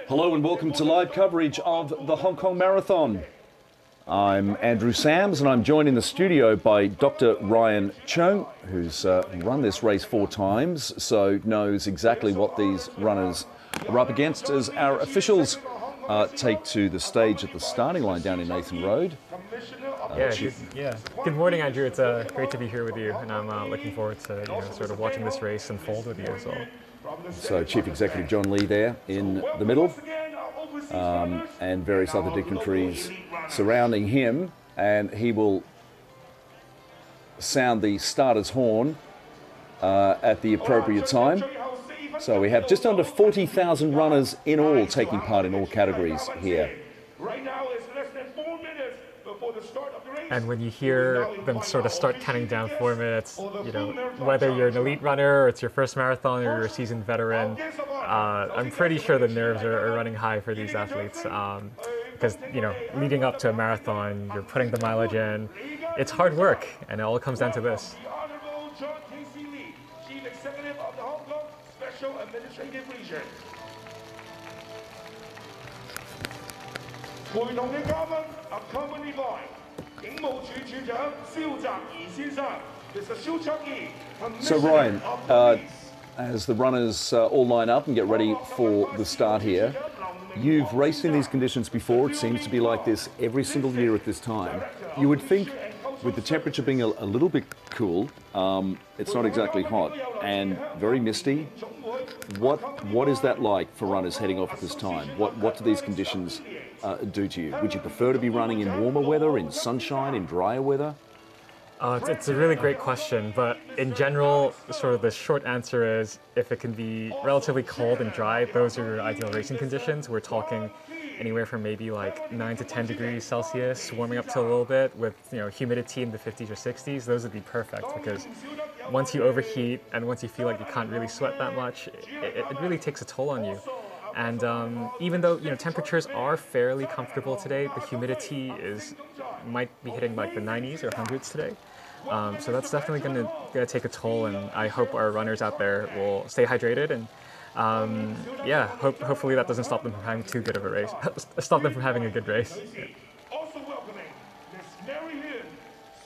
Hello and welcome to live coverage of the Hong Kong Marathon. I'm Andrew Sams and I'm joined in the studio by Dr. Ryan Chung, who's run this race 4 times, so knows exactly what these runners are up against as our officials take to the stage at the starting line down in Nathan Road. Good morning, Andrew. It's great to be here with you, and I'm looking forward to sort of watching this race unfold with you as well. So Chief Executive John Lee there in the middle, and various other dignitaries surrounding him, and he will sound the starter's horn at the appropriate time. So we have just under 40,000 runners in all taking part in all categories here. Right now it's less than 4 minutes before the start of the race. And when you hear them sort of start counting down 4 minutes, whether you're an elite runner or it's your first marathon or you're a seasoned veteran, I'm pretty sure the nerves are running high for these athletes. Because, leading up to a marathon, you're putting the mileage in. It's hard work, and it all comes down to this. Chief Executive of the Hong Kong Special Administrative Region. 陪同嘅嘉賓 accompanied by 警務處處長蕭澤頤先生 Mr. 蕭卓儀 So Ryan, as the runners all line up and get ready for the start here, you've raced in these conditions before. It seems to be like this every single year at this time. You would think with the temperature being a little bit cool, it's not exactly hot and very misty. What is that like for runners heading off at this time? What do these conditions do to you? Would you prefer to be running in warmer weather, in sunshine, in drier weather? It's a really great question, but in general, sort of the short answer is if it can be relatively cold and dry, those are ideal racing conditions. We're talking anywhere from maybe like 9 to 10 degrees Celsius, warming up to a little bit with humidity in the 50s or 60s. Those would be perfect because once you overheat and once you feel like you can't really sweat that much, it really takes a toll on you. And even though temperatures are fairly comfortable today, the humidity might be hitting like the 90s or 100s today. So that's definitely going to take a toll, and I hope our runners out there will stay hydrated and hopefully that doesn't stop them from having too good of a race. Stop them from having a good race. Yeah. Also welcoming Ms. Mary Lin,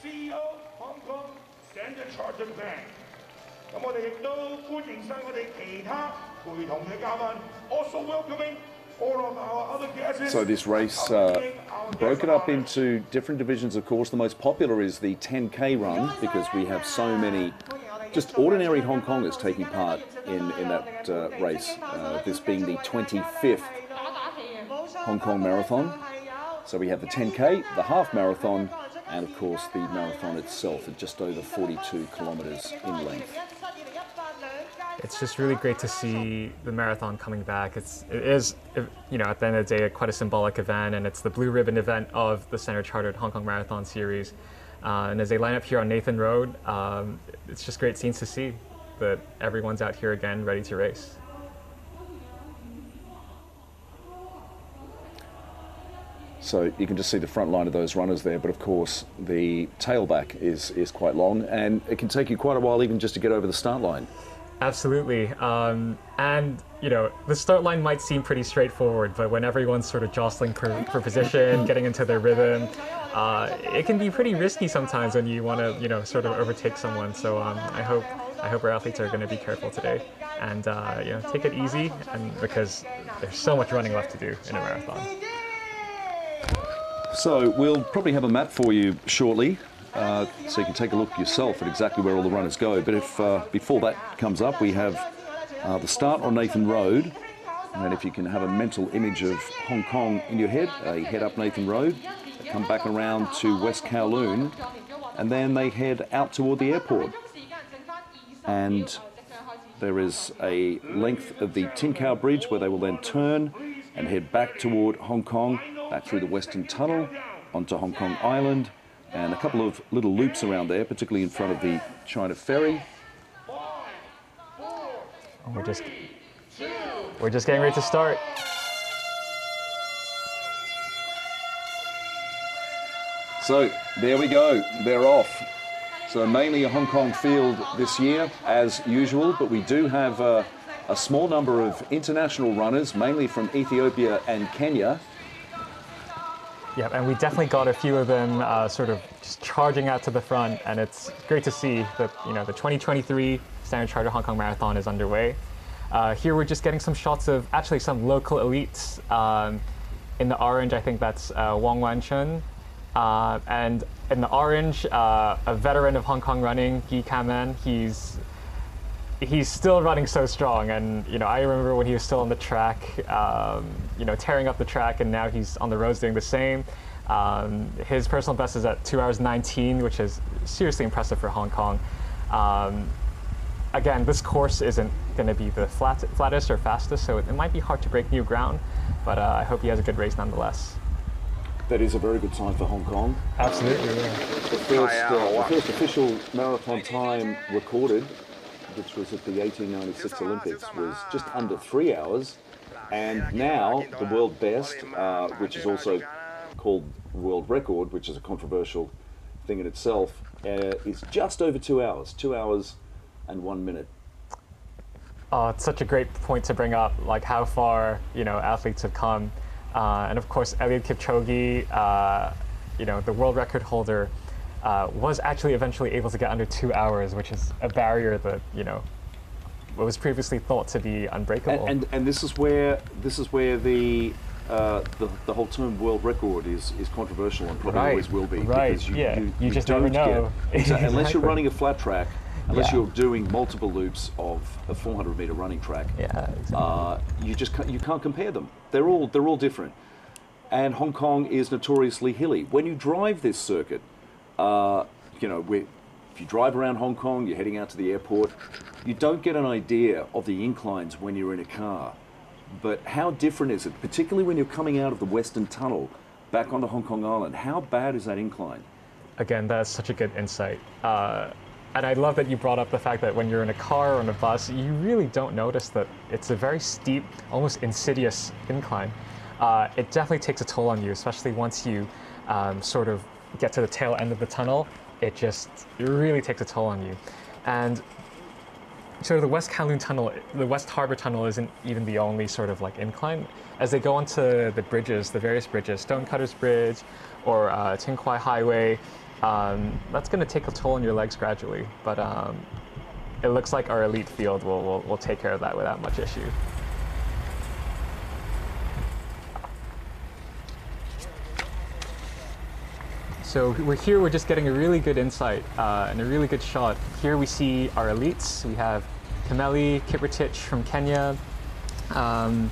CEO Hong Kong Standard Chartered Bank. 咁我哋亦都歡迎晒我哋其他陪同嘅嘉賓。Also welcoming all of our other guests. So this race broken up into different divisions, of course. The most popular is the 10K run because we have so many just ordinary Hong Kongers taking part in that race, this being the 25th Hong Kong Marathon. So we have the 10K, the half marathon, and of course the marathon itself at just over 42 kilometres in length. It's just really great to see the marathon coming back. It is at the end of the day, quite a symbolic event, and it's the blue ribbon event of the Standard Chartered Hong Kong Marathon Series. And as they line up here on Nathan Road, it's just great scenes to see that everyone's out here again, ready to race. So you can just see the front line of those runners there, but of course the tailback is quite long, and it can take you quite a while even just to get over the start line. Absolutely, and the start line might seem pretty straightforward, but when everyone's sort of jostling for position, getting into their rhythm, it can be pretty risky sometimes when you want to sort of overtake someone. So I hope our athletes are going to be careful today and take it easy, and because there's so much running left to do in a marathon. So we'll probably have a map for you shortly, so you can take a look yourself at exactly where all the runners go. But if before that comes up, we have the start on Nathan Road, and if you can have a mental image of Hong Kong in your head, they head up Nathan Road, they come back around to West Kowloon, and then they head out toward the airport. And there is a length of the Tin Cow Bridge where they will then turn and head back toward Hong Kong, back through the Western Tunnel, onto Hong Kong Island, and a couple of little loops around there, particularly in front of the China Ferry. We're just getting ready to start. So there we go, they're off. So mainly a Hong Kong field this year, as usual, but we do have a small number of international runners, mainly from Ethiopia and Kenya. Yeah, and we definitely got a few of them sort of just charging out to the front, and it's great to see that the 2023 Standard Chartered Hong Kong Marathon is underway. Here we're just getting some shots of actually some local elites. In the orange, I think that's Wong Wanchun, and in the orange, a veteran of Hong Kong running, Guy Kamen. He's still running so strong, and I remember when he was still on the track, tearing up the track, and now he's on the roads doing the same. His personal best is at 2 hours 19, which is seriously impressive for Hong Kong. Again, this course isn't going to be the flattest or fastest, so it might be hard to break new ground, but I hope he has a good race nonetheless. That is a very good sign for Hong Kong. Absolutely, yeah. The first official marathon time recorded, which was at the 1896 Olympics, was just under 3 hours. And now the world best, which is also called world record, which is a controversial thing in itself, is just over 2 hours, 2 hours and 1 minute. It's such a great point to bring up, like how far, athletes have come. And of course, Eliud Kipchoge, the world record holder, was actually eventually able to get under 2 hours, which is a barrier that was previously thought to be unbreakable. And this is where the whole term world record is controversial and probably always will be. Right. Because you just don't never know. Exactly. Unless you're running a flat track, unless you're doing multiple loops of a 400-meter running track, exactly. You can't compare them. They're all different. And Hong Kong is notoriously hilly. When you drive this circuit, if you drive around Hong Kong, you're heading out to the airport, you don't get an idea of the inclines when you're in a car. But how different is it, particularly when you're coming out of the Western Tunnel back onto Hong Kong Island? How bad is that incline? Again, that's such a good insight. And I love that you brought up the fact that when you're in a car or on a bus, you really don't notice that it's a very steep, almost insidious incline. It definitely takes a toll on you, especially once you sort of get to the tail end of the tunnel. It really takes a toll on you. And sort of the West Kowloon Tunnel, the West Harbour Tunnel isn't even the only sort of like incline. As they go onto the bridges, the various bridges, Stonecutters Bridge or Tin Kwai Highway, that's going to take a toll on your legs gradually. But it looks like our elite field will take care of that without much issue. So we're just getting a really good insight and a really good shot. Here we see our elites. We have Kimeli Kiprotich from Kenya, and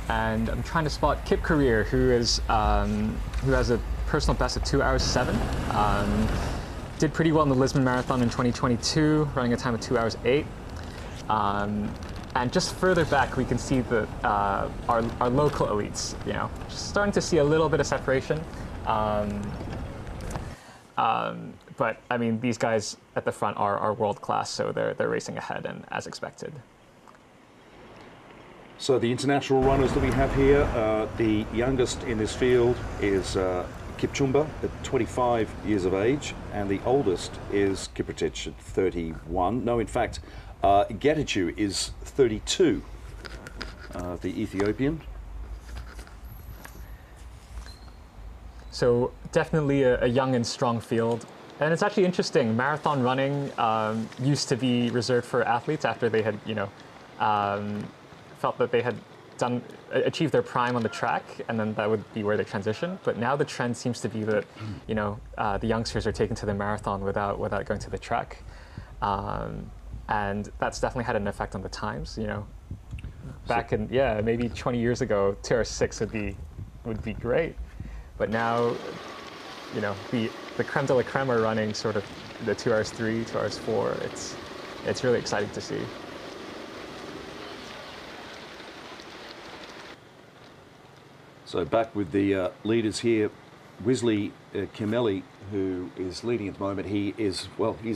I'm trying to spot Kip Career, who has a personal best of 2 hours 7. Did pretty well in the Lisbon Marathon in 2022, running a time of 2 hours 8. And just further back, we can see that our local elites, just starting to see a little bit of separation. But I mean, these guys at the front are world class, so they're racing ahead and as expected. So the international runners that we have here, the youngest in this field is Kipchumba at 25 years of age, and the oldest is Kiprotich at 31. No, in fact, Getachew is 32, the Ethiopian. So definitely a young and strong field. And it's actually interesting, marathon running used to be reserved for athletes after they had, felt that they had achieved their prime on the track, and then that would be where they transition. But now the trend seems to be that, the youngsters are taken to the marathon without going to the track. And that's definitely had an effect on the times, Back in, maybe 20 years ago, 2 hours 6 would be great. But now, the creme de la creme are running sort of the 2 hours 3, 2 hours 4. It's really exciting to see. So back with the leaders here, Wisley Kimeli, who is leading at the moment. He's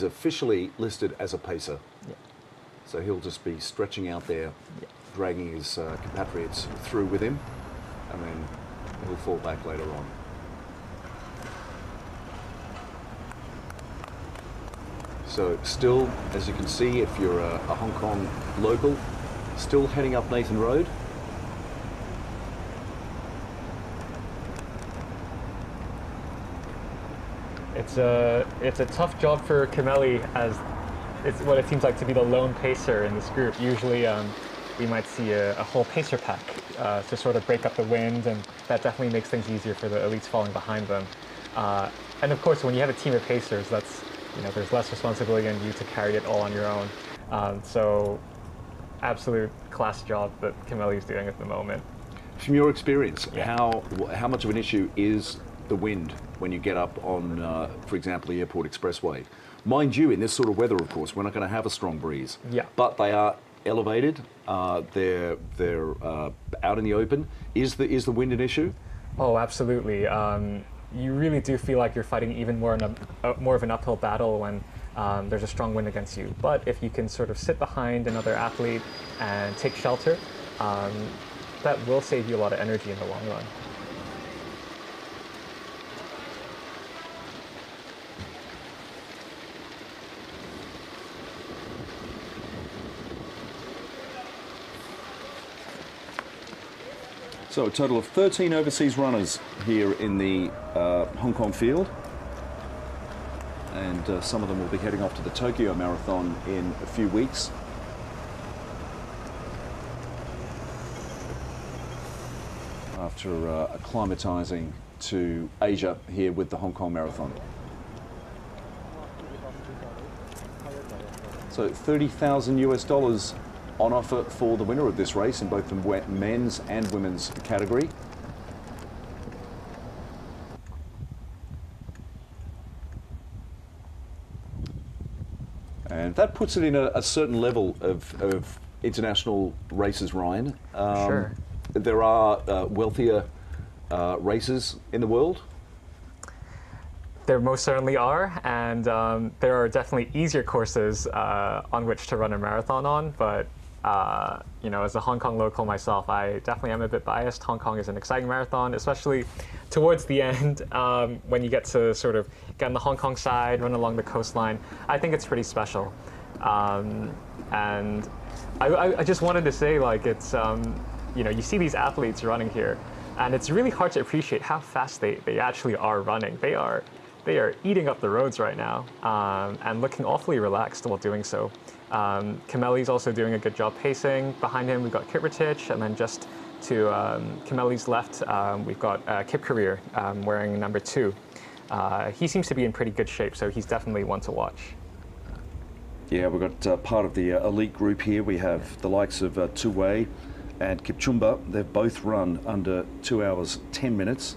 officially listed as a pacer. Yeah. So he'll just be stretching out there, dragging his compatriots through with him, and then he'll fall back later on. So still, as you can see, if you're a Hong Kong local, Still heading up Nathan Road. It's a tough job for Kimeli, as it's what it seems like to be the lone pacer in this group. Usually we might see a whole pacer pack to sort of break up the wind, and that definitely makes things easier for the elites falling behind them. And of course, when you have a team of pacers, that's, there's less responsibility on you to carry it all on your own. So absolute class job that Kimeli is doing at the moment. From your experience, Yeah. how much of an issue is the wind when you get up on, for example, the Airport Expressway? Mind you, in this sort of weather, of course, we're not going to have a strong breeze. Yeah. But they are elevated. They're out in the open. Is the wind an issue? Oh, absolutely. You really do feel like you're fighting even more of an uphill battle when there's a strong wind against you. But if you can sort of sit behind another athlete and take shelter, that will save you a lot of energy in the long run. So a total of 13 overseas runners here in the Hong Kong field. And some of them will be heading off to the Tokyo Marathon in a few weeks. After acclimatizing to Asia here with the Hong Kong Marathon. So $30,000 on offer for the winner of this race in both the men's and women's category. And that puts it in a certain level of international races, Ryan. Sure. There are wealthier races in the world. There most certainly are, and there are definitely easier courses on which to run a marathon on, but as a Hong Kong local myself, I definitely am a bit biased. Hong Kong is an exciting marathon, especially towards the end when you get to sort of get on the Hong Kong side, run along the coastline. I think it's pretty special. And I just wanted to say, like, it's, you see these athletes running here, and it's really hard to appreciate how fast they actually are running. They are eating up the roads right now and looking awfully relaxed while doing so. Kimeli's also doing a good job pacing. Behind him, we've got Kiprotich, and then just to Kimeli's left, we've got Kip Career wearing number 2. He seems to be in pretty good shape, so he's definitely one to watch. Yeah, we've got part of the elite group here. We have the likes of Tu Wei and Kipchumba. They've both run under 2 hours, 10 minutes.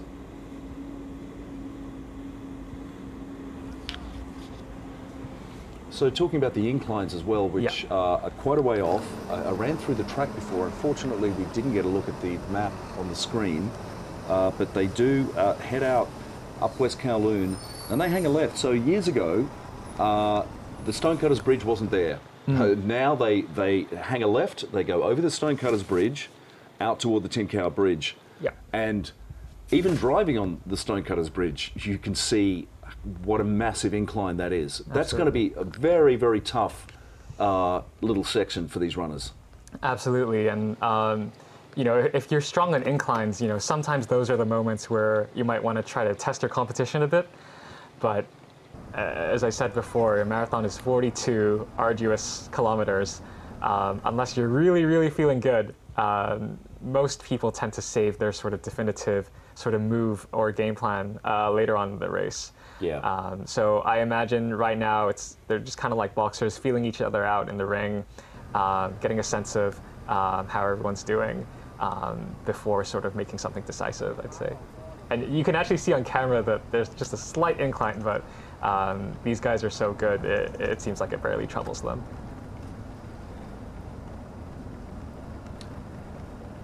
So talking about the inclines as well, which are quite a way off. I ran through the track before. Unfortunately, we didn't get a look at the map on the screen, but they do head out up West Kowloon, and they hang a left. So years ago, the Stonecutters Bridge wasn't there. Now they hang a left, they go over the Stonecutters Bridge, out toward the Tin Cow Bridge. Yeah. And even driving on the Stonecutters Bridge, you can see what a massive incline that is. Absolutely. That's going to be a very, very tough little section for these runners. Absolutely, and if you're strong on inclines, sometimes those are the moments where you might want to try to test your competition a bit. But as I said before, a marathon is 42 arduous kilometers. Unless you're really, really feeling good, most people tend to save their sort of definitive sort of move or game plan later on in the race. Yeah. So I imagine right now they're just kind of like boxers, feeling each other out in the ring, getting a sense of how everyone's doing before sort of making something decisive, I'd say. And you can actually see on camera that there's just a slight incline, but these guys are so good, it seems like it barely troubles them.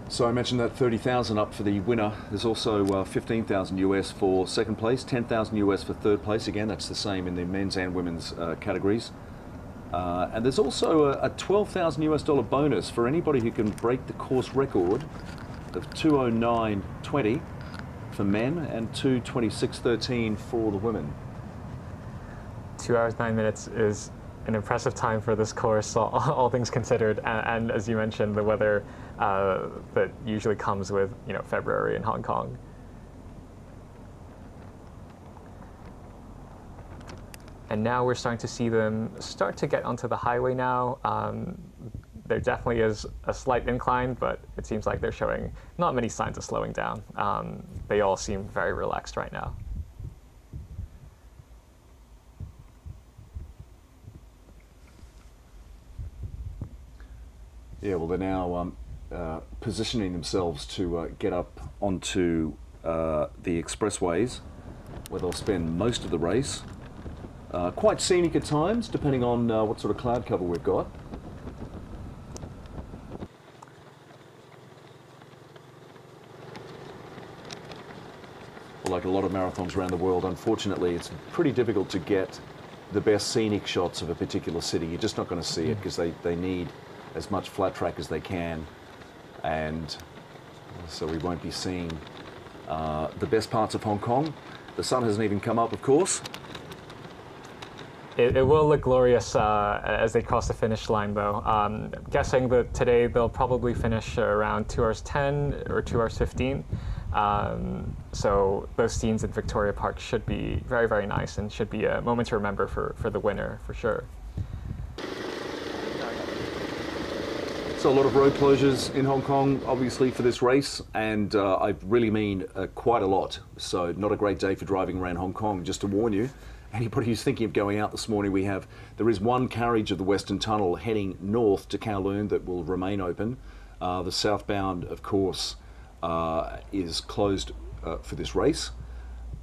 So I mentioned that 30,000 up for the winner. There's also 15,000 US for second place, 10,000 US for third place. Again, that's the same in the men's and women's categories. And there's also a $12,000 US bonus for anybody who can break the course record of 2:09:20 for men and 2:26:13 for the women. 2 hours, 9 minutes is an impressive time for this course, all things considered, and as you mentioned, the weather that usually comes with February in Hong Kong. And now we're starting to see them start to get onto the highway now. There definitely is a slight incline, but it seems like they're showing not many signs of slowing down. They all seem very relaxed right now. Yeah, well, they're now positioning themselves to get up onto the expressways, where they'll spend most of the race. Quite scenic at times, depending on what sort of cloud cover we've got. Like a lot of marathons around the world, unfortunately, it's pretty difficult to get the best scenic shots of a particular city. You're just not going to see it because they need as much flat track as they can, and so we won't be seeing the best parts of Hong Kong. The sun hasn't even come up, of course. It will look glorious as they cross the finish line, though. I'm guessing that today they'll probably finish around 2 hours 10 or 2 hours 15. So those scenes in Victoria Park should be very, very nice and should be a moment to remember for the winner, for sure. So a lot of road closures in Hong Kong, obviously, for this race, and I really mean quite a lot. So not a great day for driving around Hong Kong, just to warn you. Anybody who's thinking of going out this morning, there is one carriage of the Western Tunnel heading north to Kowloon that will remain open. The southbound, of course, is closed for this race,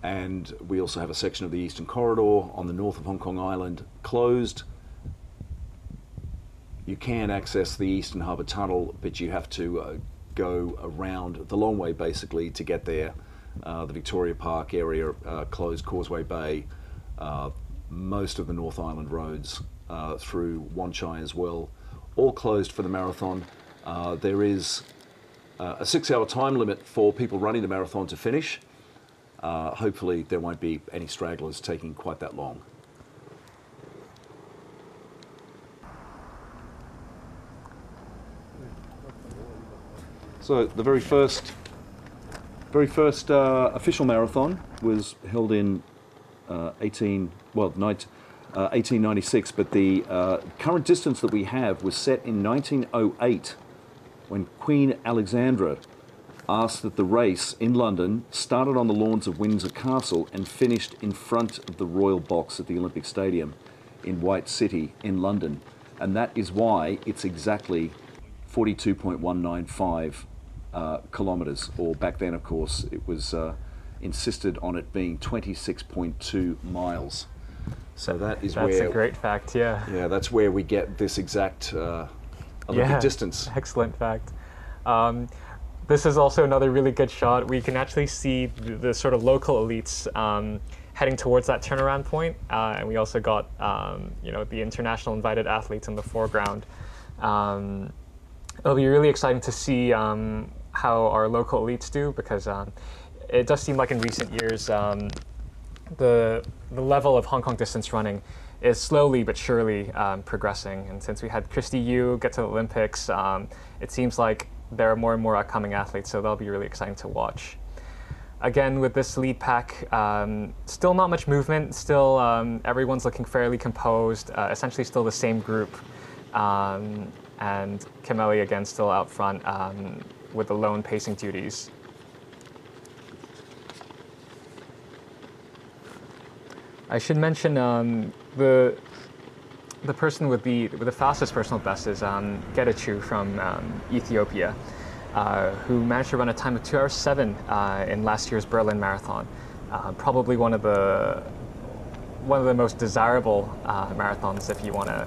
and we also have a section of the Eastern Corridor on the north of Hong Kong Island closed. You can access the Eastern Harbour Tunnel, but you have to go around the long way basically to get there. The Victoria Park area closed, Causeway Bay, most of the North Island roads through Wan Chai as well, all closed for the marathon. There is a 6-hour time limit for people running the marathon to finish. Hopefully there won't be any stragglers taking quite that long. So the very first official marathon was held in 1896, but the current distance that we have was set in 1908, when Queen Alexandra asked that the race in London started on the lawns of Windsor Castle and finished in front of the Royal Box at the Olympic Stadium in White City in London. And that is why it's exactly 42.195 kilometres, or back then, of course, it was insisted on it being 26.2 miles. So that's a great fact, yeah. Yeah, that's where we get this exact Olympic distance. Excellent fact. This is also another really good shot. We can actually see the sort of local elites heading towards that turnaround point, and we also got the international invited athletes in the foreground. It'll be really exciting to see how our local elites do, because it does seem like in recent years the level of Hong Kong distance running is slowly but surely progressing. And since we had Christy Yu get to the Olympics, it seems like there are more and more upcoming athletes, so that'll be really exciting to watch. Again, with this lead pack, still not much movement, still everyone's looking fairly composed, essentially still the same group. And Kimeli again still out front with the lone pacing duties. I should mention the person with the fastest personal best is Getachew from Ethiopia, who managed to run a time of 2 hours 7 in last year's Berlin Marathon. Probably one of the most desirable marathons if you want to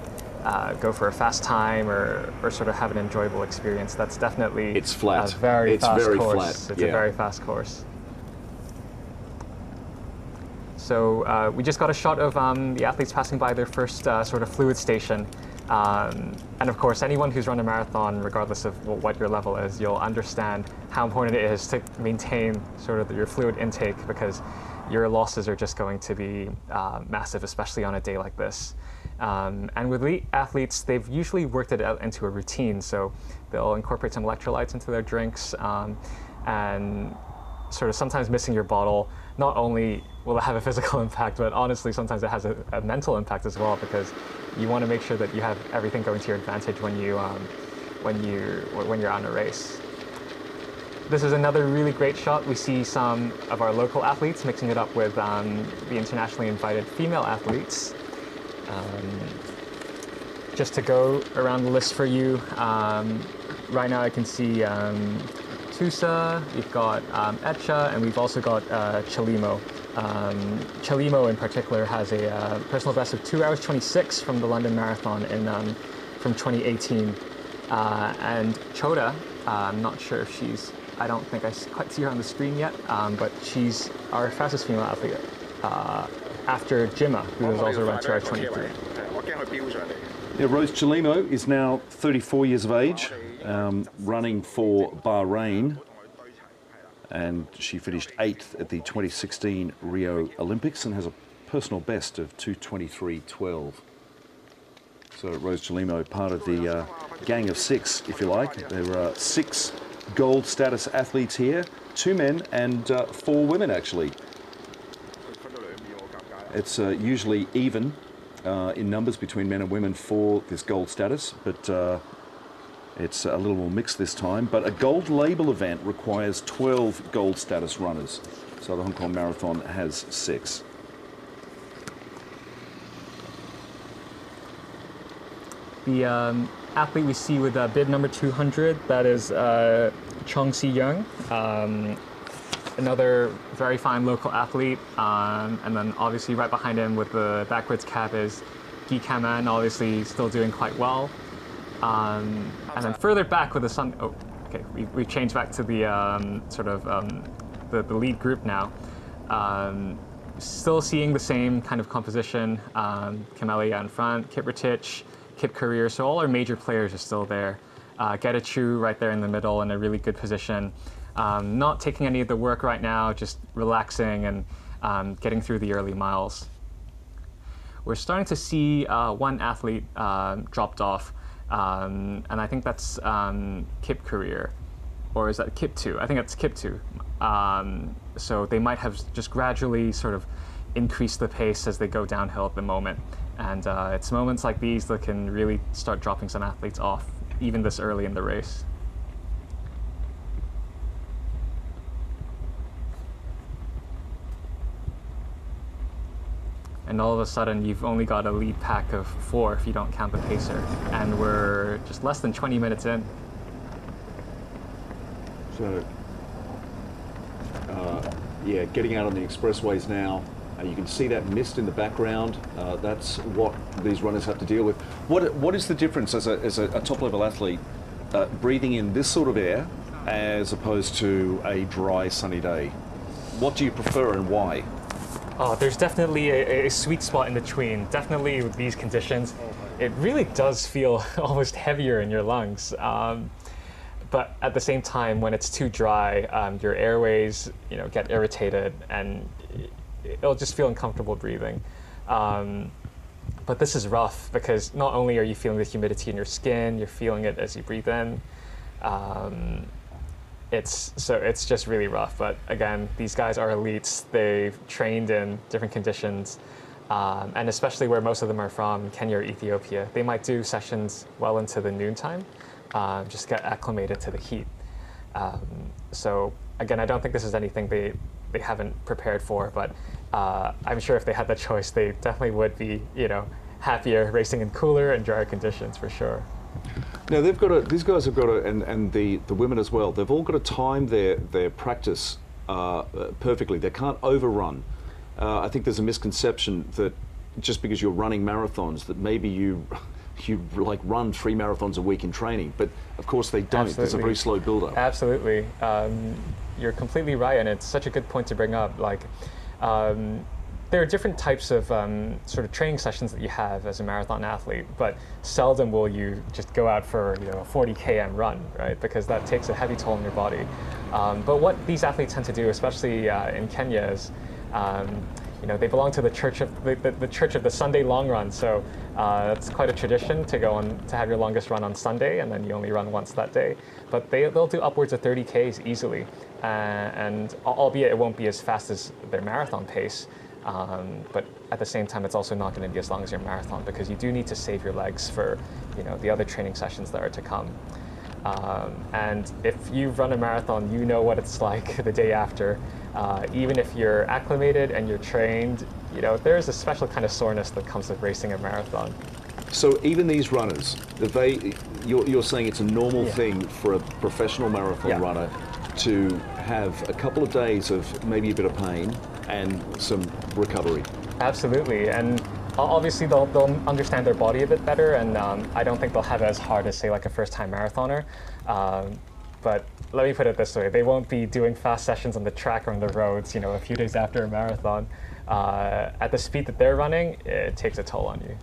go for a fast time or sort of have an enjoyable experience. That's definitely it's flat. A very fast course. Flat. It's a very fast course. So we just got a shot of the athletes passing by their first sort of fluid station. And of course, anyone who's run a marathon, regardless of what your level is, you'll understand how important it is to maintain sort of your fluid intake, because your losses are just going to be massive, especially on a day like this. And with elite athletes, they've usually worked it out into a routine. So they'll incorporate some electrolytes into their drinks, and sort of sometimes missing your bottle, not only will it have a physical impact, but honestly, sometimes it has a mental impact as well, because you want to make sure that you have everything going to your advantage when you're on a race. This is another really great shot. We see some of our local athletes mixing it up with the internationally invited female athletes. Just to go around the list for you, right now I can see Tusa, we've got Etcha, and we've also got Chalimo. Chalimo in particular has a personal best of 2 hours 26 from the London Marathon from 2018. And Choda, I'm not sure if she's, I don't think I quite see her on the screen yet, but she's our fastest female athlete after Jimma, who has also run 2 hours 23. Yeah, Rose Chalimo is now 34 years of age, running for Bahrain, and she finished 8th at the 2016 Rio Olympics and has a personal best of 2:23.12. So Rose Chalimo, part of the gang of 6, if you like. There are 6 gold status athletes here, 2 men and 4 women actually. It's usually even in numbers between men and women for this gold status, but it's a little more mixed this time. But a gold label event requires 12 gold status runners. So the Hong Kong Marathon has 6. The athlete we see with bib number 200, that is Chong Si-young, another very fine local athlete. And then obviously right behind him with the backwards cap is Guy Kaman, obviously still doing quite well. And then further back with the sun, oh, okay, we've changed back to the the lead group now. Still seeing the same kind of composition, Camelia in front, Kiprotich, Kip Career, so all our major players are still there. Getachew right there in the middle in a really good position. Not taking any of the work right now, just relaxing and getting through the early miles. We're starting to see one athlete dropped off, and I think that's Kip Career, or is that Kip 2? I think that's Kip 2. So they might have just gradually sort of increased the pace as they go downhill at the moment. And it's moments like these that can really start dropping some athletes off, even this early in the race. And all of a sudden, you've only got a lead pack of 4 if you don't count the pacer. And we're just less than 20 minutes in. So, yeah, getting out on the expressways now. You can see that mist in the background. That's what these runners have to deal with. What is the difference as a top-level athlete breathing in this sort of air as opposed to a dry, sunny day? What do you prefer and why? Oh, there's definitely a sweet spot in between. Definitely with these conditions, it really does feel almost heavier in your lungs. But at the same time, when it's too dry, your airways, get irritated and it'll just feel uncomfortable breathing. But this is rough because not only are you feeling the humidity in your skin, you're feeling it as you breathe in. It's just really rough. But again, these guys are elites. They've trained in different conditions, and especially where most of them are from, Kenya or Ethiopia, they might do sessions well into the noontime, just get acclimated to the heat. So again, I don't think this is anything they haven't prepared for, but I'm sure if they had the choice, they definitely would be, happier racing in cooler and drier conditions for sure. Now these guys have got to, and the women as well, they've all got to time their practice perfectly. They can't overrun. I think there's a misconception that just because you're running marathons, that maybe you like run 3 marathons a week in training, but of course they don't. Absolutely. There's a very slow build-up. Absolutely. You're completely right, and it's such a good point to bring up. Like, there are different types of sort of training sessions that you have as a marathon athlete, but seldom will you just go out for a 40 km run, right? Because that takes a heavy toll on your body. But what these athletes tend to do, especially in Kenya, is they belong to the church of the church of the Sunday long run. So it's quite a tradition to go on to have your longest run on Sunday, and then you only run once that day. But they'll do upwards of 30 Ks easily, and albeit it won't be as fast as their marathon pace. But at the same time, it's also not going to be as long as your marathon, because you do need to save your legs for the other training sessions that are to come. And if you've run a marathon, you know what it's like the day after. Even if you're acclimated and you're trained, there's a special kind of soreness that comes with racing a marathon. So even these runners, you're saying it's a normal thing for a professional marathon runner to have a couple of days of maybe a bit of pain and some recovery? Absolutely, and obviously they'll understand their body a bit better, and I don't think they'll have it as hard as, say, like a first-time marathoner. But let me put it this way, they won't be doing fast sessions on the track or on the roads, a few days after a marathon. At the speed that they're running, it takes a toll on you.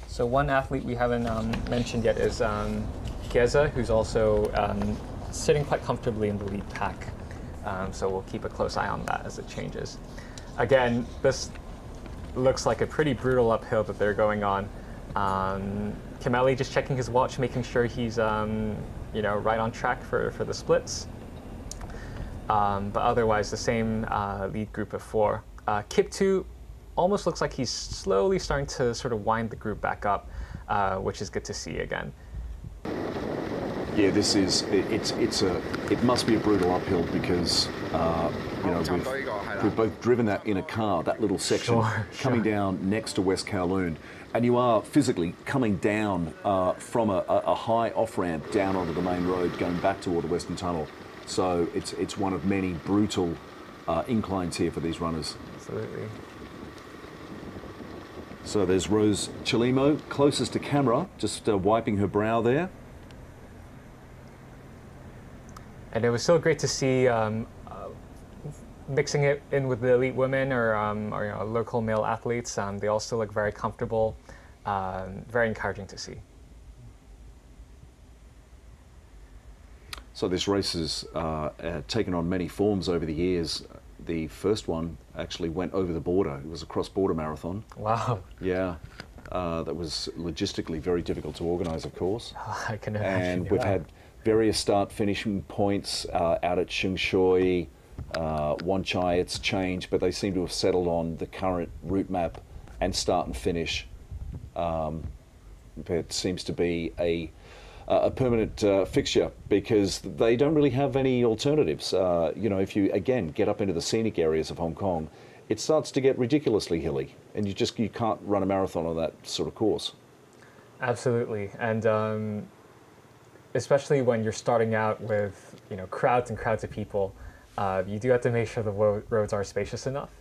So one athlete we haven't mentioned yet is Geza, who's also sitting quite comfortably in the lead pack. So we'll keep a close eye on that as it changes. Again, this looks like a pretty brutal uphill that they're going on. Kameli just checking his watch, making sure he's right on track for the splits. But otherwise, the same lead group of 4. Kiptu almost looks like he's slowly starting to sort of wind the group back up, which is good to see again. Yeah, it must be a brutal uphill because we've both driven that in a car, that little section coming down next to West Kowloon, and you are physically coming down from a high off-ramp down onto the main road going back toward the Western Tunnel. So it's one of many brutal inclines here for these runners. Absolutely. So there's Rose Chilimo, closest to camera, just wiping her brow there. And it was so great to see mixing it in with the elite women or local male athletes. They all still look very comfortable, very encouraging to see. So this race has taken on many forms over the years. The first one actually went over the border. It was a cross-border marathon. Wow. Yeah. That was logistically very difficult to organise, of course. Oh, I can imagine. And we've had various start-finishing points out at Shingshui, Wanchai. It's changed, but they seem to have settled on the current route map and start and finish. It seems to be a permanent fixture because they don't really have any alternatives. If you, again, get up into the scenic areas of Hong Kong, it starts to get ridiculously hilly, and you can't run a marathon on that sort of course. Absolutely, and especially when you're starting out with crowds and crowds of people, you do have to make sure the roads are spacious enough.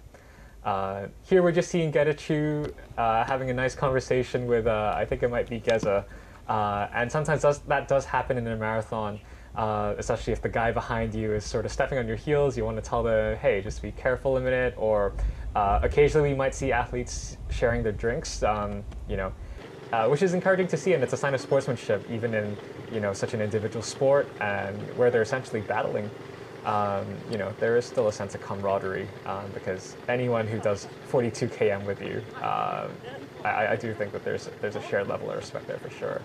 Here we're just seeing Getachew having a nice conversation with, I think it might be Geza. And sometimes that does happen in a marathon, especially if the guy behind you is sort of stepping on your heels. You want to tell them, hey, just be careful a minute. Or occasionally we might see athletes sharing their drinks, which is encouraging to see, and it's a sign of sportsmanship, even in such an individual sport and where they're essentially battling. There is still a sense of camaraderie because anyone who does 42 km with you, I do think that there's a shared level of respect there for sure.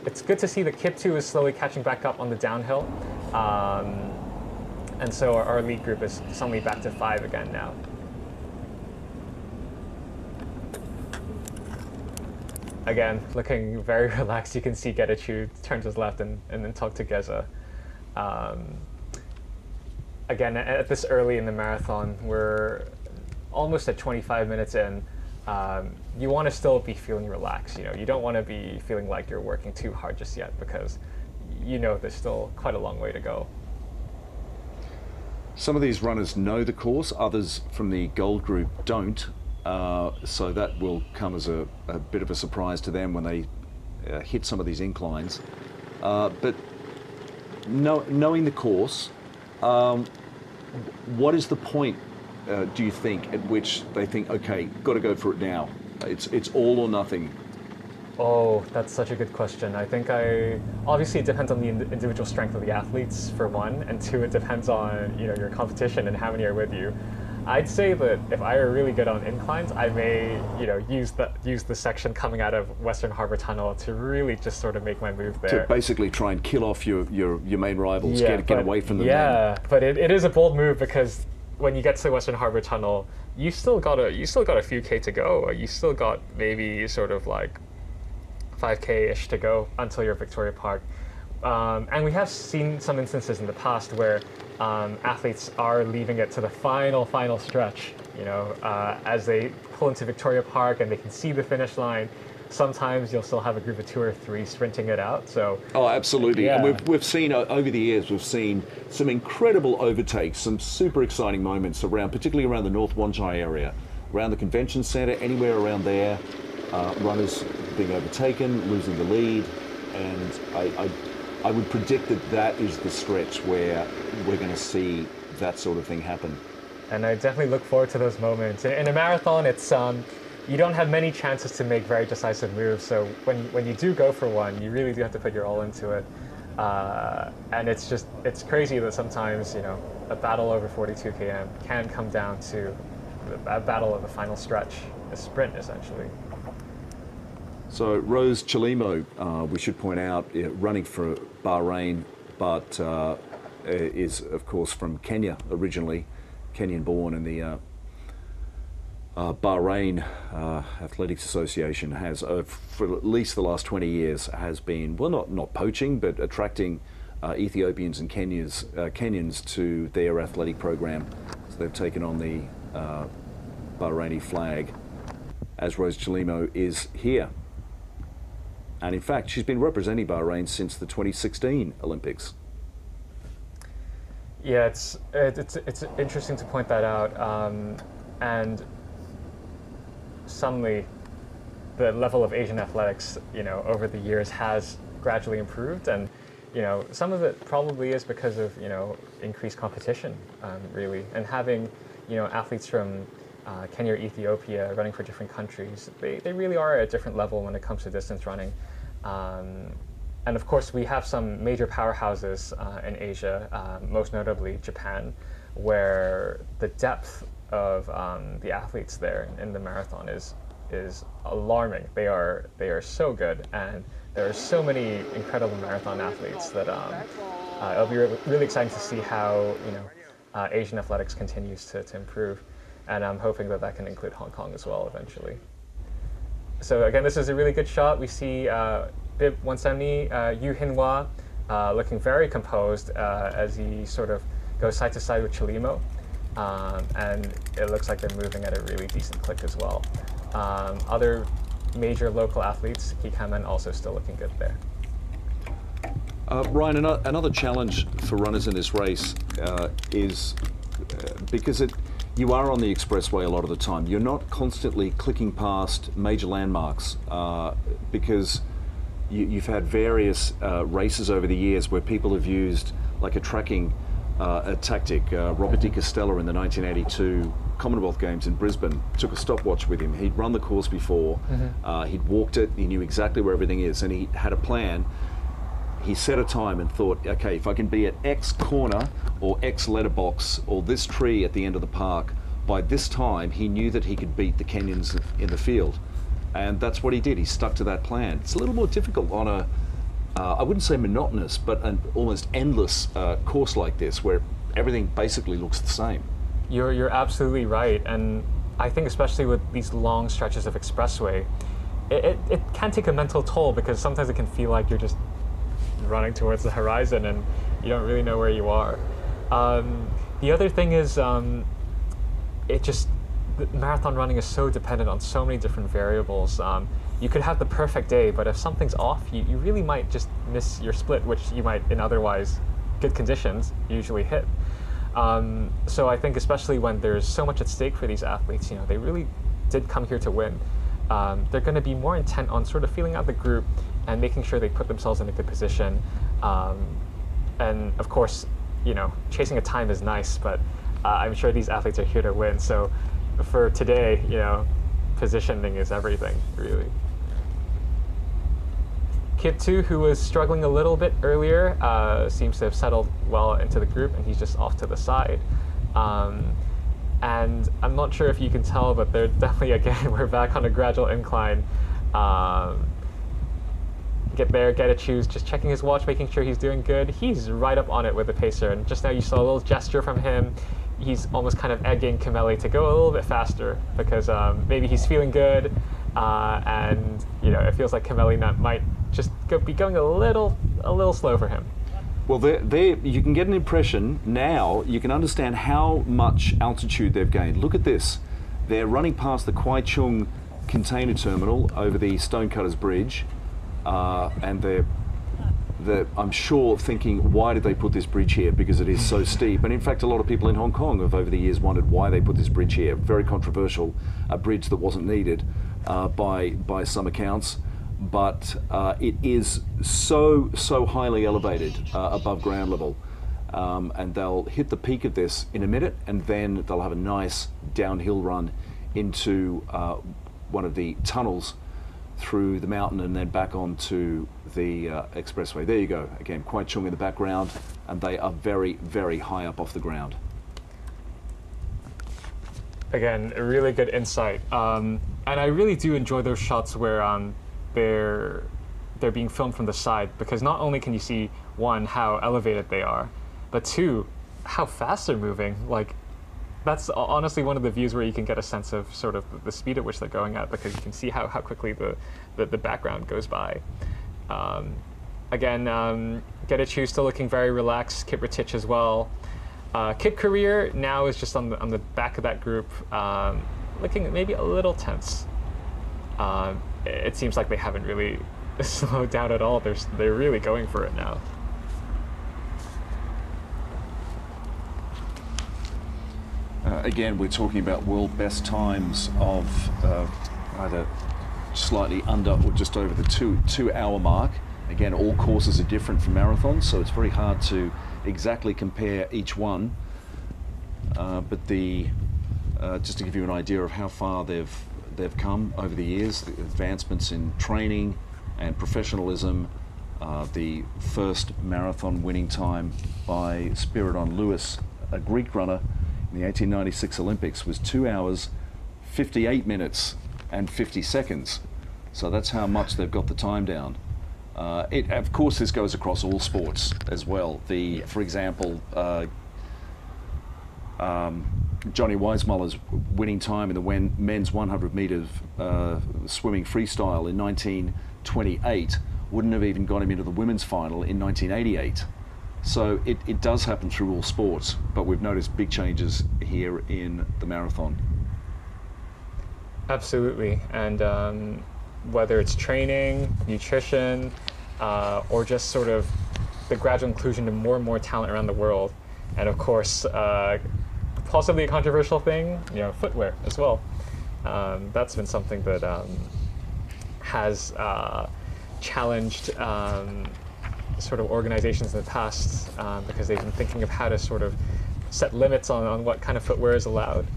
It's good to see that Kiptu is slowly catching back up on the downhill, and so our lead group is suddenly back to 5 again now. Again, looking very relaxed. You can see Getachew turns his left and then talk to Geza. Again, at this early in the marathon, we're almost at 25 minutes in. You want to still be feeling relaxed. You don't want to be feeling like you're working too hard just yet because there's still quite a long way to go. Some of these runners know the course, others from the gold group don't. So that will come as a bit of a surprise to them when they hit some of these inclines. But knowing the course, what is the point, do you think, at which they think, okay, got to go for it now? It's all or nothing. Oh, that's such a good question. I think obviously it depends on the individual strength of the athletes for one, and two, it depends on your competition and how many are with you. I'd say that if I were really good on inclines, I may use the section coming out of Western Harbour Tunnel to really just sort of make my move there. To basically try and kill off your main rivals, get away from them. Yeah, but it is a bold move because when you get to Western Harbour Tunnel, you still got a few K to go. You still got maybe sort of like 5K-ish to go until you're at Victoria Park. And we have seen some instances in the past where athletes are leaving it to the final stretch, as they pull into Victoria Park and they can see the finish line. Sometimes you'll still have a group of 2 or 3 sprinting it out. So oh, absolutely. Yeah. And we've seen over the years, we've seen some incredible overtakes, some super exciting moments particularly around the North Wanchai area, around the convention centre, anywhere around there. Runners being overtaken, losing the lead, and I would predict that is the stretch where we're going to see that sort of thing happen. And I definitely look forward to those moments. In a marathon, it's you don't have many chances to make very decisive moves. So when you do go for one, you really do have to put your all into it. And it's crazy that sometimes a battle over 42 km can come down to a battle of the final stretch, a sprint essentially. So Rose Chelimo, we should point out, running for Bahrain, but is of course from Kenya originally, Kenyan born, and the Bahrain Athletics Association has, for at least the last 20 years, has been, well, not poaching, but attracting Ethiopians and Kenyans to their athletic program. So they've taken on the Bahraini flag, as Rose Chelimo is here. And in fact, she's been representing Bahrain since the 2016 Olympics. Yeah, it's interesting to point that out. And suddenly, the level of Asian athletics, over the years has gradually improved, and some of it probably is because of increased competition, really, and having athletes from Kenya or Ethiopia running for different countries. They really are at a different level when it comes to distance running. And of course, we have some major powerhouses in Asia, most notably Japan, where the depth of the athletes there in the marathon is alarming. They are so good, and there are so many incredible marathon athletes that it'll be really exciting to see how Asian athletics continues to improve. And I'm hoping that can include Hong Kong as well eventually. So again, this is a really good shot. We see Bib 170, Yu Hinhua, looking very composed as he sort of goes side to side with Chelimo. And it looks like they're moving at a really decent clip as well. Other major local athletes, Kikaman also still looking good there. Ryan, another challenge for runners in this race is because you are on the expressway a lot of the time. You're not constantly clicking past major landmarks because you've had various races over the years where people have used like a tracking tactic. Robert Di Castella in the 1982 Commonwealth Games in Brisbane took a stopwatch with him. He'd run the course before, he'd walked it, he knew exactly where everything is, and he had a plan. He set a time and thought, okay, if I can be at X corner or X letterbox or this tree at the end of the park, by this time he knew that he could beat the Kenyans in the field. And that's what he did. He stuck to that plan. It's a little more difficult on a, I wouldn't say monotonous, but an almost endless course like this, where everything basically looks the same. You're absolutely right. And I think especially with these long stretches of expressway, it can take a mental toll, because sometimes it can feel like you're just running towards the horizon and you don't really know where you are. The other thing is, marathon running is so dependent on so many different variables. You could have the perfect day, but if something's off, you really might just miss your split, which you might, in otherwise good conditions, usually hit. So I think especially when there's so much at stake for these athletes, they really did come here to win. They're going to be more intent on sort of feeling out the group and making sure they put themselves in a good position. And of course, chasing a time is nice, but I'm sure these athletes are here to win. So for today, positioning is everything, really. Kip 2, who was struggling a little bit earlier, seems to have settled well into the group, and he's just off to the side. And I'm not sure if you can tell, but they're definitely, again, we're back on a gradual incline. Get there, get a choose, just checking his watch, making sure he's doing good. He's right up on it with the pacer, and just now you saw a little gesture from him. He's almost kind of egging Kimeli to go a little bit faster because maybe he's feeling good, and it feels like Kimeli might just be going a little slow for him. Well, you can get an impression now. You can understand how much altitude they've gained. Look at this. They're running past the Kwai Chung container terminal over the Stonecutters Bridge. And they're, I'm sure, thinking, why did they put this bridge here? Because it is so steep. And in fact, a lot of people in Hong Kong have over the years wondered why they put this bridge here. Very controversial, a bridge that wasn't needed by some accounts. But it is so highly elevated above ground level. And they'll hit the peak of this in a minute, and then they'll have a nice downhill run into one of the tunnels through the mountain and then back onto the expressway. There you go. Again, Kwai Chung in the background, and they are very high up off the ground. Again, a really good insight. And I really do enjoy those shots where they're being filmed from the side, because not only can you see, one, how elevated they are, but two, how fast they're moving. Like, that's honestly one of the views where you can get a sense of sort of the speed at which they're going at, because you can see how quickly the background goes by. Again, Getachew still looking very relaxed, Kip Rotich as well. Kip Career now is just on the back of that group, looking maybe a little tense. It seems like they haven't really slowed down at all. They're really going for it now. Again, we're talking about world best times of either slightly under or just over the two hour mark. Again, all courses are different from marathons, so it's very hard to exactly compare each one. But just to give you an idea of how far they've come over the years, the advancements in training and professionalism. The first marathon winning time by Spiridon Lewis, a Greek runner, in the 1896 Olympics was 2 hours, 58 minutes and 50 seconds. So that's how much they've got the time down. Of course, this goes across all sports as well. For example, Johnny Weissmuller's winning time in the men's 100 meters swimming freestyle in 1928 wouldn't have even got him into the women's final in 1988. So it does happen through all sports, but we've noticed big changes here in the marathon. Absolutely, and whether it's training, nutrition, or just sort of the gradual inclusion of more and more talent around the world, and of course, possibly a controversial thing, footwear as well. That's been something that has challenged sort of organizations in the past, because they've been thinking of how to sort of set limits on what kind of footwear is allowed.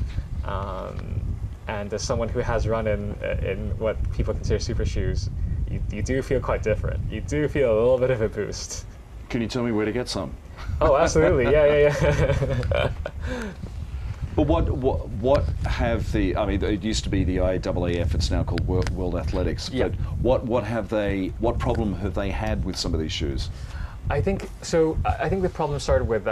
And as someone who has run in what people consider super shoes, you do feel quite different. You do feel a little bit of a boost. Can you tell me where to get some? Oh, absolutely. Yeah. But what have I mean, it used to be the IAAF, it's now called World Athletics, but what problem have they had with some of these shoes? I think the problem started with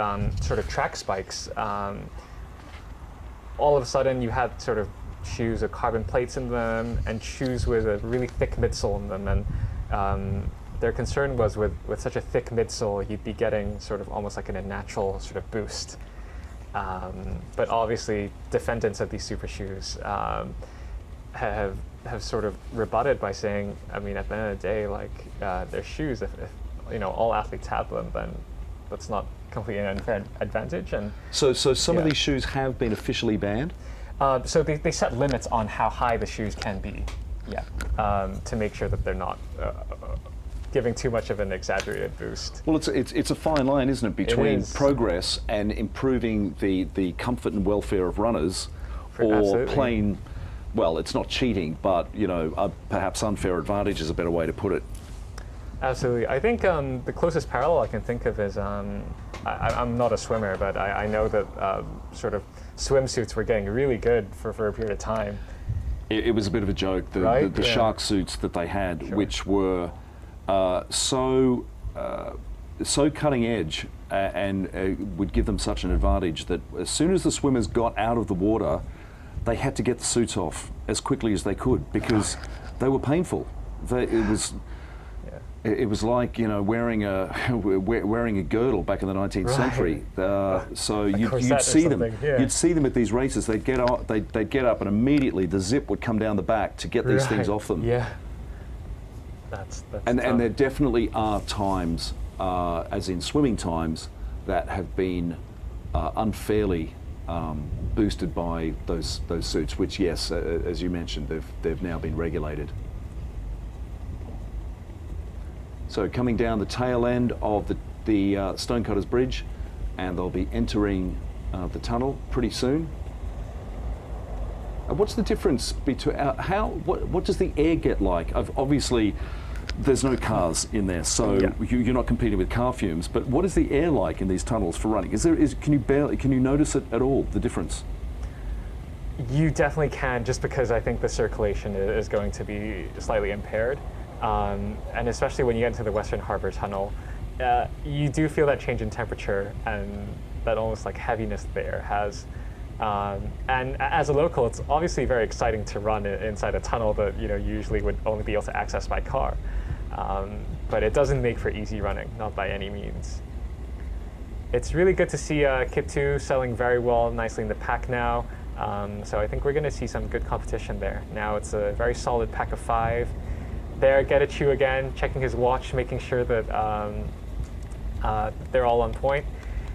sort of track spikes. All of a sudden you had sort of shoes with carbon plates in them and shoes with a really thick midsole in them, and their concern was with such a thick midsole, you'd be getting sort of almost like a natural sort of boost. But obviously, defendants of these super shoes have sort of rebutted by saying, I mean, at the end of the day, like they're shoes. If all athletes have them, then that's not completely an unfair advantage. And so some of these shoes have been officially banned. So they set limits on how high the shoes can be, to make sure that they're not giving too much of an exaggerated boost. Well, it's a fine line, isn't it, between is. progress and improving the comfort and welfare of runners, or Absolutely. plain, well, it's not cheating, but you know, perhaps unfair advantage is a better way to put it. Absolutely. I think the closest parallel I can think of is, I'm not a swimmer, but I know that sort of swimsuits were getting really good for a period of time. It was a bit of a joke, the Right? the Yeah. shark suits that they had, Sure. which were so cutting edge and would give them such an advantage that as soon as the swimmers got out of the water, they had to get the suits off as quickly as they could because they were painful. It was like, you know, wearing a girdle back in the 19th century. So you'd see them. Yeah. You'd see them at these races. They'd get up, and immediately the zip would come down the back to get these things off them. Yeah. That's And tough. there definitely are times, as in swimming times, that have been unfairly boosted by those suits. Which, yes, as you mentioned, they've now been regulated. So coming down the tail end of the Stonecutters Bridge, and they'll be entering the tunnel pretty soon. What's the difference between what does the air get like? Obviously, there's no cars in there, so you're not competing with car fumes. But what is the air like in these tunnels for running? Can you notice it at all, the difference? You definitely can, just because I think the circulation is going to be slightly impaired. And especially when you get into the Western Harbour Tunnel, you do feel that change in temperature and that almost like heaviness there has. And as a local, it's obviously very exciting to run inside a tunnel that you usually would only be able to access by car. But it doesn't make for easy running, not by any means. It's really good to see Kip 2 selling very well, nicely in the pack now. So I think we're going to see some good competition there. Now it's a very solid pack of 5. There, Getachew again, checking his watch, making sure that they're all on point.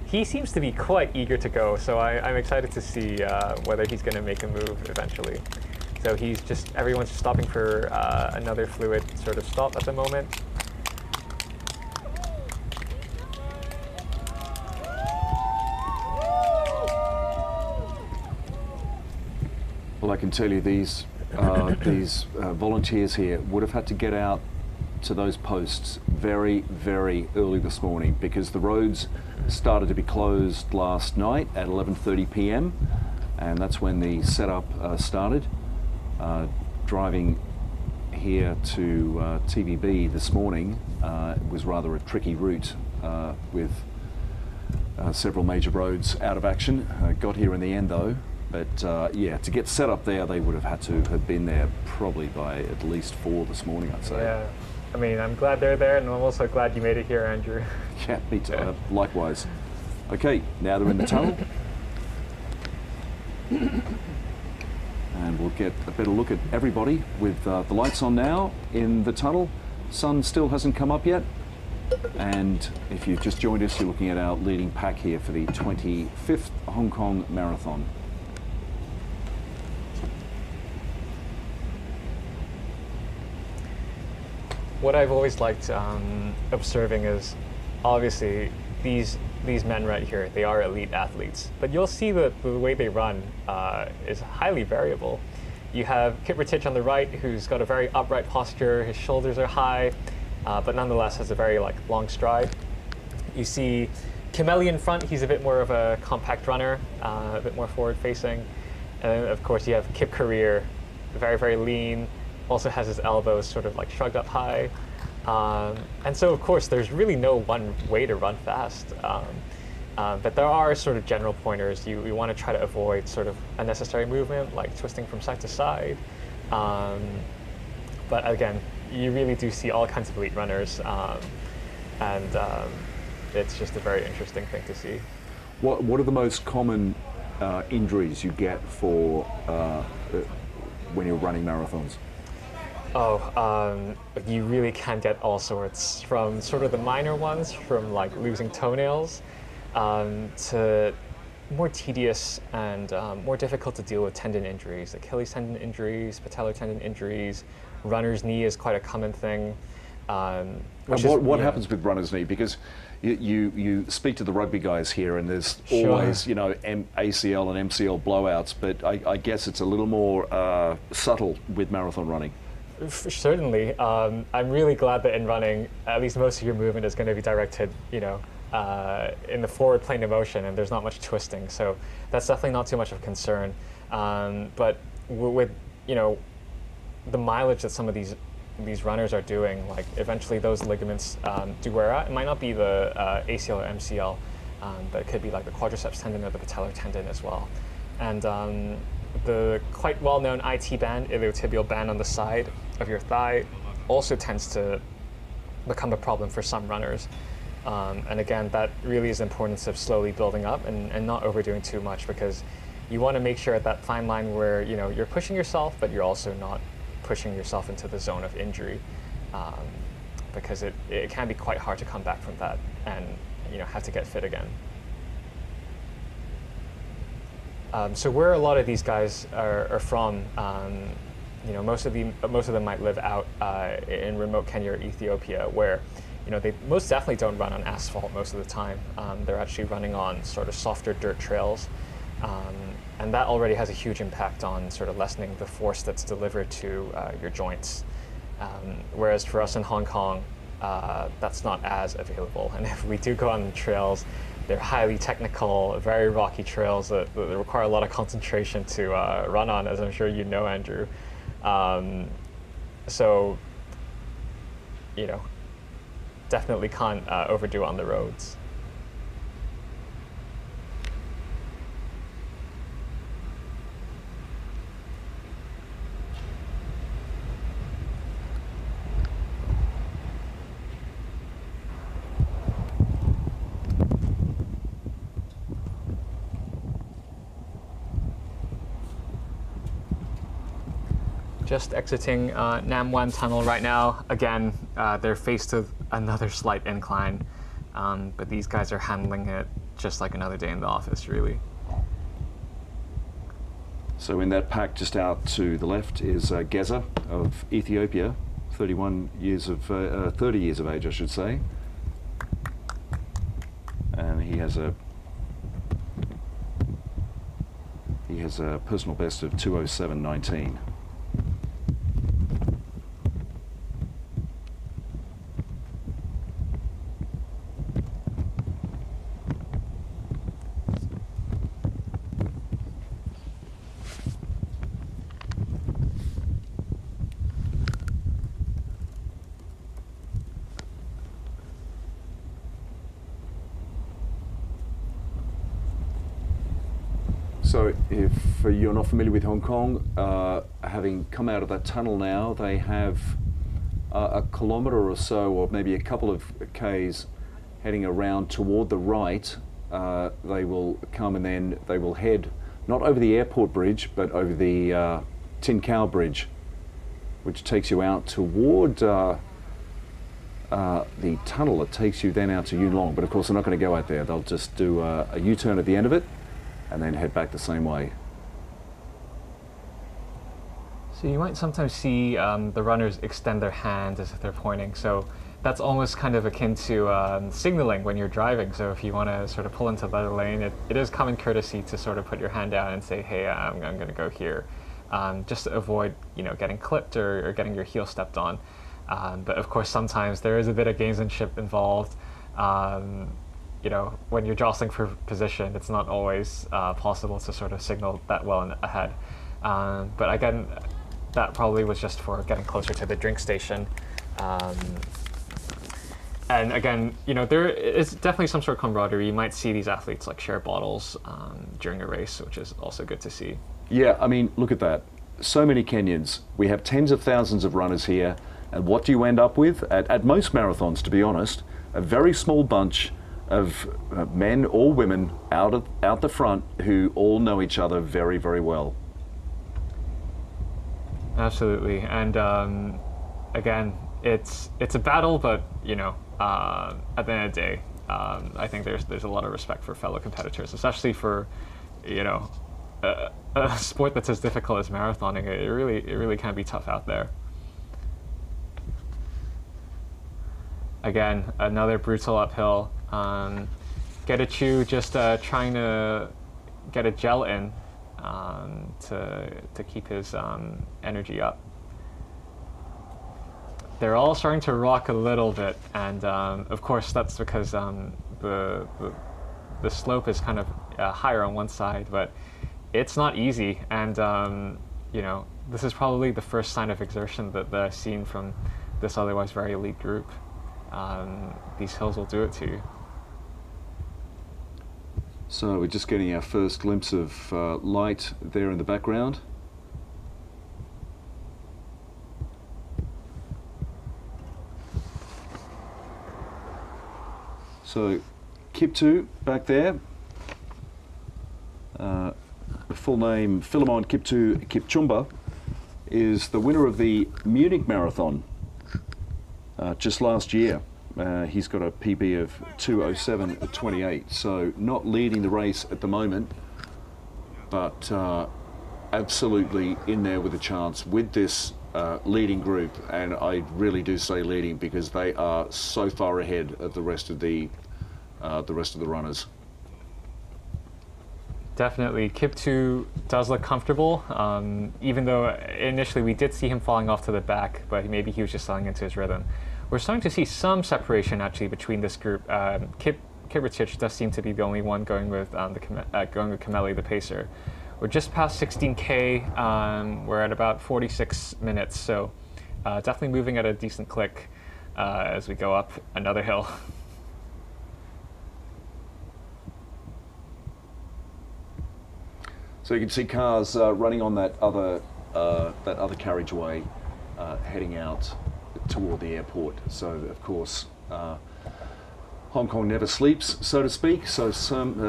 He seems to be quite eager to go, so I'm excited to see whether he's going to make a move eventually. So everyone's just stopping for another fluid sort of stop at the moment. Well, I can tell you these volunteers here would have had to get out to those posts very, very early this morning because the roads started to be closed last night at 11:30 p.m. and that's when the setup started. Driving here to TVB this morning was rather a tricky route with several major roads out of action. Got here in the end though. But yeah, to get set up there, they would have had to have been there probably by at least 4 this morning, I'd say. Yeah, I mean, I'm glad they're there, and I'm also glad you made it here, Andrew. Yeah, me too. Likewise. Okay, now they're in the tunnel. And we'll get a better look at everybody with the lights on now in the tunnel. Sun still hasn't come up yet. And if you've just joined us, you're looking at our leading pack here for the 25th Hong Kong Marathon. What I've always liked observing is, obviously, these men right here, they are elite athletes. But you'll see that the way they run is highly variable. You have Kip Rutich on the right, who's got a very upright posture. His shoulders are high, but nonetheless has a very long stride. You see Kimeli in front. He's a bit more of a compact runner, a bit more forward-facing. And then, of course, you have Kip Career, very, very lean. Also has his elbows sort of shrugged up high. And so, of course, there's really no one way to run fast. But there are sort of general pointers. You want to try to avoid sort of unnecessary movement, like twisting from side to side. But again, you really do see all kinds of elite runners. And it's just a very interesting thing to see. What are the most common injuries you get for when you're running marathons? You really can get all sorts, from sort of the minor ones, from losing toenails, to more tedious and more difficult to deal with tendon injuries, Achilles tendon injuries, patellar tendon injuries. Runner's knee is quite a common thing. What happens with runner's knee? Because you speak to the rugby guys here, and there's always, you know, ACL and MCL blowouts, but I guess it's a little more subtle with marathon running. Certainly. I'm really glad that in running, at least most of your movement is going to be directed, you know, in the forward plane of motion, and there's not much twisting, so that's definitely not too much of a concern. But with, you know, the mileage that some of these runners are doing, like eventually those ligaments do wear out. It might not be the ACL or MCL, but it could be like the quadriceps tendon or the patellar tendon as well. And the quite well-known IT band, iliotibial band on the side of your thigh, also tends to become a problem for some runners. And again, that really is the importance of slowly building up and not overdoing too much, because you want to make sure at that fine line where, you know, you're pushing yourself, but you're also not pushing yourself into the zone of injury, because it can be quite hard to come back from that and, you know, have to get fit again. So where a lot of these guys are from, you know, most of them might live out in remote Kenya or Ethiopia, where, you know, they most definitely don't run on asphalt most of the time. They're actually running on sort of softer dirt trails. And that already has a huge impact on sort of lessening the force that's delivered to your joints. Whereas for us in Hong Kong, that's not as available. And if we do go on the trails, they're highly technical, very rocky trails that require a lot of concentration to run on, as I'm sure you know, Andrew. So, you know, definitely can't overdo on the roads. Just exiting Nam Wan Tunnel right now. Again, they're faced with another slight incline, but these guys are handling it just like another day in the office, really. So in that pack just out to the left is Geza of Ethiopia, 30 years of age, I should say. And he has a personal best of 2:07.19. So if you're not familiar with Hong Kong, having come out of that tunnel now, they have a kilometre or so, or maybe a couple of Ks heading around toward the right. They will come and then they will head not over the airport bridge, but over the Tin Cow Bridge, which takes you out toward the tunnel that takes you then out to Yuen Long. But of course, they're not going to go out there. They'll just do a U-turn at the end of it and then head back the same way. So you might sometimes see the runners extend their hands as if they're pointing. So that's almost kind of akin to signaling when you're driving. So if you want to sort of pull into the other lane, it is common courtesy to sort of put your hand down and say, hey, I'm going to go here, just to avoid, you know, getting clipped or getting your heel stepped on. But of course, sometimes there is a bit of gamesmanship involved. You know, when you're jostling for position, it's not always possible to sort of signal that well ahead. But again, that probably was just for getting closer to the drink station. And again, you know, there is definitely some sort of camaraderie. You might see these athletes like share bottles during a race, which is also good to see. Yeah, I mean, look at that. So many Kenyans. We have tens of thousands of runners here. And what do you end up with? At most marathons, to be honest, a very small bunch of men or women out the front who all know each other very, very well. Absolutely, and again, it's a battle, but you know, at the end of the day, I think there's a lot of respect for fellow competitors, especially for, you know, a sport that's as difficult as marathoning. It really can be tough out there. Again, another brutal uphill. Getachew just trying to get a gel in to keep his energy up. They're all starting to rock a little bit, and of course that's because the slope is kind of higher on one side, but it's not easy. And you know, this is probably the first sign of exertion that I've seen from this otherwise very elite group. These hills will do it to you. So we're just getting our first glimpse of light there in the background. So Kiptu back there, full name Philemon Kiptu Kipchumba, is the winner of the Munich Marathon just last year. He's got a PB of 2:07:28, so not leading the race at the moment, but absolutely in there with a chance with this leading group. And I really do say leading because they are so far ahead of the rest of the runners. Definitely, Kiptu does look comfortable, even though initially we did see him falling off to the back, but maybe he was just settling into his rhythm. We're starting to see some separation actually between this group. Kiprotich does seem to be the only one going with Kameli, the pacer. We're just past 16K. We're at about 46 minutes, so definitely moving at a decent click as we go up another hill. So you can see cars running on that other carriageway heading out toward the airport. So of course Hong Kong never sleeps, so to speak. So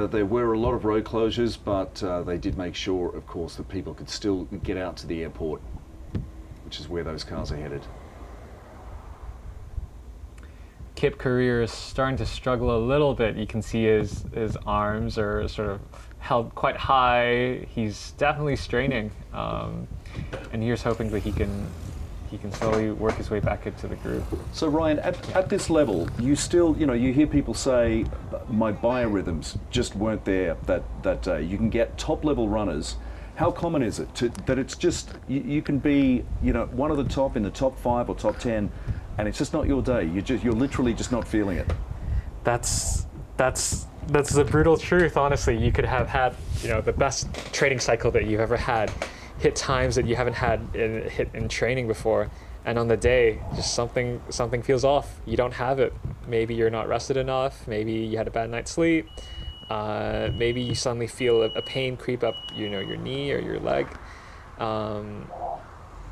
there were a lot of road closures, but they did make sure, of course, that people could still get out to the airport, which is where those cars are headed. Kip career is starting to struggle a little bit. You can see his arms are sort of held quite high. He's definitely straining, and here's hoping that he can slowly work his way back into the group. So Ryan, at this level, you still, you hear people say, my biorhythms just weren't there that day. You can get top level runners. How common is it that it's just, you can be, one of the top in the top 5 or top 10, and it's just not your day. You're literally just not feeling it. That's the brutal truth, honestly. You could have had, the best training cycle that you've ever had, hit times that you haven't had hit in training before, and on the day, just something feels off. You don't have it. Maybe you're not rested enough. Maybe you had a bad night's sleep. Maybe you suddenly feel a pain creep up, your knee or your leg,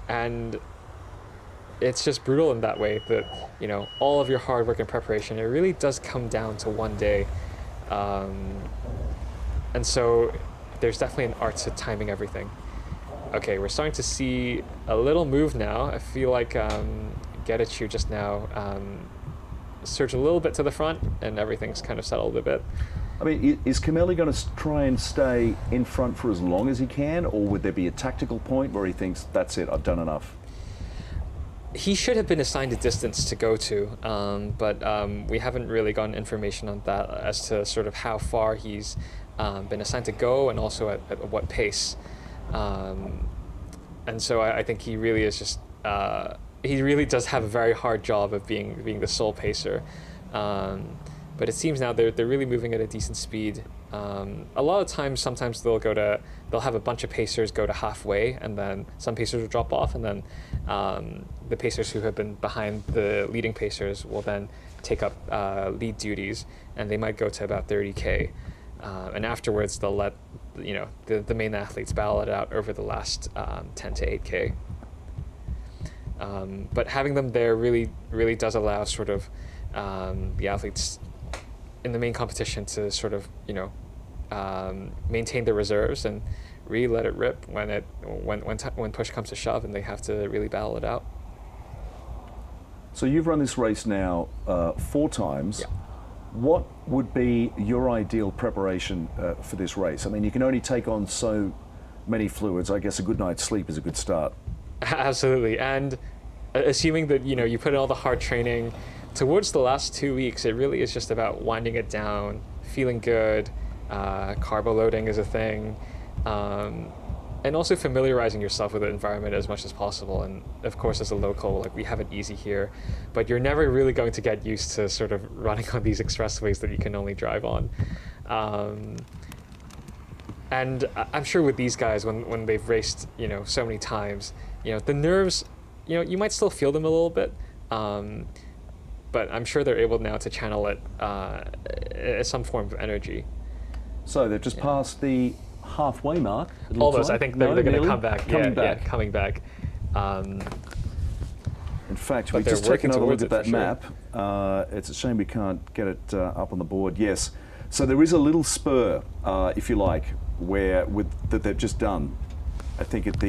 and it's just brutal in that way. That all of your hard work and preparation, it really does come down to one day. And so there's definitely an art to timing everything. Okay, we're starting to see a little move now. I feel like Getachew just now surged a little bit to the front, and everything's kind of settled a bit. I mean, is Kameli going to try and stay in front for as long as he can, or would there be a tactical point where he thinks, that's it, I've done enough? He should have been assigned a distance to go to, but we haven't really gotten information on that as to sort of how far he's been assigned to go, and also at what pace. And so I think he really is just, he really does have a very hard job of being the sole pacer. But it seems now they're really moving at a decent speed. A lot of times, sometimes they'll have a bunch of pacers go to halfway, and then some pacers will drop off, and then the pacers who have been behind the leading pacers will then take up lead duties, and they might go to about 30K. And afterwards, they'll let the main athletes battle it out over the last 10 to 8K. But having them there really does allow sort of the athletes in the main competition to sort of maintain their reserves and really let it rip when push comes to shove and they have to really battle it out. So you've run this race now 4 times. Yeah. What would be your ideal preparation for this race? I mean, you can only take on so many fluids. I guess a good night's sleep is a good start. Absolutely, and assuming that you put in all the hard training, towards the last 2 weeks, it really is just about winding it down, feeling good. Carbo loading is a thing, and also familiarizing yourself with the environment as much as possible. And of course, as a local, like, we have it easy here, but you're never really going to get used to sort of running on these expressways that you can only drive on. And I'm sure with these guys, when they've raced, so many times, the nerves, you might still feel them a little bit, but I'm sure they're able now to channel it as some form of energy. So they've just passed the halfway mark. Almost. I think they're going to come back. Coming back. In fact, we just take another look at that map. It's a shame we can't get it up on the board. Yes. So there is a little spur, if you like, that they've just done. I think at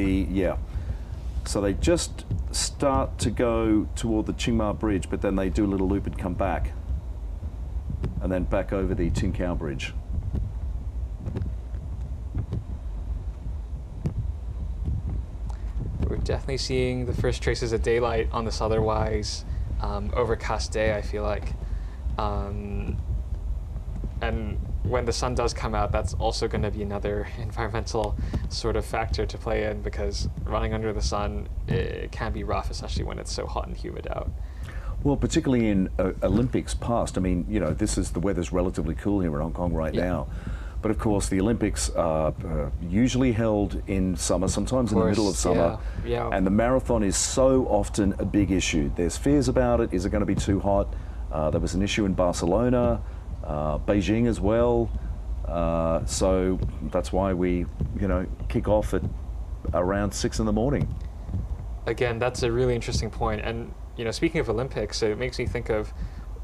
so they just start to go toward the Qingma Bridge, but then they do a little loop and come back, and then back over the Tin Cow Bridge. We're definitely seeing the first traces of daylight on this otherwise overcast day, I feel like. And when the sun does come out, that's also going to be another environmental sort of factor to play in, because running under the sun, it can be rough, especially when it's so hot and humid out. Well, particularly in Olympics past. I mean, the weather's relatively cool here in Hong Kong right now. But of course, the Olympics are usually held in summer, sometimes in the middle of summer. Yeah. And the marathon is so often a big issue. There's fears about it. Is it going to be too hot? There was an issue in Barcelona, Beijing as well. So that's why we, kick off at around 6 in the morning. Again, that's a really interesting point. And, speaking of Olympics, it makes me think of,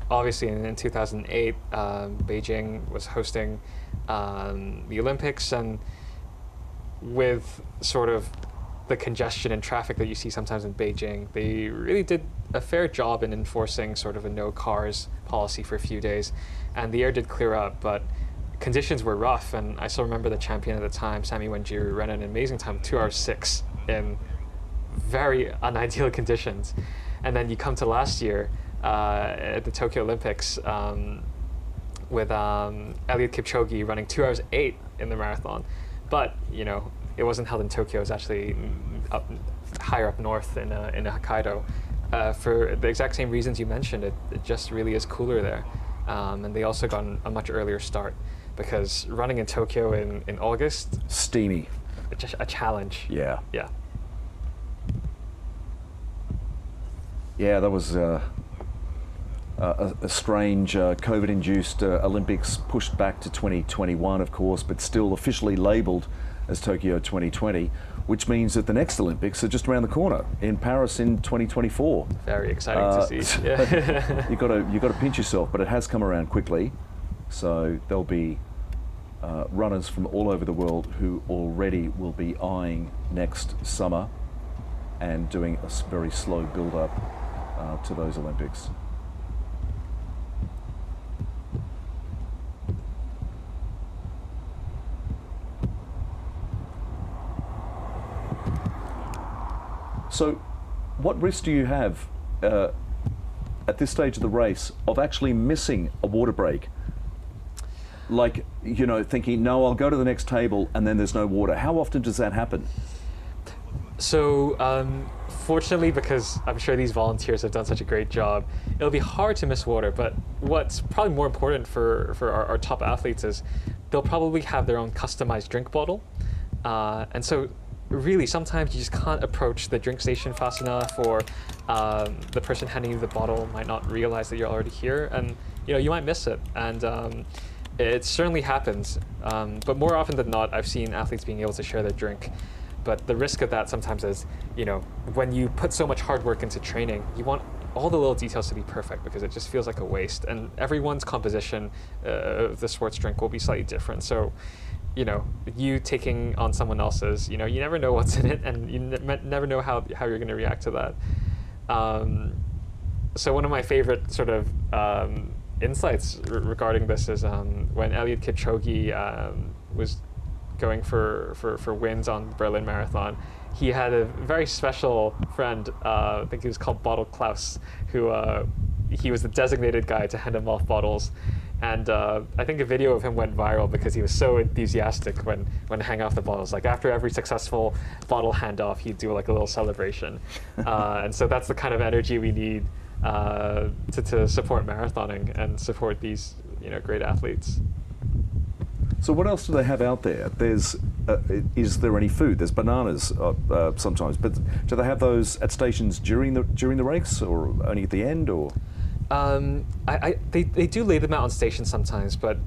obviously in 2008, Beijing was hosting the Olympics, and with sort of the congestion and traffic that you see sometimes in Beijing, they really did a fair job in enforcing sort of a no cars policy for a few days, and the air did clear up, but conditions were rough. And I still remember the champion at the time, Sammy Wenjiru, ran an amazing time, 2 hours 6 in very unideal conditions. And then you come to last year at the Tokyo Olympics, with Eliud Kipchoge running 2 hours 8 in the marathon. But, it wasn't held in Tokyo, it was actually higher up north in Hokkaido. For the exact same reasons you mentioned, it just really is cooler there. And they also got a much earlier start, because running in Tokyo in August... Steamy. Just a challenge. Yeah. Yeah. Yeah, that was a strange COVID-induced Olympics, pushed back to 2021, of course, but still officially labelled as Tokyo 2020, which means that the next Olympics are just around the corner in Paris in 2024. Very exciting to see. Yeah. you got to pinch yourself, but it has come around quickly. So there'll be runners from all over the world who already will be eyeing next summer and doing a very slow build-up to those Olympics. So what risk do you have at this stage of the race of actually missing a water break? Like, thinking, no, I'll go to the next table and then there's no water. How often does that happen? So fortunately, because I'm sure these volunteers have done such a great job, it'll be hard to miss water. But what's probably more important for our top athletes is they'll probably have their own customized drink bottle. And so really, sometimes you just can't approach the drink station fast enough, or the person handing you the bottle might not realize that you're already here, and you might miss it. And it certainly happens, but more often than not, I've seen athletes being able to share their drink. But the risk of that sometimes is, when you put so much hard work into training, you want all the little details to be perfect, because it just feels like a waste. And everyone's composition of the sports drink will be slightly different. So, you taking on someone else's, you never know what's in it, and you never know how you're going to react to that. So one of my favorite sort of insights regarding this is when Eliud Kipchoge was going for wins on the Berlin Marathon, he had a very special friend, I think he was called Bottle Klaus, who he was the designated guy to hand him off bottles. And I think a video of him went viral because he was so enthusiastic when hanging off the bottles. Like after every successful bottle handoff, he'd do like a little celebration. And so that's the kind of energy we need to support marathoning and support these great athletes. So what else do they have out there? There's, is there any food? There's bananas sometimes, but do they have those at stations during the race or only at the end, or? They do lay them out on stations sometimes, but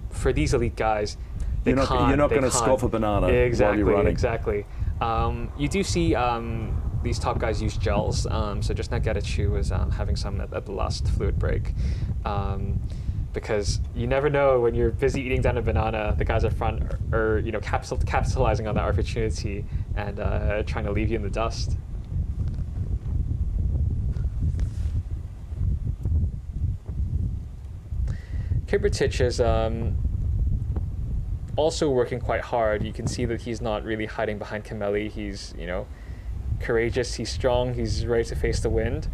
for these elite guys, you're not going to scoff a banana while you're running. Exactly. You do see these top guys use gels. So just now Getachew was having some at the last fluid break. Because you never know when you're busy eating down a banana, the guys up front are capitalizing on that opportunity and trying to leave you in the dust. Kiprotich is also working quite hard. You can see that he's not really hiding behind Kimeli. He's courageous, he's strong, he's ready to face the wind.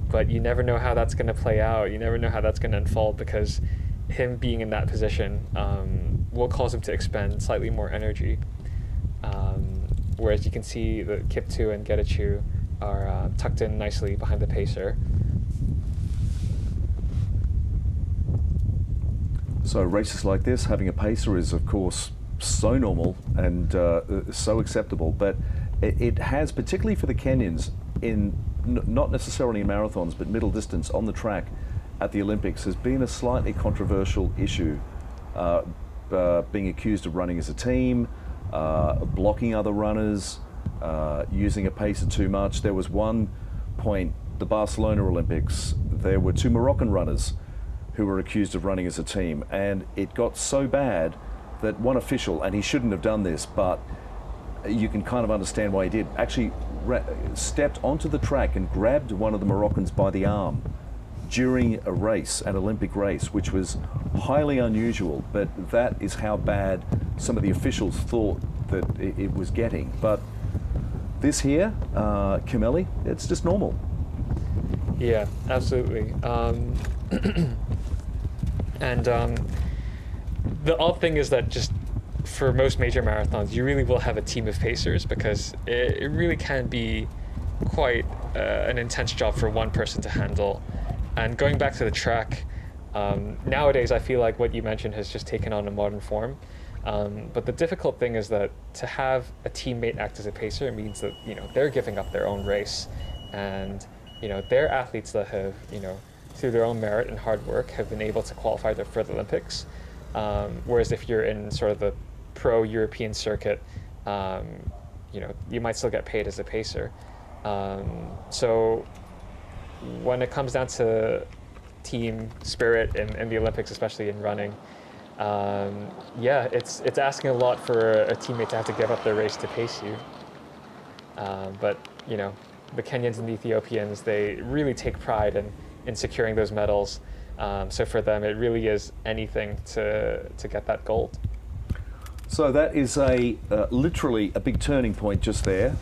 But you never know how that's going to play out. You never know how that's going to unfold, because him being in that position will cause him to expend slightly more energy. Whereas you can see that Kip2 and Getachew are tucked in nicely behind the pacer. So races like this, having a pacer is of course so normal and so acceptable, but it has, particularly for the Kenyans, in not necessarily in marathons, but middle distance on the track at the Olympics, has been a slightly controversial issue. Being accused of running as a team, blocking other runners, using a pacer too much. There was one point, the Barcelona Olympics, there were 2 Moroccan runners who were accused of running as a team, and it got so bad that one official, and he shouldn't have done this, but you can kind of understand why he did, actually stepped onto the track and grabbed one of the Moroccans by the arm during a race, an Olympic race, which was highly unusual, but that is how bad some of the officials thought that it was getting. But this here, Kimeli, it's just normal. Yeah, absolutely. And the odd thing is that just for most major marathons, you really will have a team of pacers, because it really can be quite an intense job for one person to handle. And going back to the track, nowadays I feel like what you mentioned has just taken on a modern form. But the difficult thing is that to have a teammate act as a pacer means that they're giving up their own race, and they're athletes that have through their own merit and hard work have been able to qualify for the Olympics. Whereas if you're in sort of the pro-European circuit, you might still get paid as a pacer. So when it comes down to team spirit in the Olympics, especially in running, yeah, it's asking a lot for a teammate to have to give up their race to pace you. But the Kenyans and the Ethiopians, they really take pride in securing those medals. So for them, it really is anything to get that gold. So that is literally a big turning point just there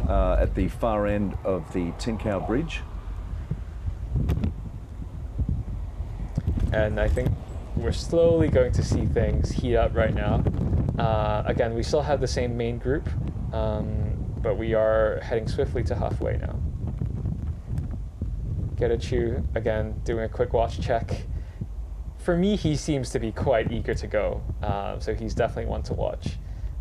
at the far end of the Tinkau Bridge. And I think we're slowly going to see things heat up right now. Again, we still have the same main group, but we are heading swiftly to halfway now. Getachew, again, doing a quick watch check. For me, he seems to be quite eager to go, so he's definitely one to watch.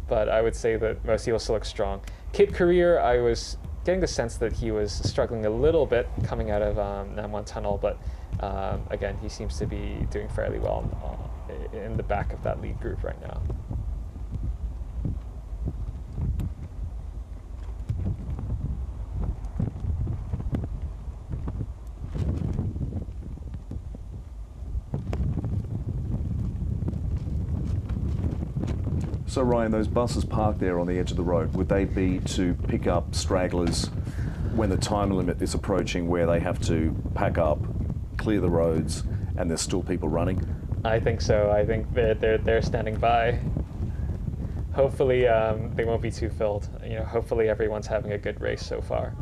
But I would say that most people still look strong. Cape Career, I was getting the sense that he was struggling a little bit coming out of Namwan Tunnel, but again, he seems to be doing fairly well in the back of that lead group right now. So Ryan, those buses parked there on the edge of the road, would they be to pick up stragglers when the time limit is approaching, where they have to pack up, clear the roads, and there's still people running? I think so. I think they're standing by. Hopefully they won't be too filled. Hopefully everyone's having a good race so far.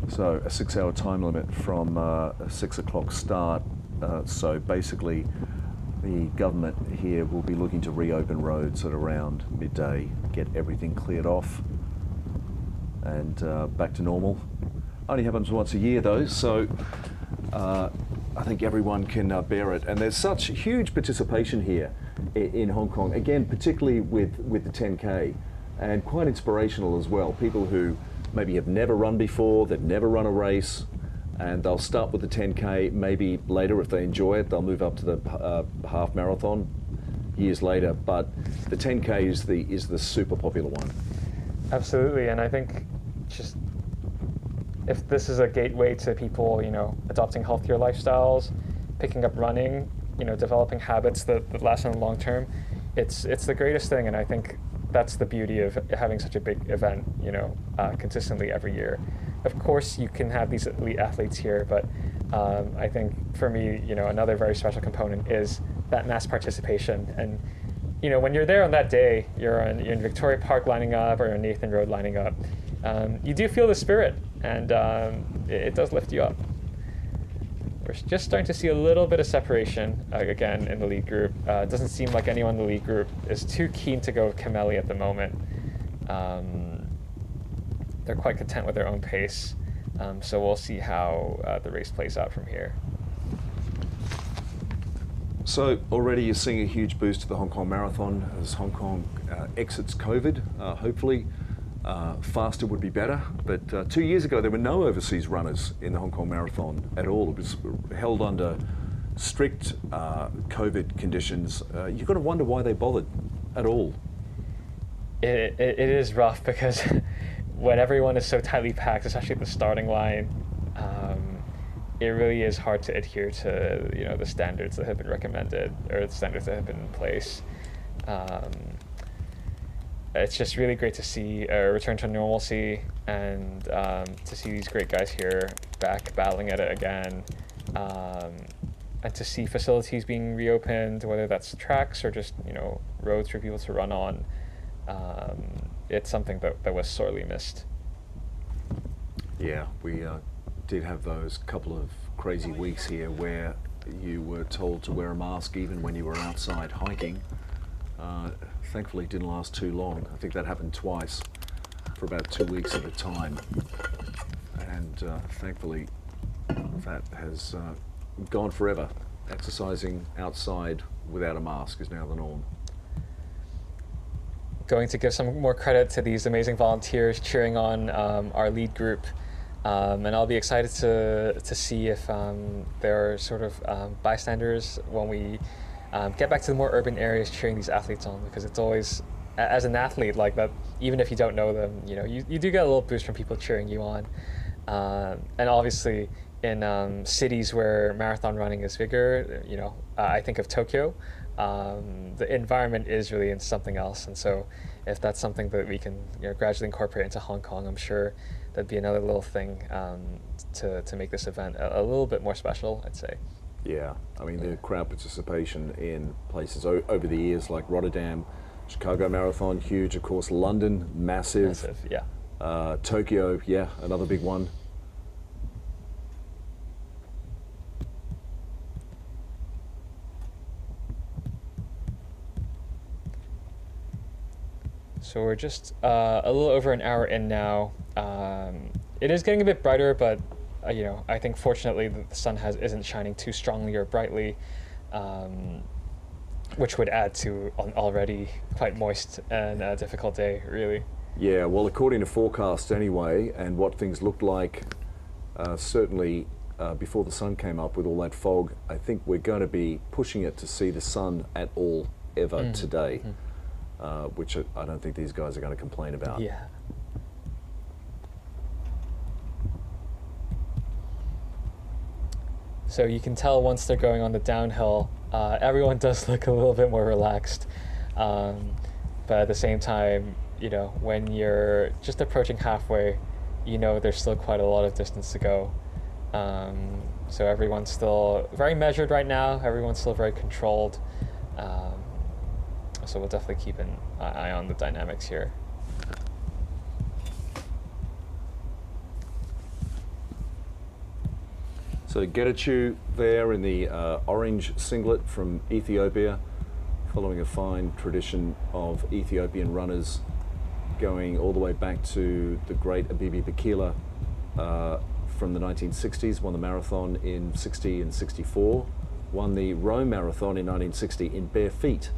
So a 6-hour time limit from a 6 o'clock start. So basically the government here will be looking to reopen roads at around midday, get everything cleared off and back to normal. Only happens once a year though, so I think everyone can bear it. And there's such huge participation here in Hong Kong, again, particularly with the 10K, and quite inspirational as well. People who maybe have never run before, they've never run a race, and they'll start with the 10K, maybe later if they enjoy it, they'll move up to the half marathon years later, but the 10K is the super popular one. Absolutely, and I think just if this is a gateway to people, you know, adopting healthier lifestyles, picking up running, you know, developing habits that last in the long term, it's the greatest thing, and I think that's the beauty of having such a big event, you know, consistently every year. Of course, you can have these elite athletes here, but I think for me, you know, another very special component is that mass participation. And, you know, when you're there on that day, you're in Victoria Park lining up or on Nathan Road lining up, you do feel the spirit, and it does lift you up. We're just starting to see a little bit of separation, again, in the lead group. It doesn't seem like anyone in the lead group is too keen to go with Kameli at the moment. They're quite content with their own pace, so we'll see how the race plays out from here. So already you're seeing a huge boost to the Hong Kong Marathon as Hong Kong exits COVID, hopefully. Faster would be better, but 2 years ago there were no overseas runners in the Hong Kong Marathon at all. It was held under strict COVID conditions. You've got to wonder why they bothered at all. It is rough because when everyone is so tightly packed, especially at the starting line, it really is hard to adhere to, you know, the standards that have been recommended or the standards that have been in place. It's just really great to see a return to normalcy and to see these great guys here back battling at it again, and to see facilities being reopened, whether that's tracks or just, you know, roads for people to run on. It's something that was sorely missed. Yeah, we did have those couple of crazy weeks here where you were told to wear a mask even when you were outside hiking. Thankfully it didn't last too long. I think that happened twice for about 2 weeks at a time. And thankfully that has gone forever. Exercising outside without a mask is now the norm. Going to give some more credit to these amazing volunteers cheering on our lead group. And I'll be excited to see if there are sort of bystanders when we get back to the more urban areas cheering these athletes on, because it's always, as an athlete like that, even if you don't know them, you know, you do get a little boost from people cheering you on. And obviously in cities where marathon running is bigger, you know, I think of Tokyo, the environment is really in something else. And so if that's something that we can, you know, gradually incorporate into Hong Kong, I'm sure that'd be another little thing to make this event a little bit more special, I'd say. Yeah, I mean, the crowd participation in places over the years like Rotterdam, Chicago Marathon, huge, of course, London, massive, yeah. Tokyo, yeah, another big one. So we're just a little over an hour in now. It is getting a bit brighter, but you know, I think fortunately the sun isn't shining too strongly or brightly, which would add to an already quite moist and difficult day, really. Yeah, well, according to forecasts anyway, and what things looked like, certainly before the sun came up with all that fog, I think we're going to be pushing it to see the sun at all ever today, which I don't think these guys are going to complain about. Yeah. So you can tell once they're going on the downhill, everyone does look a little bit more relaxed. But at the same time, you know, when you're just approaching halfway, you know there's still quite a lot of distance to go. So everyone's still very measured right now. Everyone's still very controlled. So we'll definitely keep an eye on the dynamics here. So Getachew there in the orange singlet from Ethiopia, following a fine tradition of Ethiopian runners going all the way back to the great Abibi Bikila from the 1960s, won the marathon in 60 and 64, won the Rome Marathon in 1960 in bare feet,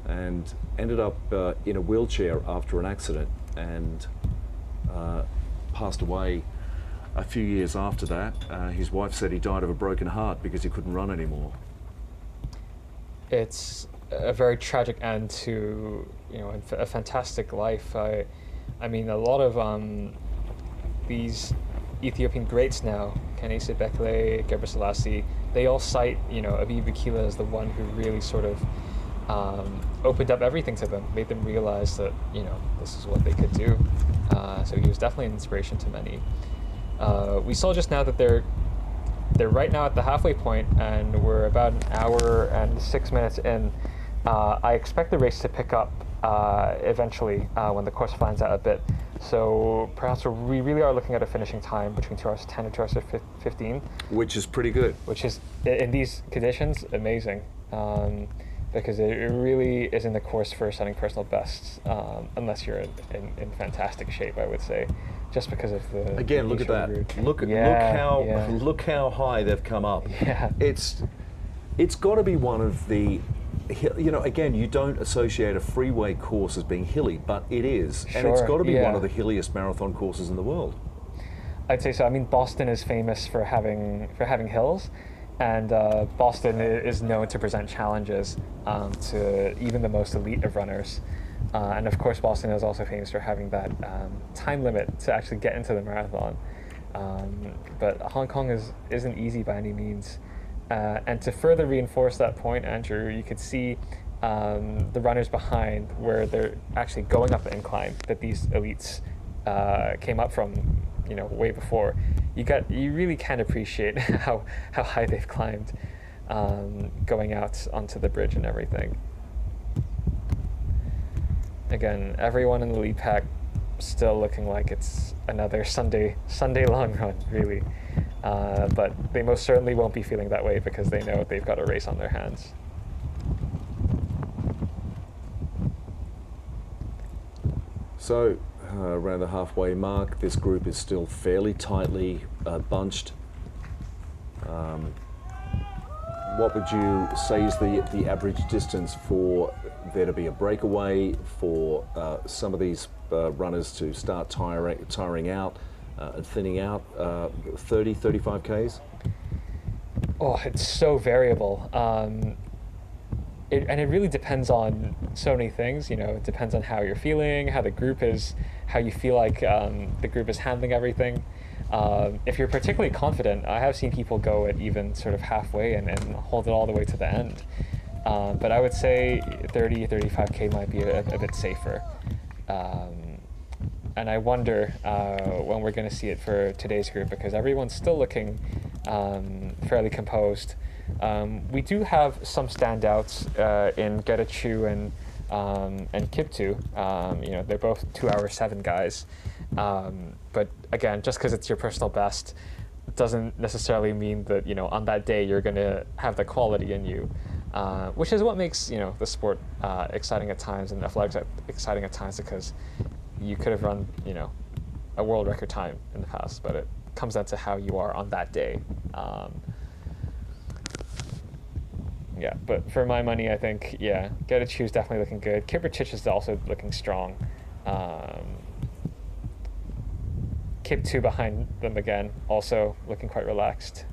and ended up in a wheelchair after an accident and passed away a few years after that. His wife said he died of a broken heart because he couldn't run anymore. It's a very tragic end to, you know, a fantastic life. I mean, a lot of these Ethiopian greats now, Kenenisa Bekele, Gebrselassie, they all cite, you know, Abiy Bikila as the one who really sort of opened up everything to them, made them realize that, you know, this is what they could do. So he was definitely an inspiration to many. We saw just now that they're right now at the halfway point, and we're about an hour and 6 minutes in. I expect the race to pick up eventually when the course flattens out a bit. So perhaps we really are looking at a finishing time between 2 hours 10 and 2 hours 15. Which is pretty good. Which is, in these conditions, amazing. Because it really is in the course for setting personal bests, unless you're in fantastic shape, I would say, just because of the again. Look at that. Look how high they've come up. Yeah. It's got to be one of the, you know, again, you don't associate a freeway course as being hilly, but it is, and it's got to be one of the hilliest marathon courses in the world. I'd say so. I mean, Boston is famous for having hills. And Boston is known to present challenges to even the most elite of runners. And of course, Boston is also famous for having that time limit to actually get into the marathon. But Hong Kong isn't easy by any means. And to further reinforce that point, Andrew, you could see the runners behind where they're actually going up the incline that these elites came up from, you know, way before. You really can appreciate how high they've climbed, going out onto the bridge and everything. Again, everyone in the lead pack still looking like it's another Sunday long run, really. But they most certainly won't be feeling that way because they know they've got a race on their hands. So, around the halfway mark, this group is still fairly tightly bunched. What would you say is the average distance for there to be a breakaway, for some of these runners to start tiring out and thinning out? 30, 35 Ks? Oh, it's so variable. And it really depends on so many things. You know, it depends on how you're feeling, how the group is, how you feel like the group is handling everything. If you're particularly confident, I have seen people go at even sort of halfway and hold it all the way to the end. But I would say 30, 35K might be a bit safer. And I wonder when we're going to see it for today's group, because everyone's still looking fairly composed. We do have some standouts in Getachew and Kiptu. You know, they're both 2 hour 7 guys. But again, just because it's your personal best doesn't necessarily mean that, you know, on that day you're going to have the quality in you, which is what makes, you know, the sport exciting at times and athletics exciting at times, because you could have run, you know, a world record time in the past, but it comes down to how you are on that day. Yeah, but for my money, I think, yeah, Getachew is definitely looking good. Kiprotich is also looking strong. Kip2 behind them again, also looking quite relaxed.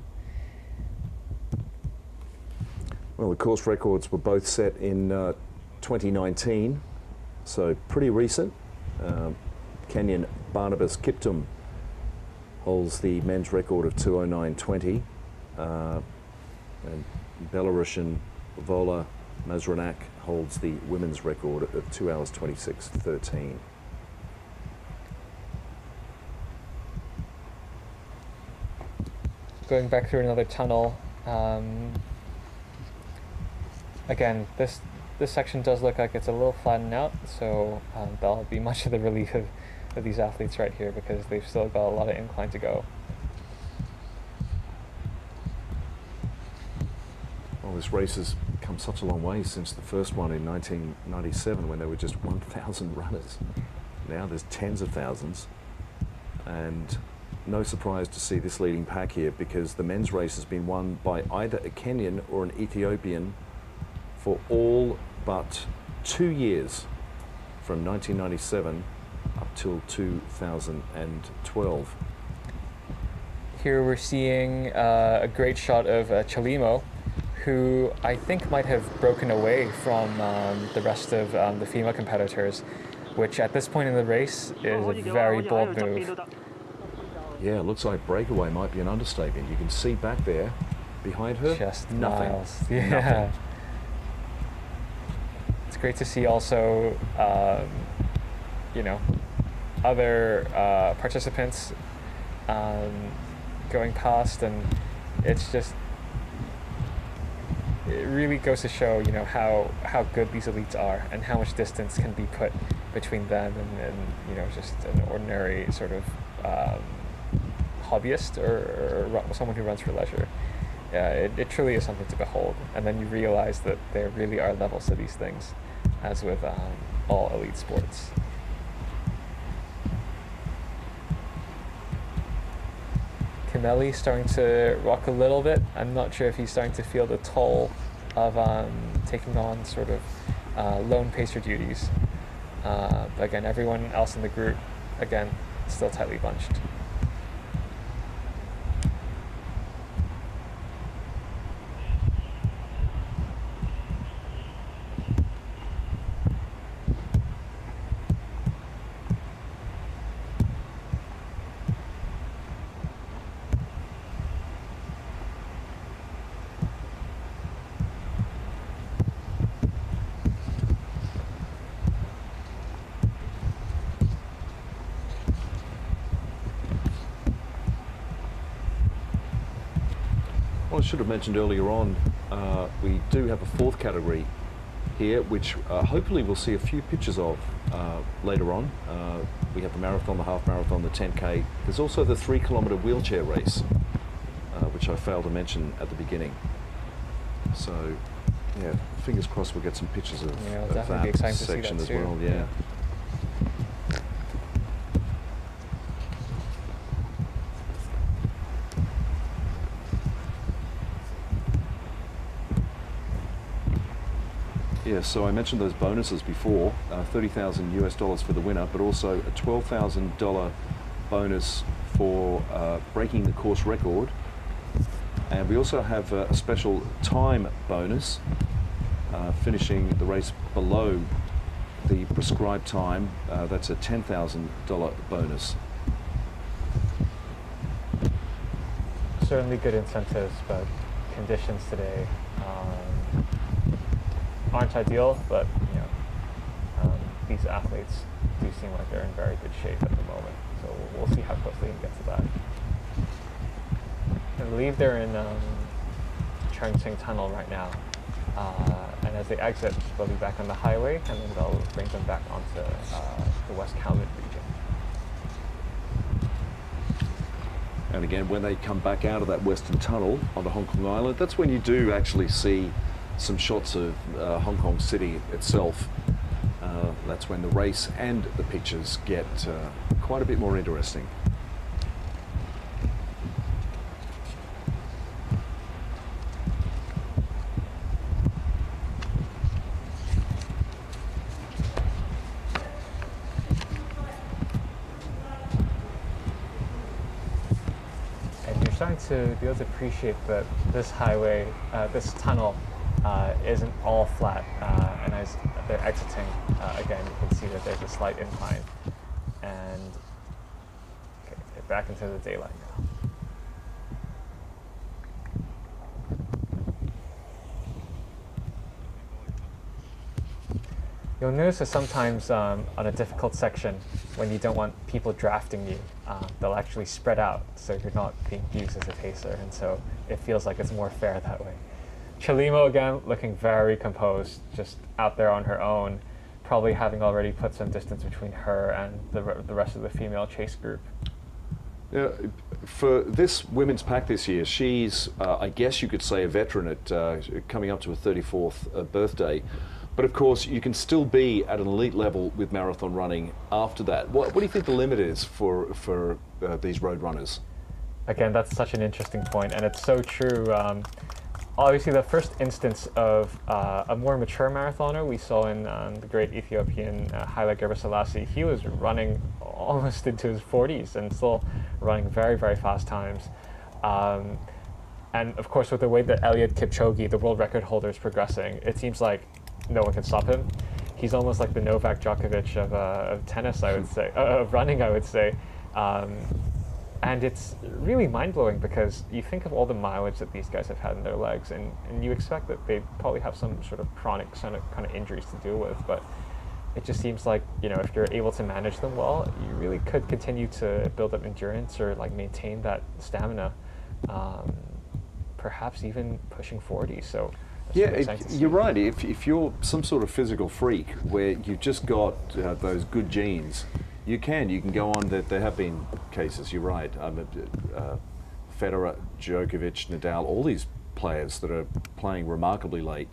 Well, the course records were both set in 2019, so pretty recent. Kenyan Barnabas Kiptum holds the men's record of 2:09:20, and Belarusian Vola Mazranak holds the women's record of 2 hours 26:13. Going back through another tunnel. Again, this section does look like it's a little flattened out, so that'll be much of the relief of these athletes right here, because they've still got a lot of incline to go. this race has come such a long way since the first one in 1997 when there were just 1,000 runners. Now there's tens of thousands, and no surprise to see this leading pack here, because the men's race has been won by either a Kenyan or an Ethiopian for all but 2 years, from 1997 up till 2012. Here we're seeing a great shot of Chalimo, who I think might have broken away from the rest of the female competitors, which at this point in the race is a very bold move. Yeah, it looks like breakaway might be an understatement. You can see back there behind her, just nothing. Miles. Yeah. Nothing. It's great to see also, you know, other participants going past, and it's just, it really goes to show, you know, how good these elites are and how much distance can be put between them and you know, just an ordinary sort of hobbyist or someone who runs for leisure. Yeah, it truly is something to behold. And then you realize that there really are levels to these things, as with all elite sports. Kimeli starting to rock a little bit. I'm not sure if he's starting to feel the toll of taking on sort of lone pacer duties. But again, everyone else in the group, again, still tightly bunched. Well, I should have mentioned earlier on, we do have a fourth category here, which hopefully we'll see a few pictures of later on. We have the marathon, the half marathon, the 10K. There's also the 3-kilometre wheelchair race, which I failed to mention at the beginning. So, yeah, fingers crossed we'll get some pictures of, that section as well. Yeah. Yeah, so I mentioned those bonuses before, $30,000 US for the winner, but also a $12,000 bonus for breaking the course record. And we also have a special time bonus, finishing the race below the prescribed time. That's a $10,000 bonus. Certainly good incentives, but conditions today aren't ideal, but you know, these athletes do seem like they're in very good shape at the moment. So we'll see how close they can get to that. I believe they're in Cheung Tunnel right now, and as they exit, they'll be back on the highway, and then they'll bring them back onto the West Kowloon region. And again, when they come back out of that Western Tunnel onto Hong Kong Island, that's when you do actually see some shots of Hong Kong City itself. That's when the race and the pictures get quite a bit more interesting. Starting to be able to appreciate that this highway, this tunnel, isn't all flat, and as they're exiting, again, you can see that there's a slight incline, and okay, get back into the daylight now. You'll notice that sometimes on a difficult section, when you don't want people drafting you, they'll actually spread out, so you're not being used as a pacer, and so it feels like it's more fair that way. Chalimo, again, looking very composed, just out there on her own, probably having already put some distance between her and the rest of the female chase group. Yeah, for this women's pack this year, she's, I guess you could say, a veteran at coming up to her 34th birthday. But of course, you can still be at an elite level with marathon running after that. What do you think the limit is for these road runners? Again, that's such an interesting point, and it's so true. Obviously, the first instance of a more mature marathoner we saw in the great Ethiopian Haile Gebrselassie. He was running almost into his 40s and still running very, very fast times. And of course, with the way that Eliud Kipchoge, the world record holder, is progressing, it seems like no one can stop him. He's almost like the Novak Djokovic of tennis, I would say, of running, I would say. And it's really mind-blowing because you think of all the mileage that these guys have had in their legs, and you expect that they probably have some sort of chronic kind of injuries to deal with, but it just seems like, you know, if you're able to manage them well, you really could continue to build up endurance or like maintain that stamina, perhaps even pushing 40. So yeah, you're right. If you're some sort of physical freak where you've just got those good genes, you can go on. That there have been cases. You're right. Federer, Djokovic, Nadal, all these players that are playing remarkably late,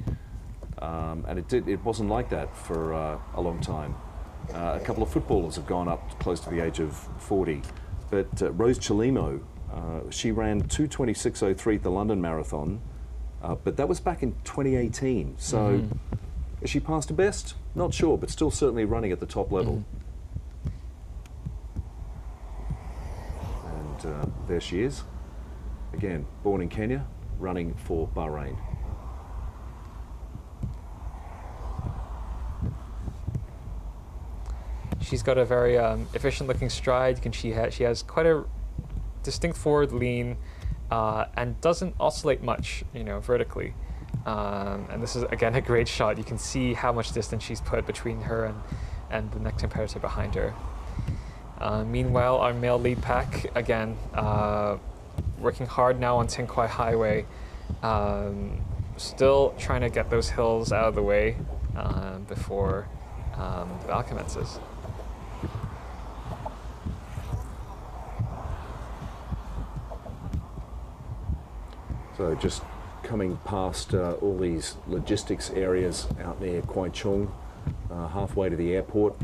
and it wasn't like that for a long time. A couple of footballers have gone up close to the age of 40, but Rose Chelimo, she ran 2:26:03 at the London Marathon, but that was back in 2018. So, has she passed her best? Not sure, but still certainly running at the top level. There she is, again, born in Kenya, running for Bahrain. She's got a very efficient-looking stride. She has quite a distinct forward lean, and doesn't oscillate much, you know, vertically. And this is again a great shot. You can see how much distance she's put between her and the next competitor behind her. Meanwhile, our male lead pack, again, working hard now on Tin Kwai Highway, still trying to get those hills out of the way before the battle commences. So just coming past all these logistics areas out near Kwai Chung, halfway to the airport.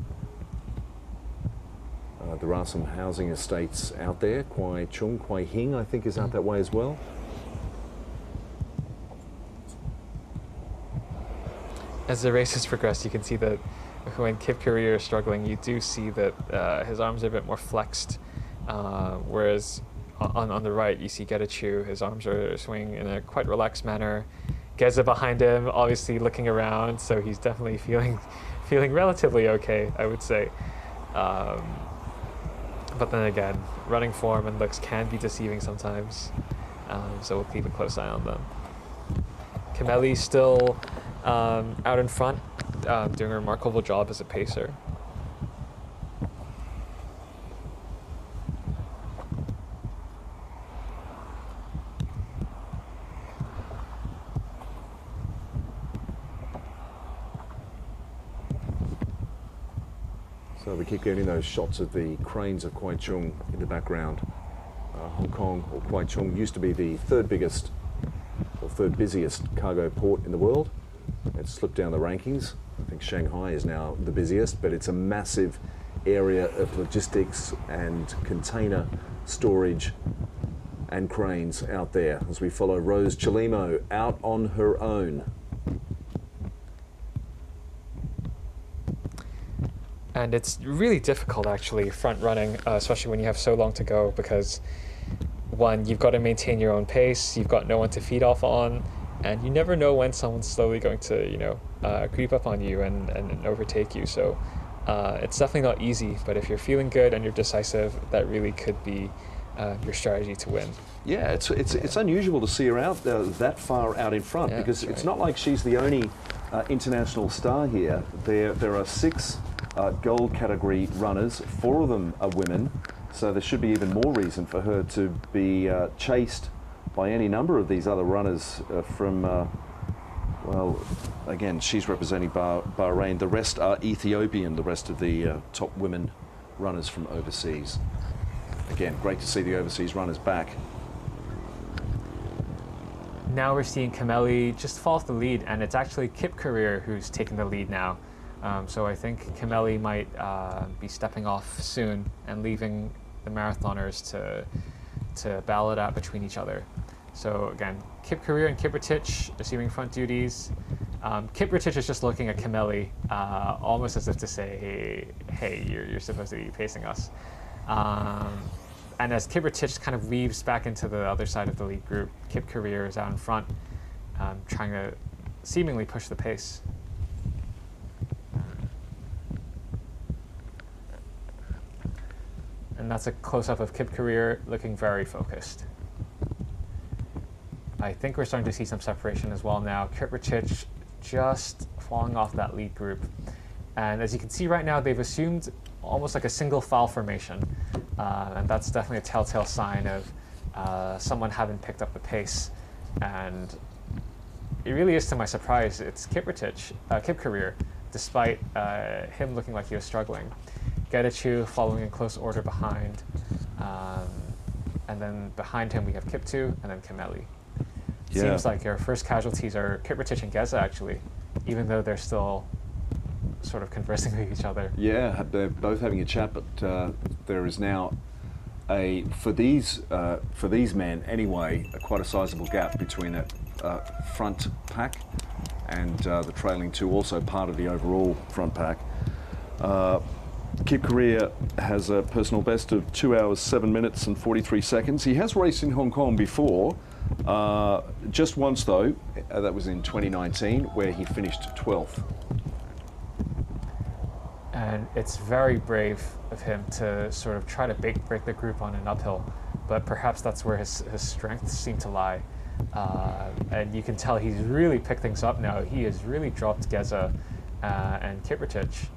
There are some housing estates out there. Kwai Chung, Kwai Hing, I think, is out that way as well. As the race has progressed, you can see that when Kip Courier is struggling, you do see that his arms are a bit more flexed, whereas on the right, you see Getachew. His arms are swinging in a quite relaxed manner. Geza behind him, obviously looking around, so he's definitely feeling relatively okay, I would say. But then again, running form and looks can be deceiving sometimes, so we'll keep a close eye on them. Kimeli still out in front, doing a remarkable job as a pacer. So we keep getting those shots of the cranes of Kwai Chung in the background. Hong Kong, or Kwai Chung, used to be the third biggest or third busiest cargo port in the world. It's slipped down the rankings. I think Shanghai is now the busiest, but it's a massive area of logistics and container storage and cranes out there as we follow Rose Chelimo out on her own. And it's really difficult, actually, front running, especially when you have so long to go, because one, you've got to maintain your own pace, you've got no one to feed off on, and you never know when someone's slowly going to, you know, creep up on you and overtake you. So it's definitely not easy, but if you're feeling good and you're decisive, that really could be your strategy to win. Yeah, it's unusual to see her out that far out in front, because it's not like she's the only international star here. There are 6 gold category runners, 4 of them are women, so there should be even more reason for her to be chased by any number of these other runners from, well, again, she's representing Bahrain. The rest are Ethiopian, the rest of the top women runners from overseas. again, great to see the overseas runners back. Now we're seeing Kimeli just fall off the lead, and it's actually Kip Career who's taking the lead now. So I think Kimeli might be stepping off soon and leaving the marathoners to battle it out between each other. So again, Kip Career and Kiprotich assuming front duties. Kiprotich is just looking at Kimeli, almost as if to say, hey, you're supposed to be pacing us. And as Kiprotich kind of weaves back into the other side of the lead group, Kip Career is out in front, trying to seemingly push the pace. And that's a close-up of Kip Career looking very focused. I think we're starting to see some separation as well now. Kiprotich just falling off that lead group. And as you can see right now, they've assumed almost like a single file formation. And that's definitely a telltale sign of someone having picked up the pace. And it really is, to my surprise, it's Kip Career, despite him looking like he was struggling. Getachew following in close order behind. And then behind him we have Kiptu and then Kimeli. Yeah. Seems like our first casualties are Kiprotich and Geza, actually, even though they're still sort of conversing with each other. Yeah, they're both having a chat, but there is now for these men anyway, quite a sizable gap between that front pack and the trailing two, also part of the overall front pack. Kip Career has a personal best of 2 hours, 7 minutes and 43 seconds. He has raced in Hong Kong before, just once though, that was in 2019, where he finished 12th. And it's very brave of him to sort of try to break the group on an uphill, but perhaps that's where his strengths seem to lie. And you can tell he's really picked things up now. He has really dropped Geza and Kiprotich.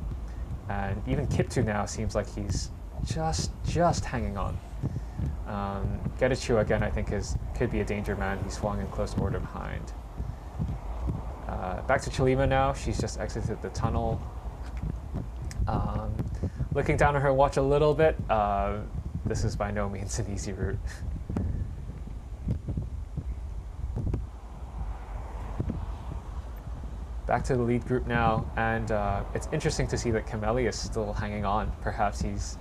And even Kiptu now seems like he's just hanging on. Getachew again, I think, could be a danger man. He's falling in close order behind. Back to Chalima now. She's just exited the tunnel. Looking down at her watch a little bit. This is by no means an easy route. Back to the lead group now, and it's interesting to see that Kimeli is still hanging on. Perhaps he's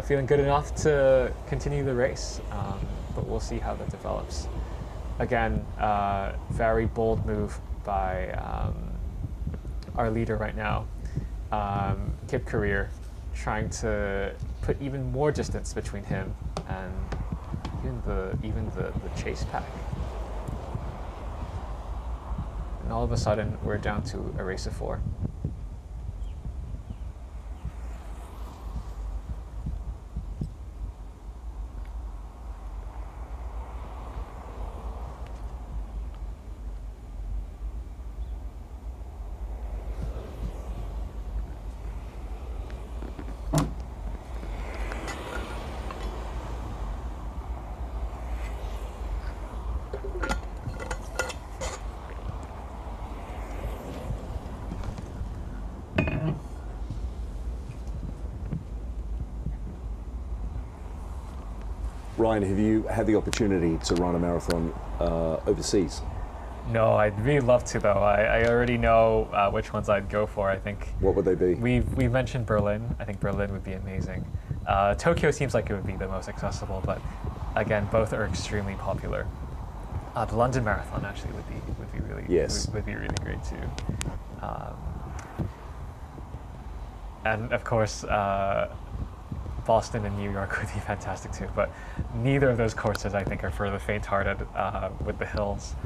feeling good enough to continue the race, but we'll see how that develops. Again, very bold move by our leader right now, Kip Career, trying to put even more distance between him and even the chase pack. And all of a sudden, we're down to a race of 4. Ryan, have you had the opportunity to run a marathon overseas? No, I'd really love to though. I already know which ones I'd go for, I think. What would they be? We mentioned Berlin. I think Berlin would be amazing. Tokyo seems like it would be the most accessible, but again, both are extremely popular. The London Marathon actually would be really would be really great too. And of course, Boston and New York would be fantastic too, but neither of those courses I think are for the faint-hearted with the hills.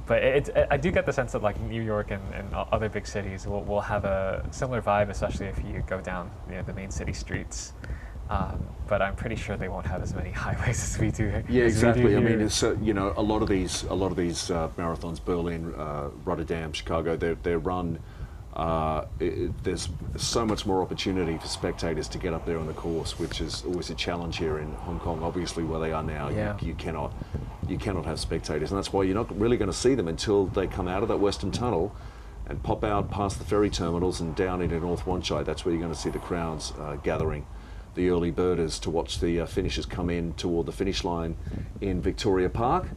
But I do get the sense that like New York and other big cities will have a similar vibe, especially if you go down the main city streets. But I'm pretty sure they won't have as many highways as we do. Yeah, exactly. I mean, it's, you know, a lot of these marathons, Berlin, Rotterdam, Chicago, they're run. There's so much more opportunity for spectators to get up there on the course, which is always a challenge here in Hong Kong. Obviously, where they are now, yeah. you cannot have spectators, and that's why you're not really going to see them until they come out of that Western Tunnel and pop out past the ferry terminals and down into North Wan Chai. That's where you're going to see the crowds gathering the early birders to watch the finishers come in toward the finish line in Victoria Park,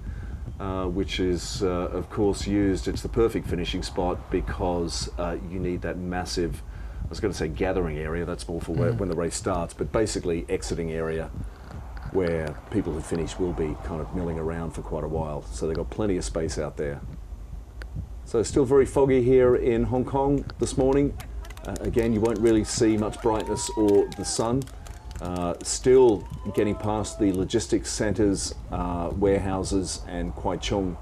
which is, of course, used. It's the perfect finishing spot because you need that massive, I was going to say gathering area, that's more for when the race starts, but basically exiting area where people who finish will be kind of milling around for quite a while. So they've got plenty of space out there. So still very foggy here in Hong Kong this morning. Again, you won't really see much brightness or the sun. Still getting past the logistics centres, warehouses and Kwai Chung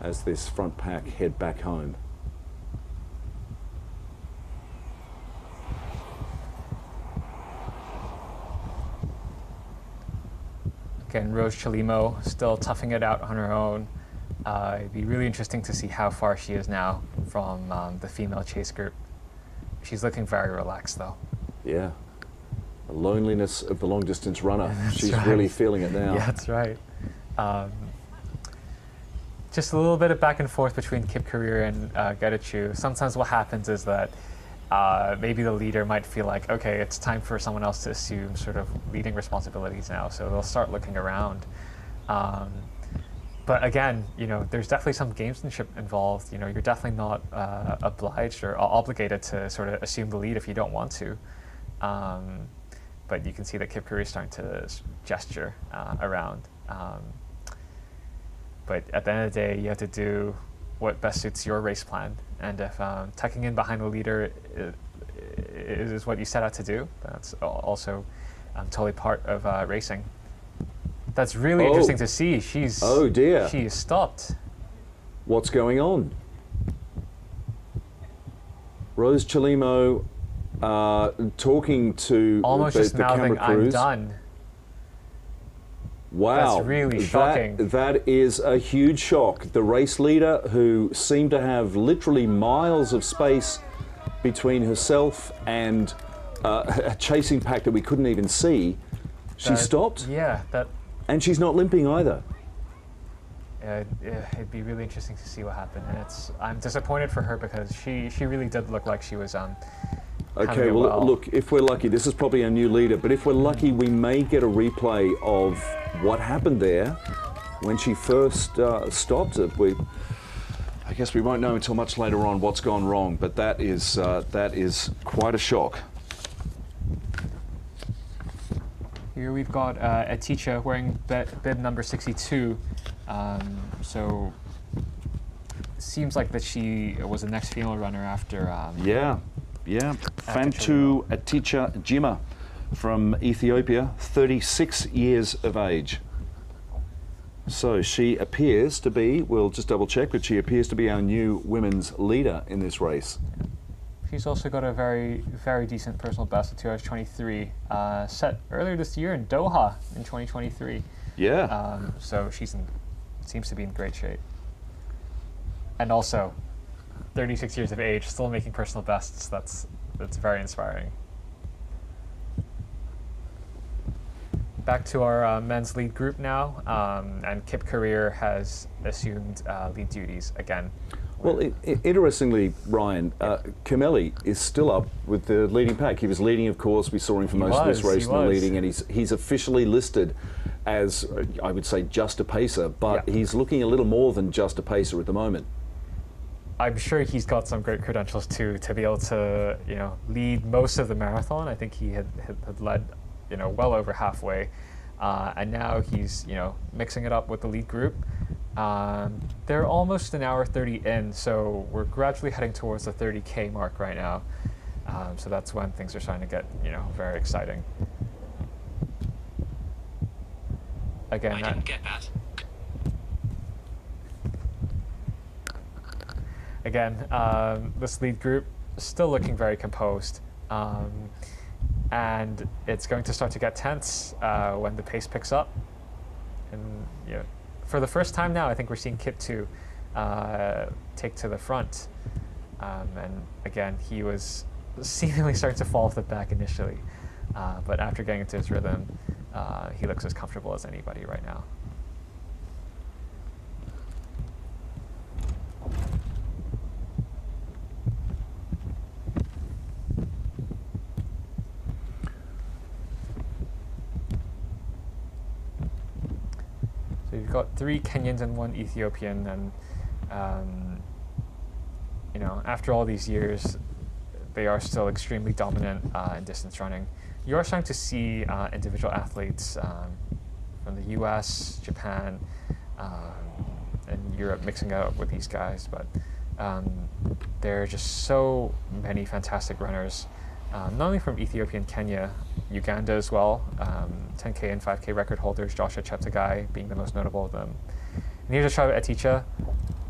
as this front pack head back home. Again, Rose Chalimo still toughing it out on her own. It'd be really interesting to see how far she is now from the female chase group. She's looking very relaxed though. Yeah. The loneliness of the long distance runner. She's right. really feeling it now. Yeah, that's right. Just a little bit of back and forth between Kip Career and Getachew. Sometimes what happens is that maybe the leader might feel like, okay, it's time for someone else to assume sort of leading responsibilities now, so they'll start looking around. But again, you know, there's definitely some gamesmanship involved. You know, you're definitely not obliged or obligated to sort of assume the lead if you don't want to. But you can see that Kip Career is starting to gesture around. But at the end of the day, you have to do what best suits your race plan. And if tucking in behind the leader is what you set out to do, that's also totally part of racing. That's really interesting to see. She's she is stopped. What's going on? Rose Chalimo talking to almost just the mouthing, camera crews. I'm done. Wow, that's really shocking. That is a huge shock. The race leader, who seemed to have literally miles of space between herself and a chasing pack that we couldn't even see, she stopped. Yeah, and she's not limping either. It'd be really interesting to see what happened, and I'm disappointed for her because she really did look like she was okay, well, look, if we're lucky, this is probably a new leader, but if we're lucky, we may get a replay of what happened there when she first stopped it. I guess we won't know until much later on what's gone wrong, but that is quite a shock. Here we've got Aticha wearing bib number 62. So seems like that she was the next female runner after. Yeah. Fantu Aticha Jima from Ethiopia, 36 years of age. So she appears to be, we'll just double check, but she appears to be our new women's leader in this race. She's also got a very, very decent personal best of 2 hours 23, set earlier this year in Doha in 2023. Yeah. So seems to be in great shape. And also, 36 years of age, still making personal bests. That's very inspiring. Back to our men's lead group now, and Kip Career has assumed lead duties again. Well, interestingly, Ryan, Kameli is still up with the leading pack. He was leading, of course. We saw him for most of this race in the leading, and he's officially listed as, I would say, just a pacer, but he's looking a little more than just a pacer at the moment. I'm sure he's got some great credentials too to be able to, you know, lead most of the marathon. I think he had led, you know, well over halfway, and now he's, you know, mixing it up with the lead group. They're almost an hour 30 in, so we're gradually heading towards the 30K mark right now. So that's when things are starting to get, you know, very exciting. Again, I didn't get that. Again, this lead group is still looking very composed, and it's going to start to get tense when the pace picks up. And you know, for the first time now, I think we're seeing Kip 2 take to the front. And again, he was seemingly starting to fall off the back initially, but after getting into his rhythm, he looks as comfortable as anybody right now. So you've got 3 Kenyans and 1 Ethiopian, and you know, after all these years, they are still extremely dominant in distance running. You are starting to see individual athletes from the U.S., Japan, and Europe mixing up with these guys, but there are just so many fantastic runners, not only from Ethiopia and Kenya, Uganda as well, 10K and 5K record holders, Joshua Cheptegei being the most notable of them. And here's Ashava Eticha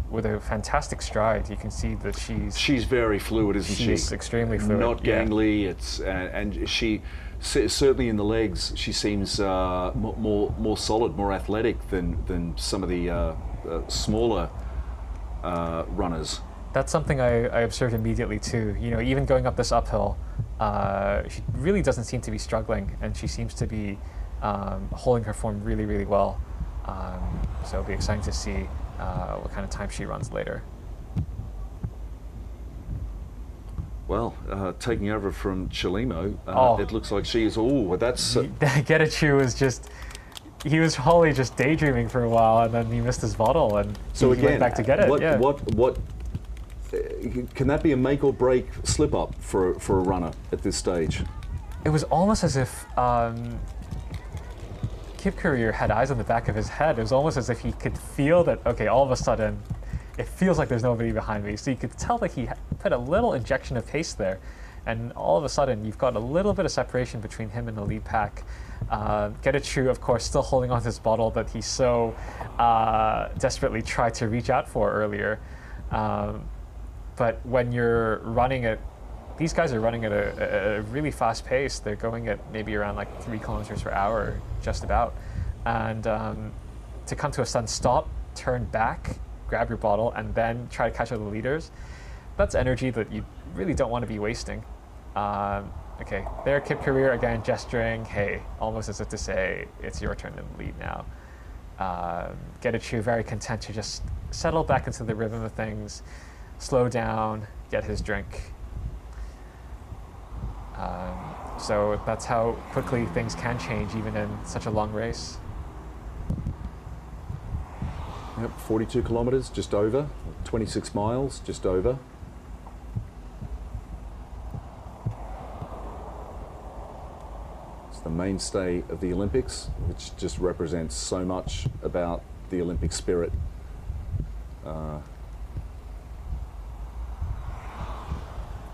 with a fantastic stride. You can see that she's very fluid, isn't she? She's extremely fluid. Not gangly. It's and she certainly in the legs she seems more solid, more athletic than some of the smaller runners. That's something I observed immediately too. You know, even going up this uphill, she really doesn't seem to be struggling, and she seems to be holding her form really, really well. So it'll be exciting to see what kind of time she runs later. Well, taking over from Chelimo, it looks like she is. Oh, that's Getachew was just. He was probably just daydreaming for a while, and then he missed his bottle, and so he went back to get it. What can that be a make or break slip up for a runner at this stage? It was almost as if Kip Courier had eyes on the back of his head. It was almost as if he could feel that, okay, all of a sudden, it feels like there's nobody behind me. So you could tell that he put a little injection of pace there, and all of a sudden, you've got a little bit of separation between him and the lead pack. Getachew, of course, still holding on to his bottle that he so desperately tried to reach out for earlier. But when you're running at, these guys are running at a really fast pace. They're going at maybe around like 3 kilometers per hour, just about. And to come to a sudden stop, turn back, grab your bottle, and then try to catch up the leaders, that's energy that you really don't want to be wasting. Okay, there Kip Courier again gesturing, hey, almost as if to say, it's your turn to lead now. Getachew very content to just settle back into the rhythm of things, slow down, get his drink. So that's how quickly things can change even in such a long race. Yep, 42 kilometres, just over, 26 miles, just over. The mainstay of the Olympics, which just represents so much about the Olympic spirit.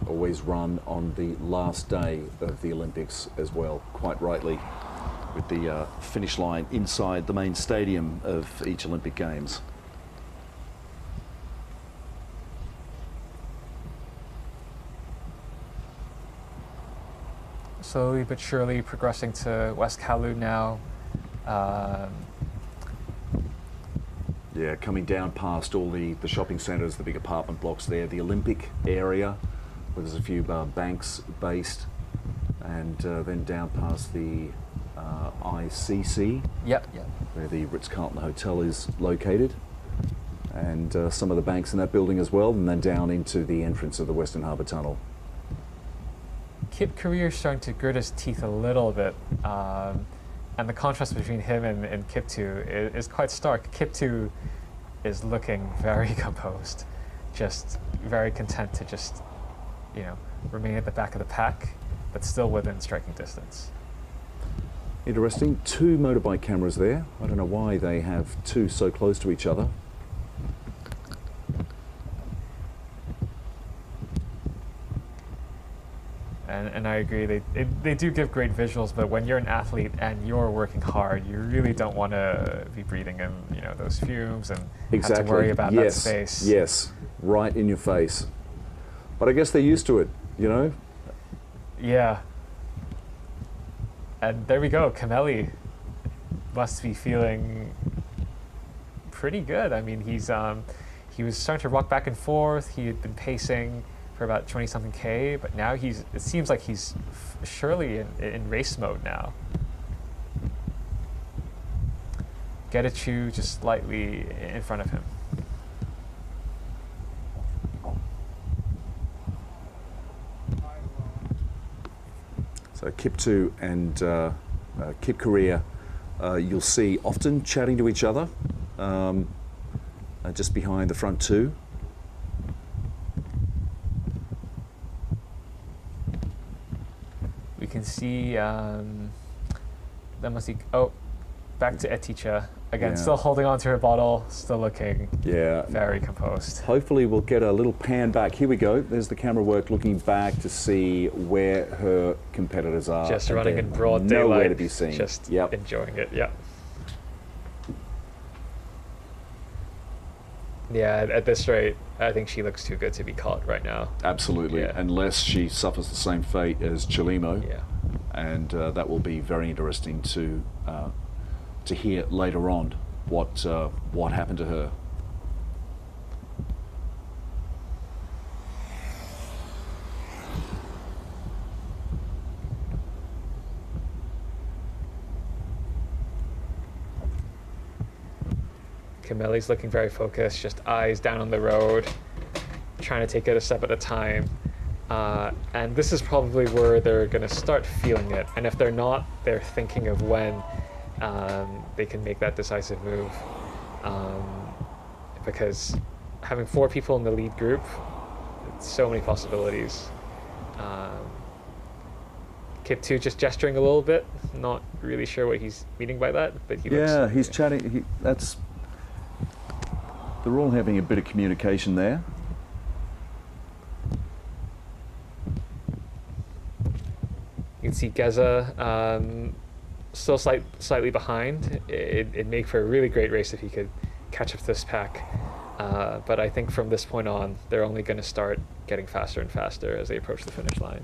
Always run on the last day of the Olympics as well, quite rightly, with the finish line inside the main stadium of each Olympic Games. Slowly but surely progressing to West Kowloon now. Yeah, coming down past all the shopping centres, the big apartment blocks there, the Olympic area, where there's a few banks based, and then down past the ICC, where the Ritz-Carlton Hotel is located, and some of the banks in that building as well, and then down into the entrance of the Western Harbour Tunnel. Kip Courier starting to grit his teeth a little bit, and the contrast between him and Kiptoo is quite stark. Kiptoo is looking very composed, just very content to just, you know, remain at the back of the pack, but still within striking distance. Interesting, 2 motorbike cameras there. I don't know why they have 2 so close to each other. And I agree, they do give great visuals, but when you're an athlete and you're working hard, you really don't want to be breathing in, you know, those fumes and have to worry about that space. Yes, right in your face. But I guess they're used to it, you know? Yeah. And there we go, Kameli must be feeling pretty good. I mean, he was starting to rock back and forth. He had been pacing for about 20-something K, but now it seems like he's surely in race mode now. Getachew just slightly in front of him. So Kiptoo and Kip Courier you'll see often chatting to each other just behind the front two. We can see oh, back to Eticha again, still holding on to her bottle, still looking very composed. Hopefully we'll get a little pan back. Here we go. There's the camera work looking back to see where her competitors are. Just running in broad daylight. Nowhere to be seen. Just enjoying it, yeah. Yeah, at this rate, I think she looks too good to be caught right now. Absolutely, unless she suffers the same fate as Chilimo. Yeah. And that will be very interesting to hear later on what happened to her. Kameli's looking very focused, just eyes down on the road, trying to take it a step at a time. And this is probably where they're going to start feeling it. And if they're not, they're thinking of when they can make that decisive move. Because having 4 people in the lead group, so many possibilities. Kip 2 just gesturing a little bit, not really sure what he's meaning by that, but he looks... he's chatting. They're all having a bit of communication there. You can see Geza still slightly behind. It'd make for a really great race if he could catch up to this pack. But I think from this point on, they're only going to start getting faster and faster as they approach the finish line.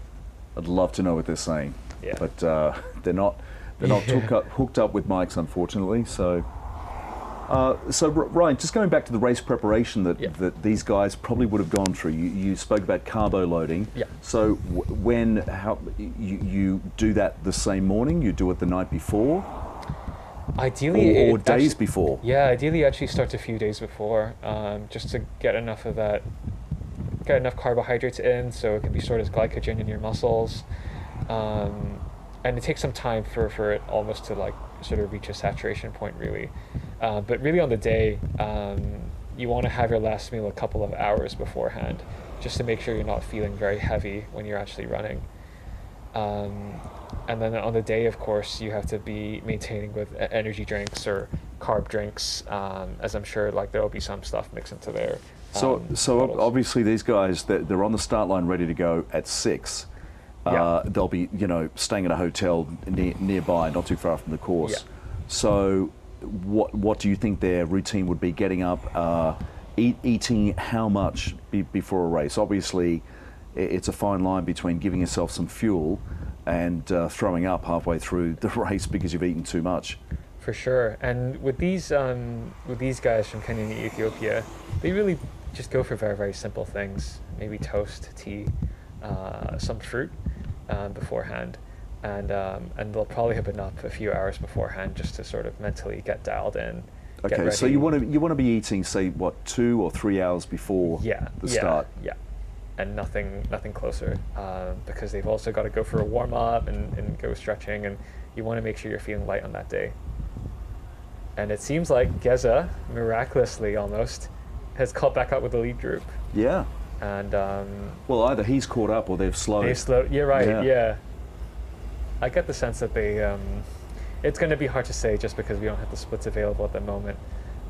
I'd love to know what they're saying, but they're not hooked up with mics, unfortunately. So Ryan, just going back to the race preparation that these guys probably would have gone through. You spoke about carbo loading. Yeah. So how you do that the same morning? You do it the night before? Ideally, or days before. Yeah, ideally, actually starts a few days before, just to get enough of that, get enough carbohydrates in, so it can be stored as glycogen in your muscles, and it takes some time for it almost to like sort of reach a saturation point, really. But really on the day, you want to have your last meal a couple of hours beforehand, just to make sure you're not feeling very heavy when you're actually running. And then on the day, of course, you have to be maintaining with energy drinks or carb drinks, as I'm sure like there will be some stuff mixed into there. So obviously these guys, they're on the start line ready to go at 6. They'll be, staying at a hotel nearby, not too far from the course. Yeah. So what do you think their routine would be? Getting up, eating how much before a race? Obviously, it's a fine line between giving yourself some fuel and throwing up halfway through the race because you've eaten too much. For sure. And with these guys from Kenya and Ethiopia, they really just go for very, very simple things. Maybe toast, tea, some fruit beforehand, and they'll probably have been up a few hours beforehand just to sort of mentally get dialed in. Okay, so you want to be eating, say, what, 2 or 3 hours before the start? Yeah, and nothing closer, because they've also got to go for a warm up and go stretching, and you want to make sure you're feeling light on that day. And it seems like Geza, miraculously almost, has caught back up with the lead group. Yeah. And well, either he's caught up or they've slowed. You're right. Yeah. I get the sense that they. It's going to be hard to say just because we don't have the splits available at the moment.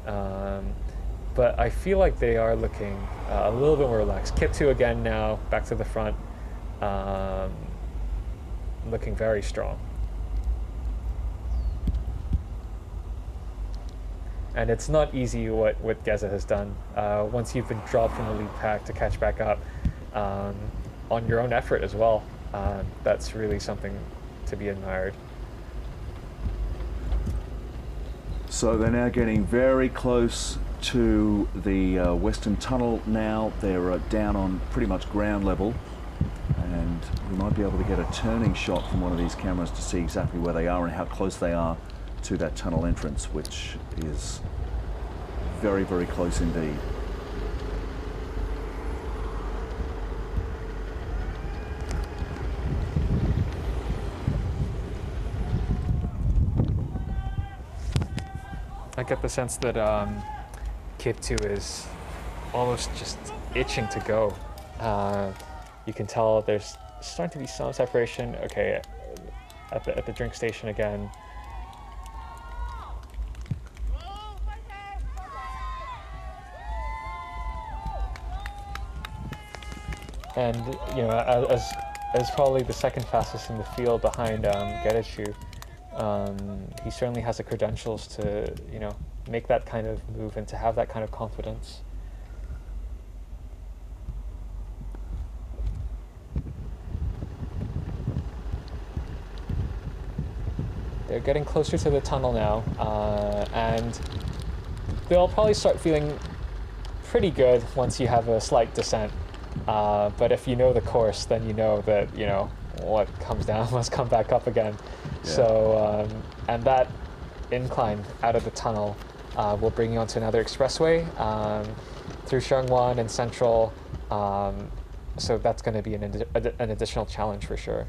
But I feel like they are looking a little bit more relaxed. Kip 2 again now, back to the front, looking very strong. And it's not easy what Geza has done. Once you've been dropped from the lead pack to catch back up on your own effort as well, that's really something to be admired. So they're now getting very close to the Western Tunnel now. They're down on pretty much ground level, and we might be able to get a turning shot from one of these cameras to see exactly where they are and how close they are to that tunnel entrance, which is very, very close indeed. I get the sense that Kip 2 is almost just itching to go. You can tell there's starting to be some separation. Okay, at the drink station again. And you know, as probably the second fastest in the field behind Gerechu, he certainly has the credentials to, you know, make that kind of move and to have that kind of confidence. They're getting closer to the tunnel now, and they'll probably start feeling pretty good once you have a slight descent. But if you know the course, then you know that, you know, what comes down must come back up again. Yeah. So, and that incline out of the tunnel will bring you onto another expressway through Sheungwan and Central. So that's going to be an additional challenge for sure.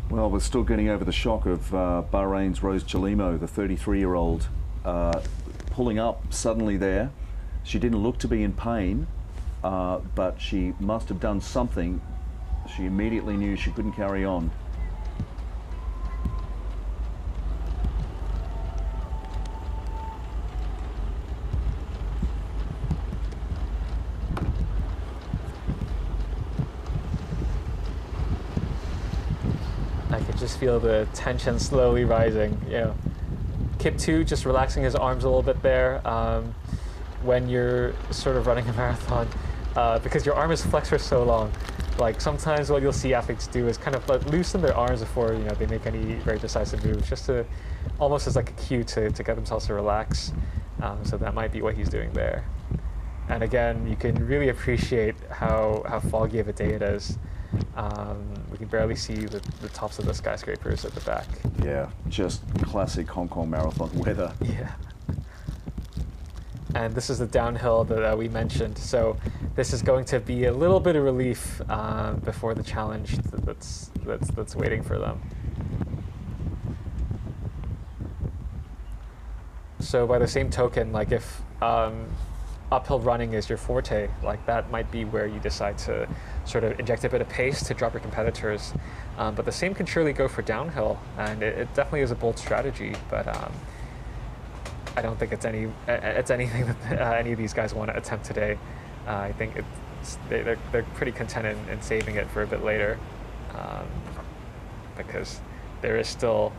Well, we're still getting over the shock of Bahrain's Rose Chalimo, the 33-year-old, pulling up suddenly there. She didn't look to be in pain, but she must have done something. She immediately knew she couldn't carry on. I could just feel the tension slowly rising. You know, Kip 2 just relaxing his arms a little bit there. When you're sort of running a marathon, because your arm is flexed for so long, like sometimes what you'll see athletes do is kind of like loosen their arms before, you know, they make any very decisive moves, just to almost as like a cue to get themselves to relax. So that might be what he's doing there. And again, you can really appreciate how foggy of a day it is. We can barely see the tops of the skyscrapers at the back. Yeah, just classic Hong Kong marathon weather. Yeah. And this is the downhill that we mentioned. So this is going to be a little bit of relief before the challenge that's waiting for them. So by the same token, like if uphill running is your forte, like that might be where you decide to sort of inject a bit of pace to drop your competitors. But the same can surely go for downhill, and it definitely is a bold strategy, but I don't think it's anything that any of these guys want to attempt today. I think they're pretty content in saving it for a bit later, because there is still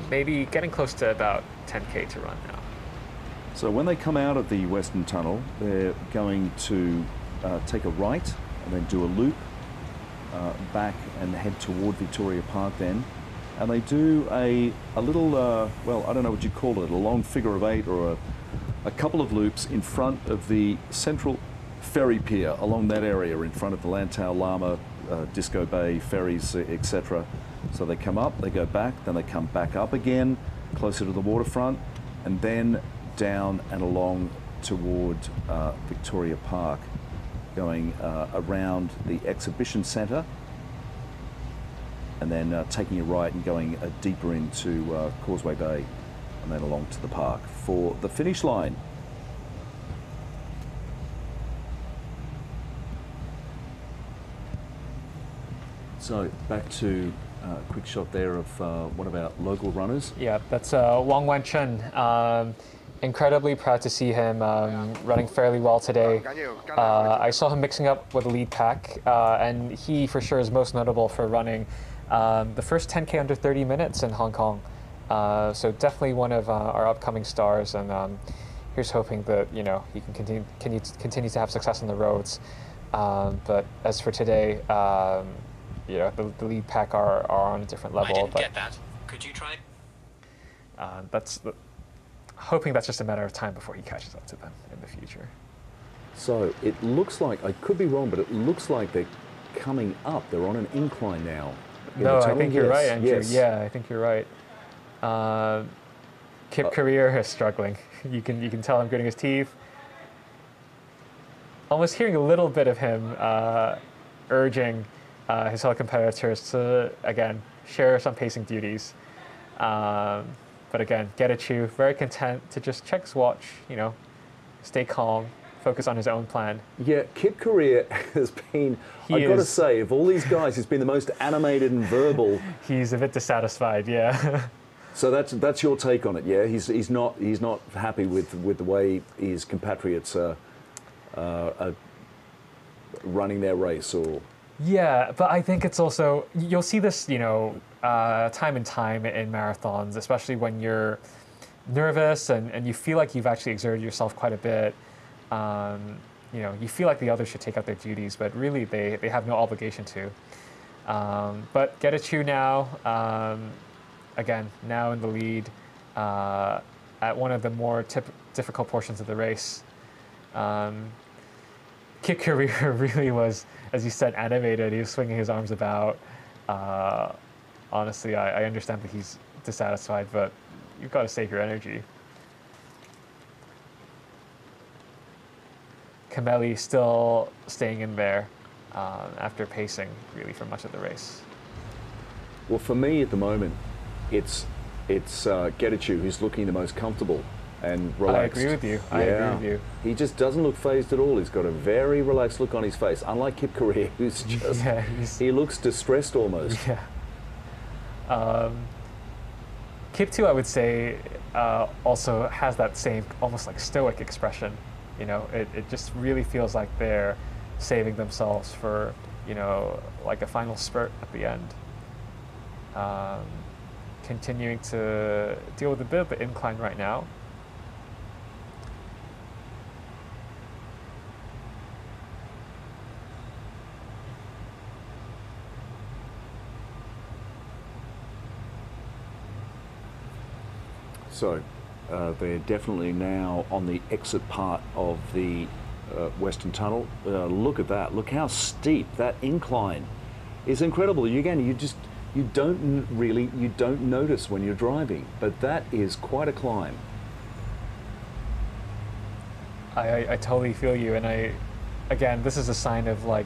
maybe getting close to about 10K to run now. So when they come out of the Western Tunnel, they're going to take a right and then do a loop back and head toward Victoria Park then. And they do a little, well, I don't know what you call it, a long figure of 8 or a couple of loops in front of the central ferry pier along that area in front of the Lantau Lama, Disco Bay, ferries, etc. So they come up, they go back, then they come back up again, closer to the waterfront, and then down and along toward Victoria Park, going around the exhibition centre, and then taking a right and going deeper into Causeway Bay, and then along to the park for the finish line. So back to a quick shot there of one of our local runners. Yeah, that's Wang Wenchun. Incredibly proud to see him running fairly well today. I saw him mixing up with the lead pack, and he for sure is most notable for running the first 10K under 30 minutes in Hong Kong. So definitely one of our upcoming stars, and here's hoping that, you know, he can continue to have success on the roads. But as for today, you know, the lead pack are on a different level. I didn't get that. Could you try? Hoping that's just a matter of time before he catches up to them in the future. So it looks like, I could be wrong, but it looks like they're coming up. They're on an incline now. No, I think you're right, Andrew. Yes. Yeah, I think you're right. Kip Career is struggling. You can tell him gritting his teeth. Almost hearing a little bit of him urging his fellow competitors to, again, share some pacing duties. But again, Getachew, very content to just check his watch, stay calm, focus on his own plan. Yeah, Kip Korea has been, I've got to say, of all these guys, he's been the most animated and verbal. He's a bit dissatisfied, yeah. So that's your take on it, yeah? He's not happy with the way his compatriots are running their race, or... Yeah, but I think it's also, you'll see this, time and time in marathons, especially when you're nervous and you feel like you've actually exerted yourself quite a bit. You feel like the others should take out their duties, but really they have no obligation to. But Getachew now, again, now in the lead at one of the more difficult portions of the race. Kip Korea really was, as you said, animated. He was swinging his arms about. Honestly, I understand that he's dissatisfied, but you've got to save your energy. Kameli still staying in there after pacing really for much of the race. Well, for me at the moment, it's Getachew who's looking the most comfortable and relaxed. I agree with you. I agree with you. He just doesn't look phased at all. He's got a very relaxed look on his face, unlike Kip Korea, who's just, he looks distressed almost. Yeah. Kip too, I would say, also has that same almost like stoic expression. It just really feels like they're saving themselves for, like a final spurt at the end. Continuing to deal with a bit of the incline right now. So they're definitely now on the exit part of the Western Tunnel. Look at that. Look how steep that incline is. Incredible. Again, you don't notice when you're driving, but that is quite a climb. I totally feel you, and again, this is a sign of like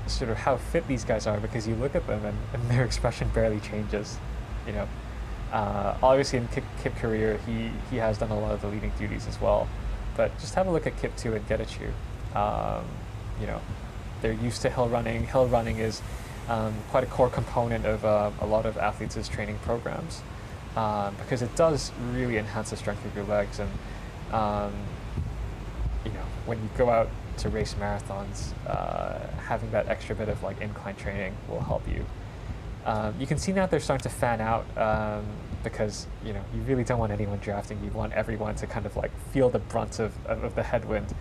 sort of how fit these guys are, because you look at them and their expression barely changes, Obviously in Kip Korea, he has done a lot of the leading duties as well, but just have a look at Kip 2 and Getachew. They're used to hill running. Hill running is quite a core component of a lot of athletes' training programs, because it does really enhance the strength of your legs, and when you go out to race marathons, having that extra bit of like incline training will help you. You can see now they're starting to fan out, because you really don't want anyone drafting. You want everyone to kind of like feel the brunt of the headwind.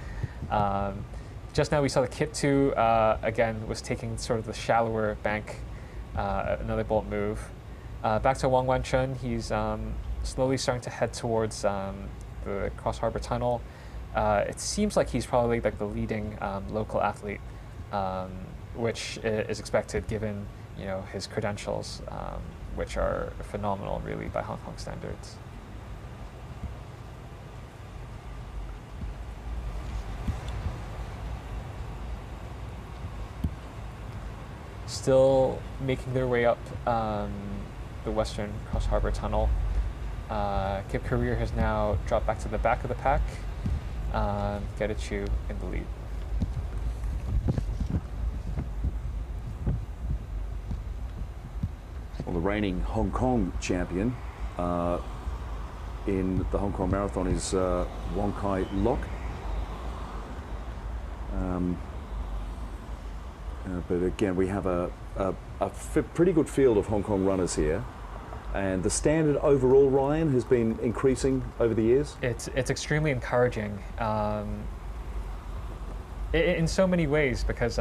Just now we saw the Kip 2 again was taking sort of the shallower bank, another bolt move. Back to Wang Wenchun, he's slowly starting to head towards the Cross Harbor Tunnel. It seems like he's probably like the leading local athlete, which is expected given his credentials, which are phenomenal really by Hong Kong standards. Still making their way up the Western Cross Harbor Tunnel. Kip Korea has now dropped back to the back of the pack. Getachew in the lead. Well, the reigning Hong Kong champion in the Hong Kong Marathon is Wong Kai Lok. But again, we have a pretty good field of Hong Kong runners here. And the standard overall, Ryan, has been increasing over the years? It's extremely encouraging in so many ways, because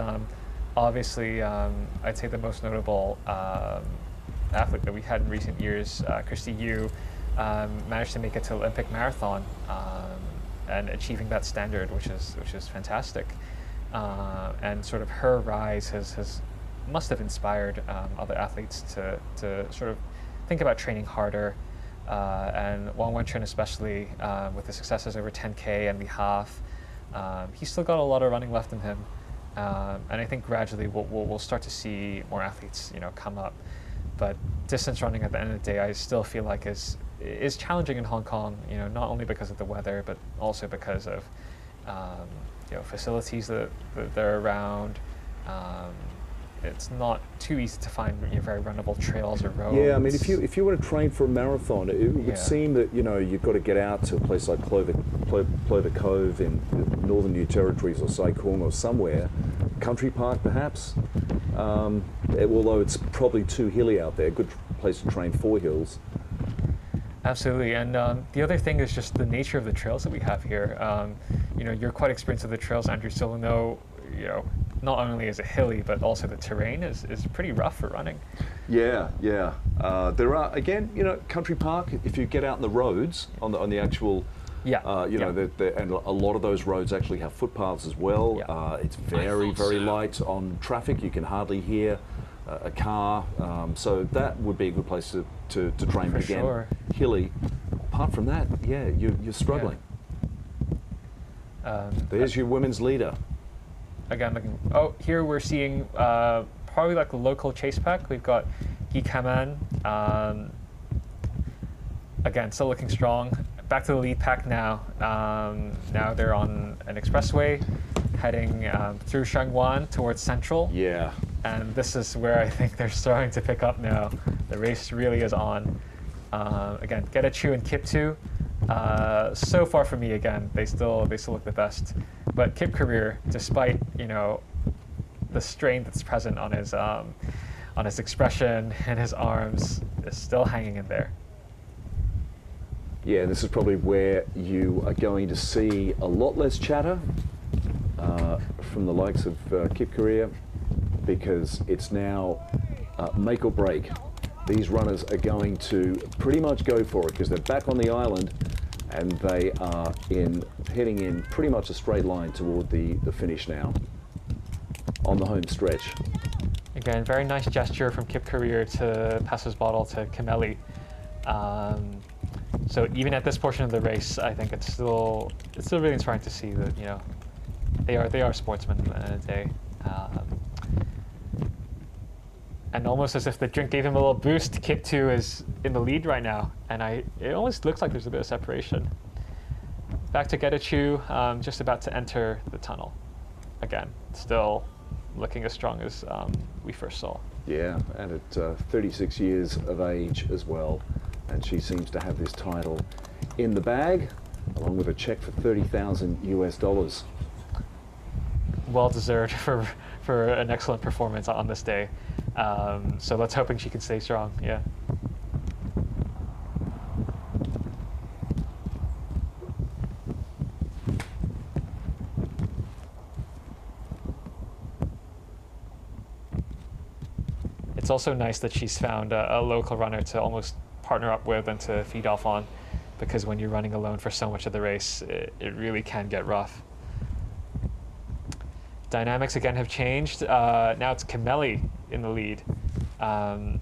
obviously I'd say the most notable athlete that we had in recent years, Christy Yu, managed to make it to Olympic marathon and achieving that standard, which is fantastic. And sort of her rise must have inspired other athletes to sort of think about training harder, and Wang Wenchun especially, with the successes over 10K and the half, he's still got a lot of running left in him, and I think gradually we'll start to see more athletes come up. But distance running at the end of the day, I still feel like is challenging in Hong Kong. Not only because of the weather, but also because of facilities that are around. It's not too easy to find very runnable trails or roads. Yeah, I mean, if you were to train for a marathon, it would seem that you've got to get out to a place like Clover Cove in the Northern New Territories or Sai Kung or somewhere, Country Park perhaps. Although it's probably too hilly out there, good place to train for hills. Absolutely, and the other thing is just the nature of the trails that we have here. You're quite experienced with the trails, Andrew, so you'll know, not only is it hilly, but also the terrain is pretty rough for running. Yeah. There are, again, Country Park, if you get out in the roads, on the actual, and a lot of those roads actually have footpaths as well. Yeah. It's very light on traffic. You can hardly hear a car. So that would be a good place to train. For again, sure. Hilly. Apart from that, you're struggling. Yeah. There's your women's leader. Again, here we're seeing probably like a local chase pack. We've got Gi Kaman, again, still looking strong. Back to the lead pack now. Now they're on an expressway heading through Shangwan towards Central. Yeah. And this is where I think they're starting to pick up now. The race really is on. Again, Getachew and Kiptu. So far for me, again, they still look the best. But Kip Career, despite the strain that's present on his expression and his arms, is still hanging in there. Yeah, this is probably where you are going to see a lot less chatter from the likes of Kip Career, because it's now make or break. These runners are going to pretty much go for it because they're back on the island and they are heading in pretty much a straight line toward the finish now on the home stretch. Again, very nice gesture from Kip Career to pass his bottle to Kimeli. So even at this portion of the race, I think it's still really inspiring to see that they are sportsmen at the end of the day. And almost as if the drink gave him a little boost, Kip2 is in the lead right now, and it almost looks like there's a bit of separation. Back to Getachew, just about to enter the tunnel. Again, still looking as strong as we first saw. Yeah, and at 36 years of age as well, and she seems to have this title in the bag, along with a check for $30,000 US. Well deserved for an excellent performance on this day. So let's hoping she can stay strong. Yeah. It's also nice that she's found a local runner to almost partner up with and to feed off on, because when you're running alone for so much of the race, it really can get rough. Dynamics again have changed. Now it's Kimeli in the lead. And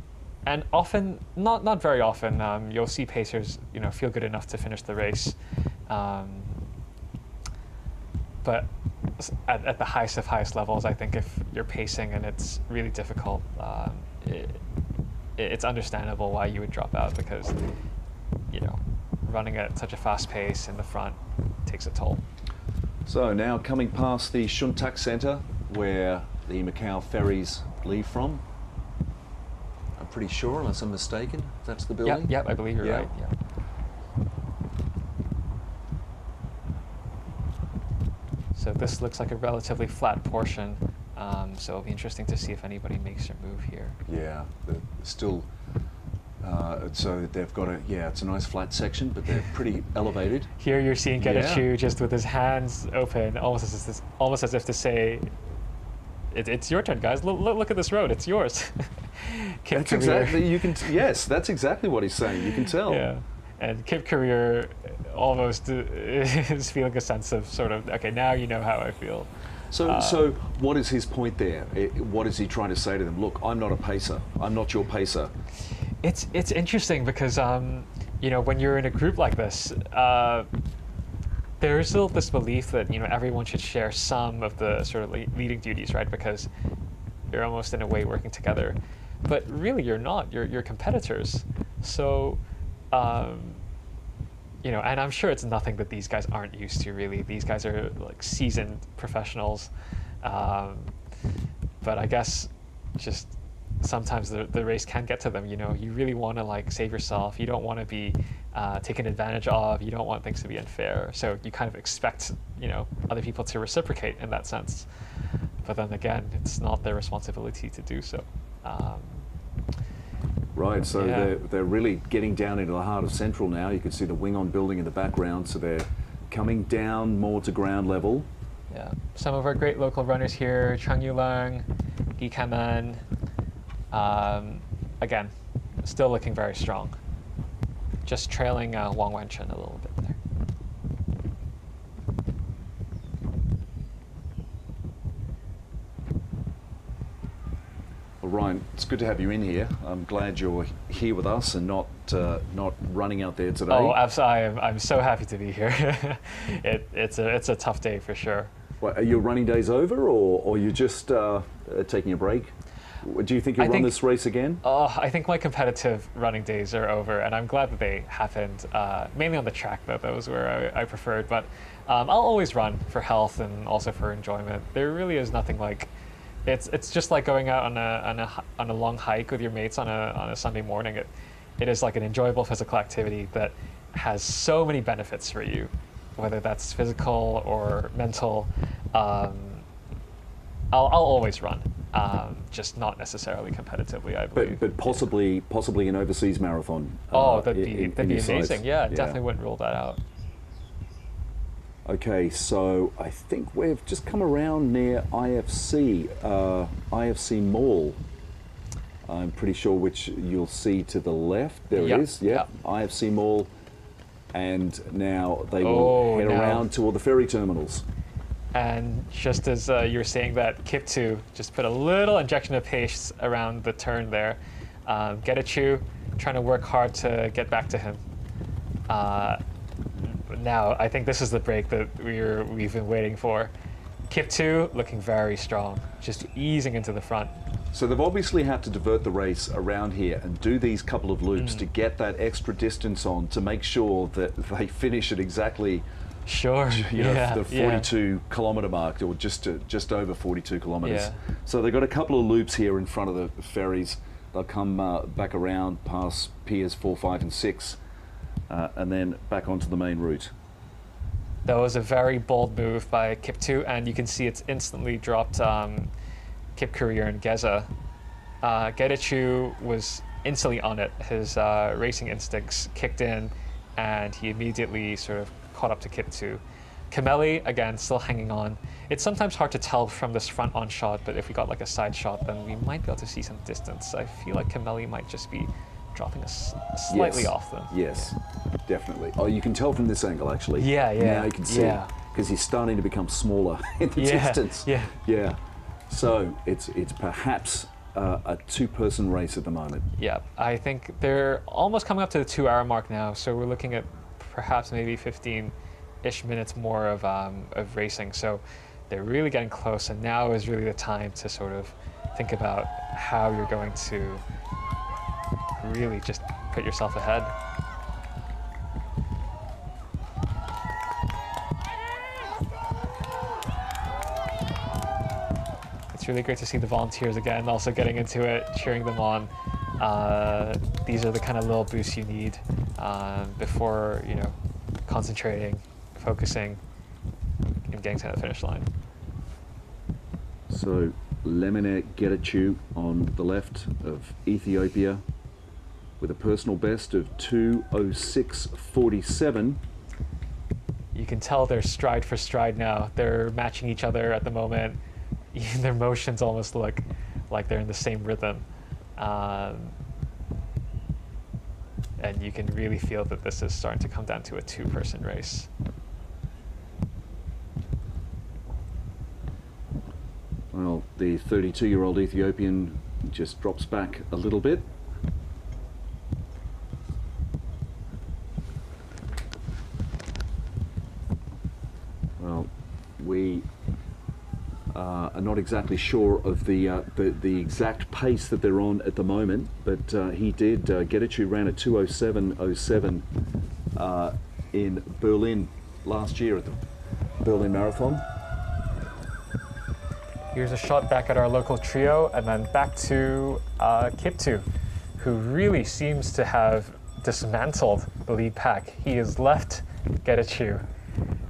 often, not very often, you'll see pacers feel good enough to finish the race. But at the highest of highest levels, I think if you're pacing and it's really difficult, it's understandable why you would drop out, because running at such a fast pace in the front takes a toll. So now coming past the Shun Tak Centre, where the Macau ferries leave from. I'm pretty sure, unless I'm mistaken, that's the building? Yep, I believe you're right. Yeah. So this looks like a relatively flat portion, so it'll be interesting to see if anybody makes their move here. Yeah, still, so they've got it's a nice flat section, but they're pretty elevated. Here you're seeing Getachew just with his hands open, almost as if to say, it's your turn, guys. Look at this road, it's yours. That's exactly, yes, that's exactly what he's saying, you can tell. Yeah, and Kip Career almost is feeling a sense of sort of, okay, now you know how I feel. So what is his point there? What is he trying to say to them? Look, I'm not a pacer. I'm not your pacer. It's interesting because when you're in a group like this, there is still this belief that everyone should share some of the sort of leading duties, right? Because you're almost in a way working together. but really you're not. You're competitors. So, you know, and I'm sure it's nothing that these guys aren't used to. Really, these guys are like seasoned professionals. But I guess just sometimes the race can get to them. You know, you really want to like save yourself. You don't want to be taken advantage of. You don't want things to be unfair. So you kind of expect, you know, other people to reciprocate in that sense. But then again, it's not their responsibility to do so. Right, so Yeah. they're really getting down into the heart of Central now. You can see the wing-on building in the background, so they're coming down more to ground level. Yeah, some of our great local runners here, Chung Yulang, Gi Kaman, again, still looking very strong. Just trailing Wang Wenchen a little bit there. Well, Ryan, it's good to have you in here. I'm glad you're here with us and not running out there today. Oh, absolutely! I'm so happy to be here. It's a tough day for sure. Well, are your running days over, or you're just taking a break? Do you think you'll run this race again? I think my competitive running days are over, and I'm glad that they happened. Mainly on the track, though. That was where I preferred. But I'll always run for health and also for enjoyment. There really is nothing like. It's just like going out on a long hike with your mates on a Sunday morning. It is like an enjoyable physical activity that has so many benefits for you, whether that's physical or mental. I'll always run, just not necessarily competitively, I believe. But possibly an overseas marathon. That'd be amazing. Yeah, definitely wouldn't rule that out. Okay, so I think we've just come around near IFC Mall. I'm pretty sure which you'll see to the left. There it is. Yeah, IFC Mall. And now they will head around to all the ferry terminals. And just as you were saying that, Kip2 just put a little injection of pace around the turn there. Getachew trying to work hard to get back to him. Now, I think this is the break that we've been waiting for. Kip2 looking very strong, just easing into the front. So they've obviously had to divert the race around here and do these couple of loops to get that extra distance on to make sure that they finish at exactly the 42 kilometre mark, or just over 42 kilometres. Yeah. So they've got a couple of loops here in front of the ferries. They'll come back around past piers 4, 5 and 6 and then back onto the main route. That was a very bold move by Kip2, and you can see it's instantly dropped Kip Courier and Geza. Getachew was instantly on it. His racing instincts kicked in, and he immediately sort of caught up to Kip2. Kameli, again, still hanging on. It's sometimes hard to tell from this front-on shot, but if we got like a side shot, then we might be able to see some distance. I feel like Kameli might just be dropping us slightly off them. Yes, definitely. Oh, you can tell from this angle, actually. Yeah. Now you can see, because he's starting to become smaller in the distance. Yeah. So it's perhaps a two-person race at the moment. Yeah, I think they're almost coming up to the 2-hour mark now, so we're looking at perhaps maybe 15-ish minutes more of racing. So they're really getting close, and now is really the time to sort of think about how you're going to really just put yourself ahead. It's really great to see the volunteers again, also getting into it, cheering them on. These are the kind of little boosts you need before, concentrating, focusing, and getting to that finish line. So Lemene Getachew on the left of Ethiopia with a personal best of 2:06:47. You can tell they're stride for stride now. They're matching each other at the moment. Even their motions almost look like they're in the same rhythm. And you can really feel that this is starting to come down to a two-person race. Well, the 32-year-old Ethiopian just drops back a little bit. Well, we are I'm not exactly sure of the exact pace that they're on at the moment, but he did. Getachew ran at 2:07:07 in Berlin last year at the Berlin Marathon. Here's a shot back at our local trio, and then back to Kiptu, who really seems to have dismantled the lead pack. He has left Getachew,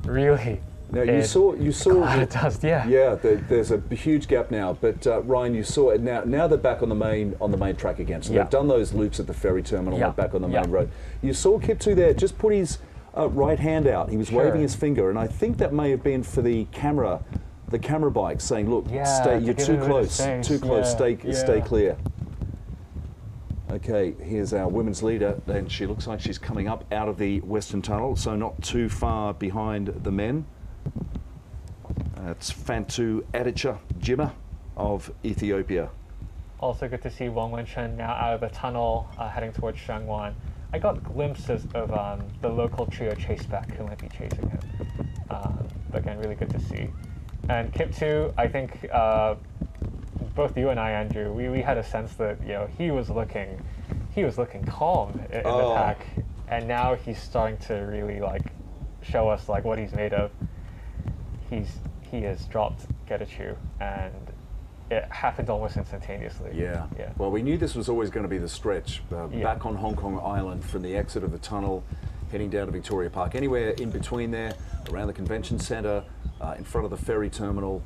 really. Now you saw it does, yeah. Yeah, there's a huge gap now. But Ryan, you saw it now. Now they're back on the main track again. So they've done those loops at the ferry terminal. They're back on the main road. You saw Kiptu there just put his right hand out. He was waving his finger, and I think that may have been for the camera bike, saying, "Look, you're too close, stay clear." Okay, here's our women's leader, and she looks like she's coming up out of the Western Tunnel, so not too far behind the men. It's Fantu Adichie Jimma of Ethiopia. Also good to see Wang Wenchun now out of the tunnel, heading towards Shangwan. I got glimpses of the local trio chaseback who might be chasing him. But again, really good to see. And Kiptu, I think both you and I, Andrew, we had a sense that he was looking calm in the pack, and now he's starting to really show us what he's made of. He has dropped Getachew, and it happened almost instantaneously. Yeah. Well, we knew this was always going to be the stretch. Back on Hong Kong Island from the exit of the tunnel, heading down to Victoria Park. Anywhere in between there, around the convention centre, in front of the ferry terminal,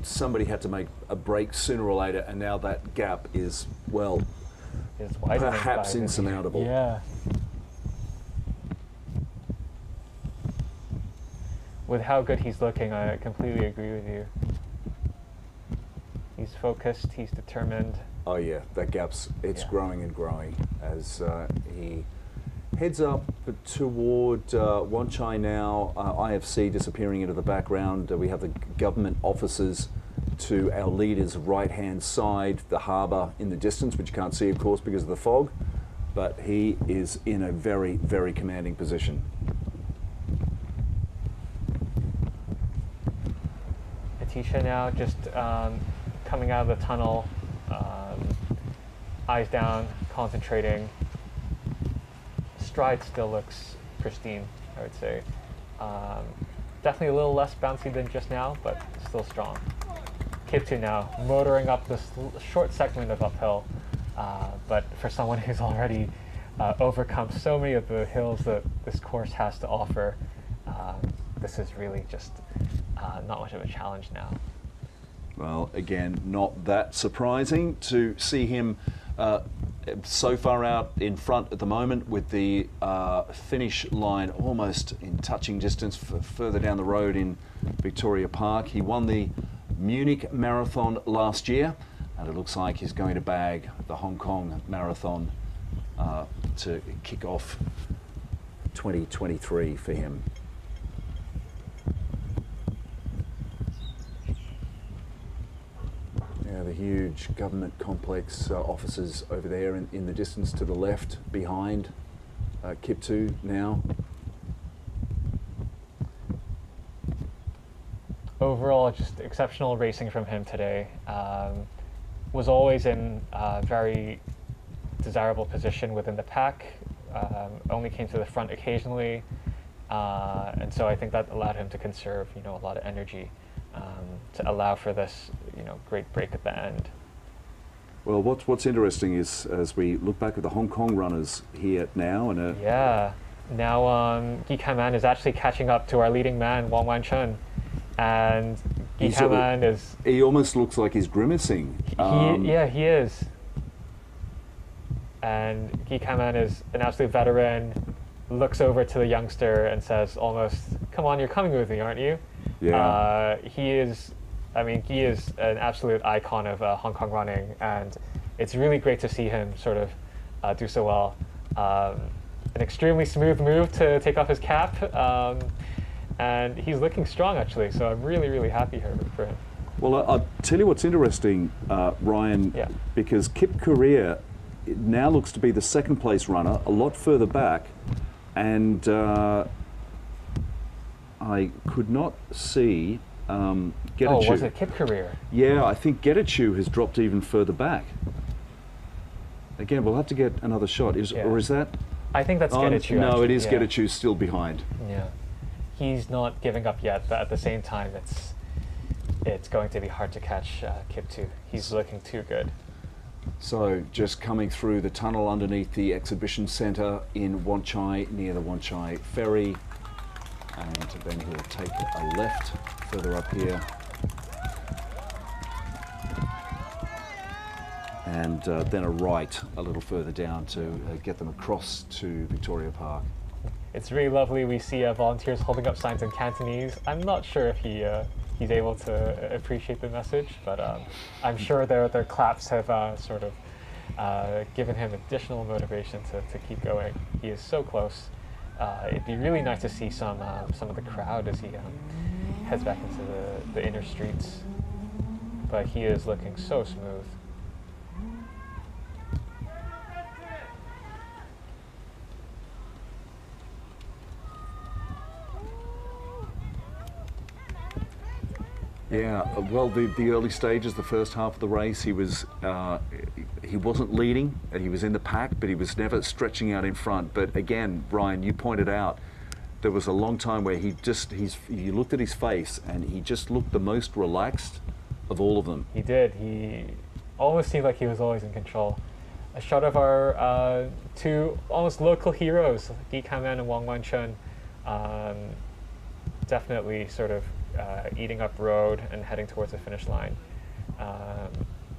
somebody had to make a break sooner or later, and now that gap is, well, perhaps insurmountable. Yeah. With how good he's looking, I completely agree with you. He's focused, he's determined. Oh yeah, that gap's growing and growing as he heads up toward Wan Chai now. IFC disappearing into the background. We have the government offices to our leader's right-hand side, the harbour in the distance, which you can't see, of course, because of the fog. But he is in a very, very commanding position. Atisha now just coming out of the tunnel, eyes down, concentrating. Stride still looks pristine, I would say. Definitely a little less bouncy than just now, but still strong. Kiptu now motoring up this short segment of uphill, but for someone who's already overcome so many of the hills that this course has to offer, this is really just not much of a challenge now. Well, again, not that surprising to see him so far out in front at the moment, with the finish line almost in touching distance further down the road in Victoria Park. He won the Munich Marathon last year, and it looks like he's going to bag the Hong Kong Marathon to kick off 2023 for him. The huge government complex offices over there in the distance to the left behind Kiptu now. Overall, just exceptional racing from him today. Was always in a very desirable position within the pack. Only came to the front occasionally, and so I think that allowed him to conserve, a lot of energy. To allow for this, great break at the end. Well, what's interesting is, as we look back at the Hong Kong runners here now, and now Guy Kaiman is actually catching up to our leading man, Wang Wenchun, and Guy Kaiman is. He almost looks like he's grimacing. He is. And Guy Kaiman is an absolute veteran. Looks over to the youngster and says, almost, "Come on, you're coming with me, aren't you?" Yeah. He is an absolute icon of Hong Kong running, and it's really great to see him sort of do so well. An extremely smooth move to take off his cap, and he's looking strong actually, so I'm really, really happy for him. Well, I'll tell you what's interesting, Ryan, because Kip Korea now looks to be the second place runner, a lot further back, and I could not see Getachew. Oh, was it Kip Career? Yeah, I think Getachew has dropped even further back. Again, we'll have to get another shot. Or is that? I think that's Getachew. No, actually. it is Getachew still behind. Yeah, he's not giving up yet, but at the same time, it's going to be hard to catch Kip 2. He's looking too good. So just coming through the tunnel underneath the exhibition centre in Wan Chai, near the Wan Chai ferry, and then he'll take a left further up here, and then a right a little further down to get them across to Victoria Park. It's really lovely. We see volunteers holding up signs in Cantonese. I'm not sure if he's able to appreciate the message, but I'm sure their claps have sort of given him additional motivation to keep going. He is so close. It'd be really nice to see some of the crowd as he heads back into the inner streets, but he is looking so smooth. Yeah, well, the early stages, the first half of the race, he wasn't leading. He was in the pack, but he was never stretching out in front. But again, Ryan, you pointed out there was a long time where you looked at his face and he just looked the most relaxed of all of them. He did. He almost seemed like he was always in control. A shot of our two almost local heroes, Di Kamen and Wang Wanchun, definitely sort of eating up road and heading towards the finish line.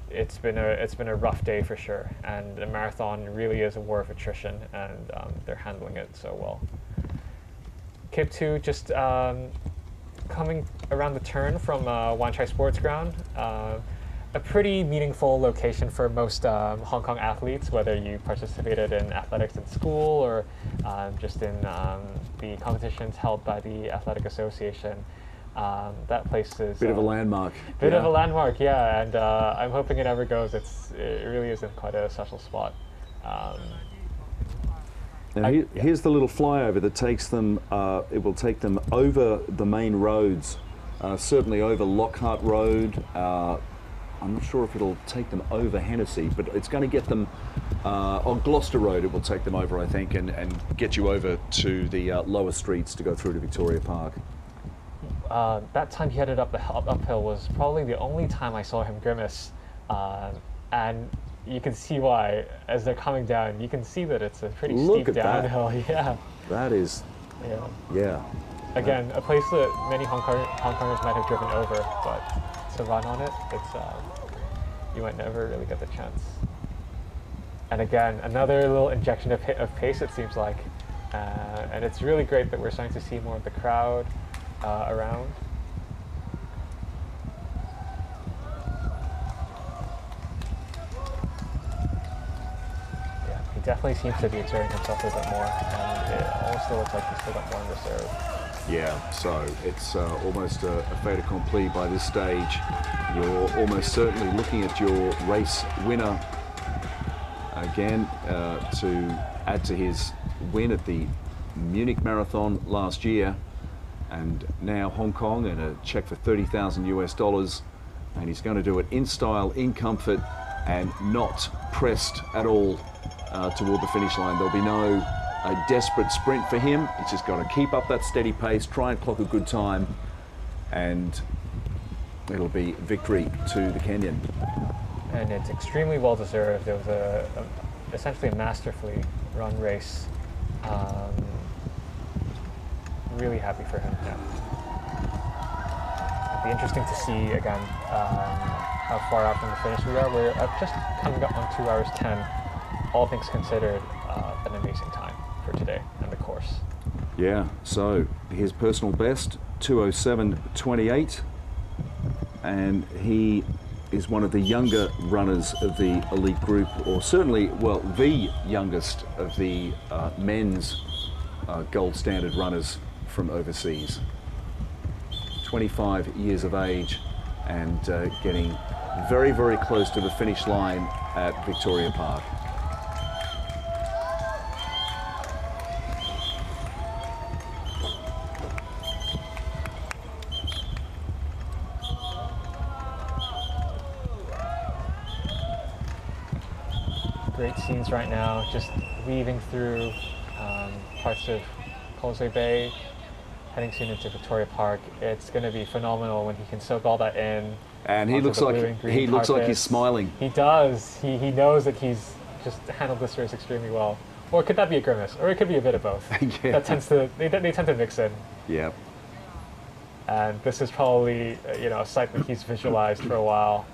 It's been a rough day for sure, and the marathon really is a war of attrition, and they're handling it so well. Kip 2 just coming around the turn from Wan Chai Sports Ground, a pretty meaningful location for most Hong Kong athletes, whether you participated in athletics in school or just in the competitions held by the Athletic Association. That place is bit of a landmark. Bit of a landmark, yeah. And I'm hoping it ever goes. It really is in quite a special spot. Now here's the little flyover that takes them. It will take them over the main roads, certainly over Lockhart Road. I'm not sure if it'll take them over Hennessy, but it's going to get them on Gloucester Road. It will take them over, I think, and get you over to the lower streets to go through to Victoria Park. That time he headed uphill was probably the only time I saw him grimace, and you can see why. As they're coming down, you can see that it's a pretty steep downhill. That. Yeah. That is. Yeah. Again, a place that many Hong Kongers might have driven over, but to run on it, you might never really get the chance. And again, another little injection of pace, it seems like, and it's really great that we're starting to see more of the crowd around. Yeah, he definitely seems to be exerting himself a bit more, and it almost still looks like he's still got more in reserve. Yeah, so it's almost a fait accompli by this stage. You're almost certainly looking at your race winner again to add to his win at the Munich Marathon last year, and now Hong Kong, and a check for $30,000 US, and he's going to do it in style, in comfort, and not pressed at all toward the finish line. There'll be no desperate sprint for him. He's just got to keep up that steady pace, try and clock a good time, and it'll be victory to the Kenyan. And it's extremely well deserved. It was essentially a masterfully run race. Really happy for him. Yeah. It'll be interesting to see again how far out from the finish we are. We're just coming up on 2 hours 10. All things considered, an amazing time for today and the course. Yeah, so his personal best, 2:07:28, and he is one of the younger runners of the elite group, or certainly, well, the youngest of the men's gold standard runners from overseas. 25 years of age and getting very, very close to the finish line at Victoria Park. great scenes right now, just weaving through parts of Causeway Bay, heading soon into Victoria Park. It's going to be phenomenal when he can soak all that in. And he looks like he's smiling. He does. He knows that he's just handled this race extremely well. Or could that be a grimace? Or it could be a bit of both. Yeah. That tends to they tend to mix in. Yeah. And this is probably a sight that he's visualized for a while.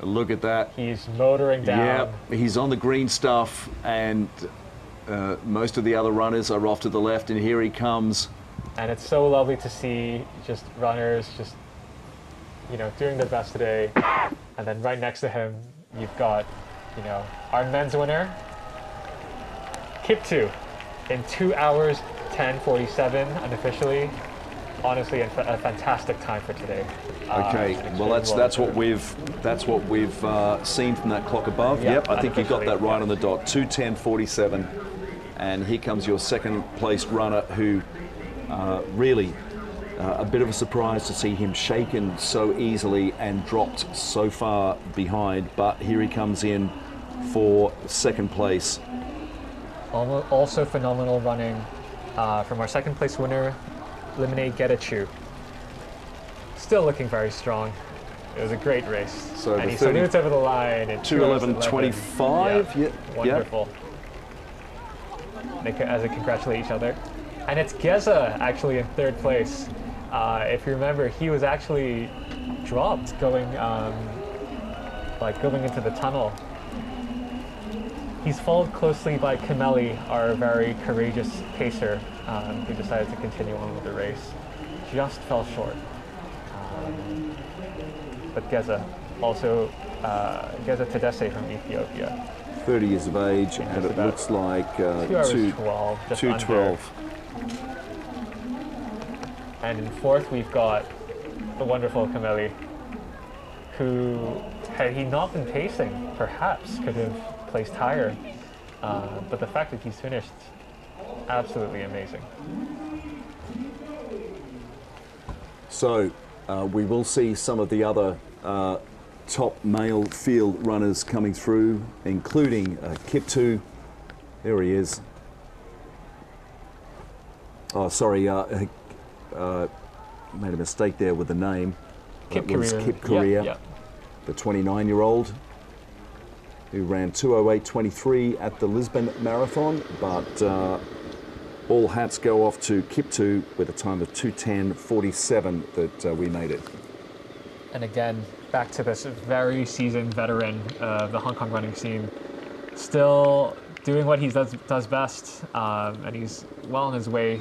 Look at that. He's motoring down. Yeah, he's on the green stuff, and most of the other runners are off to the left, and here he comes. And it's so lovely to see just runners just doing their best today. And then right next to him, you've got our men's winner, Kiptu, in 2 hours 10:47 unofficially. Honestly, a fantastic time for today. Okay, well that's what we've seen from that clock above. Yep, I think you got that right on the dot. 2:10:47, and here comes your second placed runner, who really a bit of a surprise to see him shaken so easily and dropped so far behind. But here he comes in for second place. Also phenomenal running from our second place winner, Limine Getachew. Still looking very strong. It was a great race. So and he salutes over the line in 2:11:25. Yeah, wonderful. As they congratulate each other. And it's Geza actually in third place. If you remember, he was actually dropped going into the tunnel. He's followed closely by Kameli, our very courageous pacer, who decided to continue on with the race. Just fell short. But Geza, also Geza Tedesse from Ethiopia. 30 years of age, and it looks like 2:12. And in fourth, we've got the wonderful Kameli, who, had he not been pacing, perhaps could have placed higher. But the fact that he's finished, absolutely amazing. So we will see some of the other top male field runners coming through, including Kiptu. There he is. Oh, sorry, made a mistake there with the name. Kip Korea, yep. The 29-year-old who ran 2:08:23 at the Lisbon Marathon, but all hats go off to Kiptu with a time of 2:10:47 that we made it. And again, back to this very seasoned veteran of the Hong Kong running scene, still doing what he does best, and he's well on his way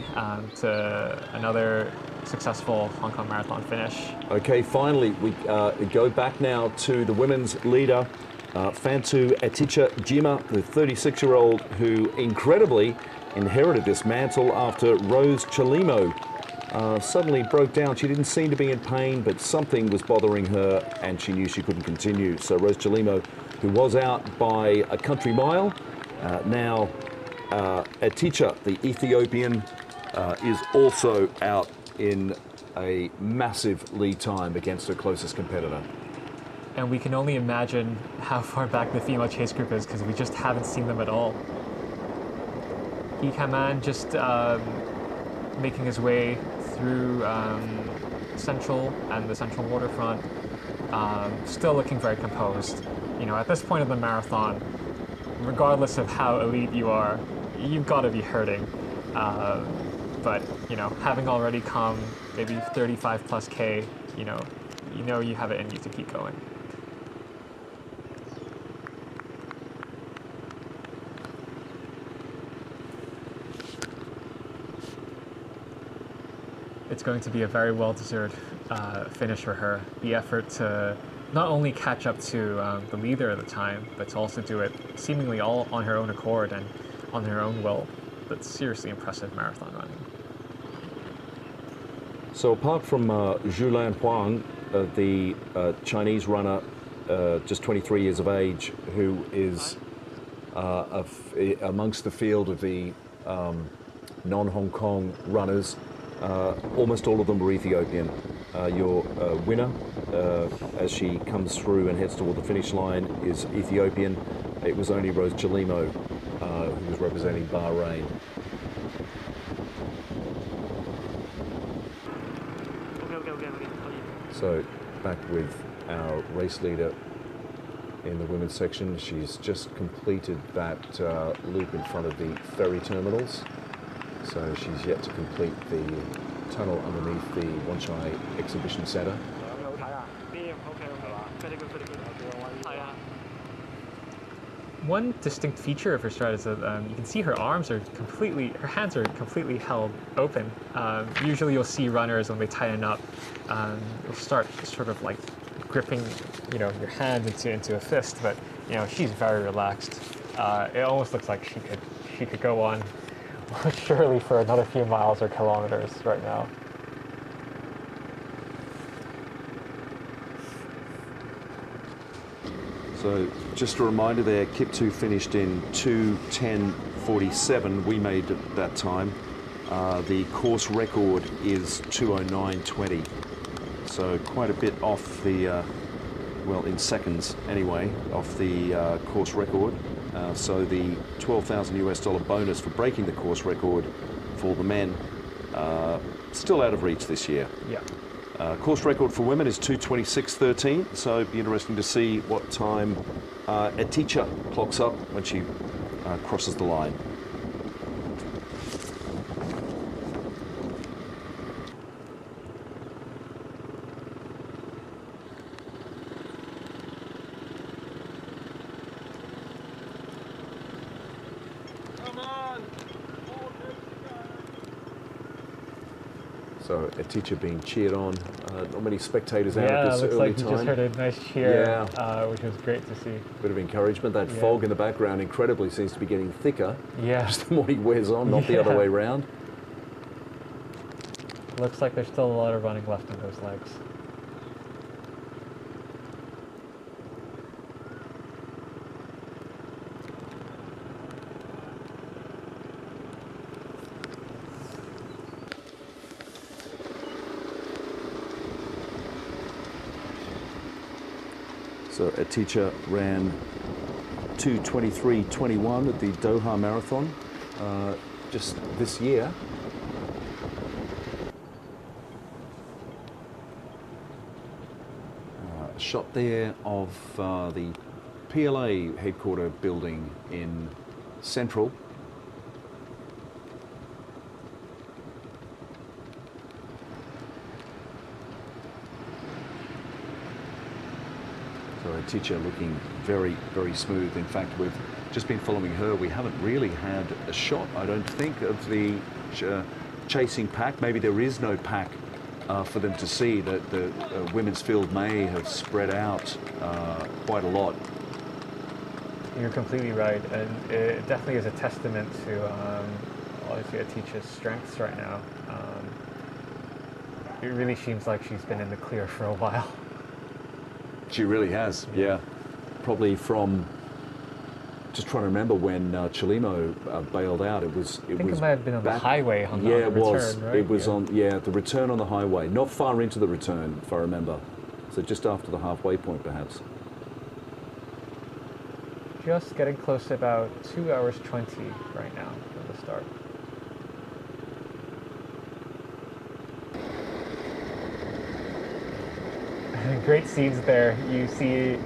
to another successful Hong Kong Marathon finish. Okay, finally, we go back now to the women's leader, Fantu Eticha Jima, the 36-year-old who incredibly inherited this mantle after Rose Chalimo suddenly broke down. She didn't seem to be in pain, but something was bothering her and she knew she couldn't continue. So Rose Chalimo, who was out by a country mile, now Eticha, the Ethiopian, is also out in a massive lead time against her closest competitor. And we can only imagine how far back the female chase group is, because we just haven't seen them at all. Ikaman just making his way through Central and the Central waterfront, still looking very composed. At this point of the marathon, regardless of how elite you are, you've got to be hurting. But having already come maybe 35 plus K, you have it in you to keep going. It's going to be a very well-deserved finish for her. The effort to not only catch up to the leader at the time, but to also do it seemingly all on her own accord and on her own will. That's seriously impressive marathon running. So apart from Zhulan Huang, the Chinese runner, just 23 years of age, who is amongst the field of the non-Hong Kong runners, almost all of them were Ethiopian. Your winner, as she comes through and heads toward the finish line, is Ethiopian. it was only Rose Chalimo who was representing Bahrain. So back with our race leader in the women's section. She's just completed that loop in front of the ferry terminals. So she's yet to complete the tunnel underneath the Wanchai Exhibition Centre. One distinct feature of her stride is that you can see her arms are her hands are completely held open. Usually you'll see runners when they tighten up, you'll start sort of like gripping, your hand into a fist, but she's very relaxed. It almost looks like she could go on surely for another few miles or kilometers right now. So just a reminder there, Kip 2 finished in 2:10:47. We made that time. The course record is 2:09:20. So quite a bit off the, well, in seconds anyway, off the course record. So the $12,000 bonus for breaking the course record for the men, still out of reach this year. Yeah. Course record for women is 2:26:13, so it'd be interesting to see what time Eticha clocks up when she crosses the line. So Eticha being cheered on. Not many spectators out at this early like time. You just heard a nice cheer, which was great to see. Bit of encouragement. That fog in the background incredibly seems to be getting thicker as the morning wears on, not the other way around. Looks like there's still a lot of running left in those legs. So Eticha ran 2:23:21 at the Doha Marathon just this year. A shot there of the PLA headquarter building in Central. Eticha looking very, very smooth. In fact, we've just been following her. We haven't really had a shot, I don't think, of the chasing pack. Maybe there is no pack for them to see. That the women's field may have spread out quite a lot. You're completely right, and it definitely is a testament to obviously Eticha's strengths right now. It really seems like she's been in the clear for a while. She really has, yeah. Probably from, just trying to remember when Chalimo bailed out. It was. I think it might have been on the highway on the it was. return, right? It was on the return on the highway. Not far into the return, if I remember. So just after the halfway point, perhaps. Just getting close to about 2 hours 20 right now from the start. Great scenes there. You see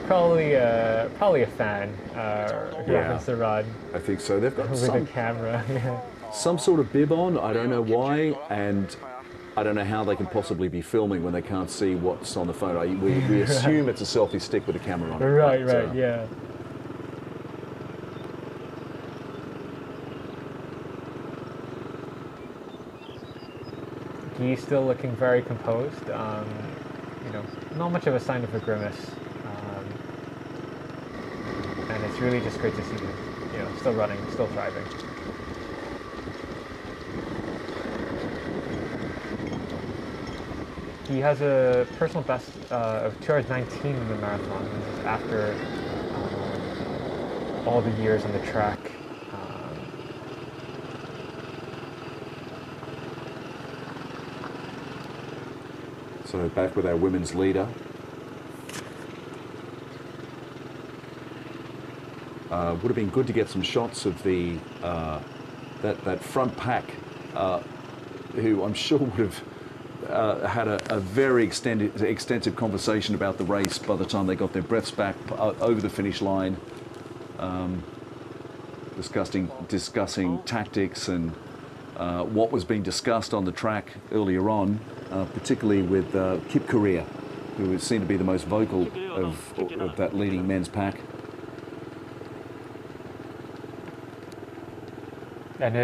probably a fan who happens to run. I think so. They've got with a camera. Some sort of bib on. I don't know why, and I don't know how they can possibly be filming when they can't see what's on the phone. We assume it's a selfie stick with a camera on it. Right, yeah. He's still looking very composed. Not much of a sign of a grimace, and it's really just great to see him, still running, still thriving. He has a personal best of 2 hours 19 in the marathon. This is after all the years on the track. So back with our women's leader. would have been good to get some shots of the that front pack, who I'm sure would have had a very extensive conversation about the race by the time they got their breaths back over the finish line, discussing tactics and what was being discussed on the track earlier on, particularly with Kip Korea, who seemed to be the most vocal of that leading men's pack. And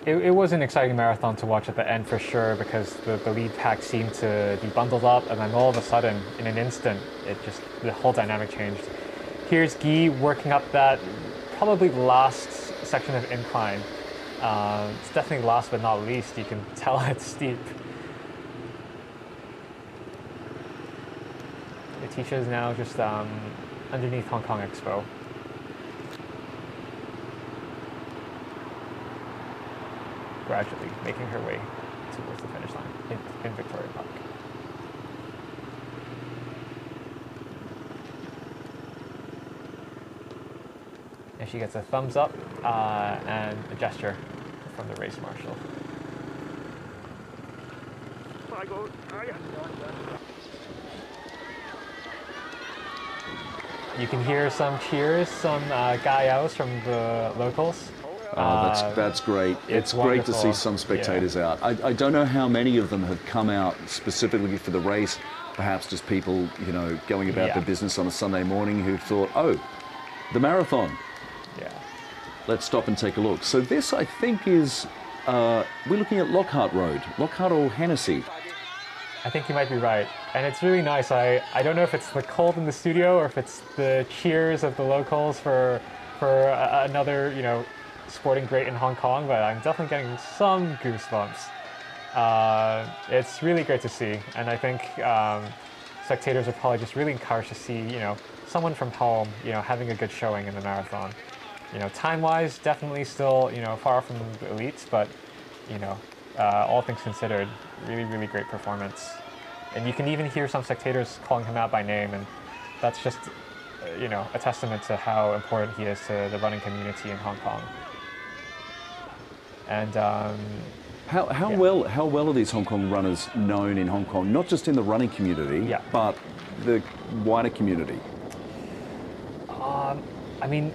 it was an exciting marathon to watch at the end for sure, because the lead pack seemed to be bundled up, and then all of a sudden, in an instant, the whole dynamic changed. Here's Guy working up that probably last section of incline. It's definitely last but not least. You can tell it's steep. Letitia is now just underneath Hong Kong Expo. Gradually making her way towards the finish line in Victoria Park. And she gets a thumbs up and a gesture from the race marshal. You can hear some cheers, some gayos from the locals. That's great. It's great to see some spectators out. I don't know how many of them have come out specifically for the race. Perhaps just people, you know, going about their business on a Sunday morning who thought, oh, the marathon. Yeah. Let's stop and take a look. So this, I think, is we're looking at Lockhart Road, Lockhart or Hennessy. I think you might be right, and it's really nice. I don't know if it's the cold in the studio or if it's the cheers of the locals for another, you know, sporting great in Hong Kong, but I'm definitely getting some goosebumps. It's really great to see, and I think spectators are probably just really encouraged to see, you know, someone from home, you know, having a good showing in the marathon. You know, time-wise, definitely still, you know, far from the elites, but, you know, all things considered, really, really great performance. And you can even hear some spectators calling him out by name, and that's just, you know, a testament to how important he is to the running community in Hong Kong. And how well are these Hong Kong runners known in Hong Kong? Not just in the running community, but the wider community. I mean,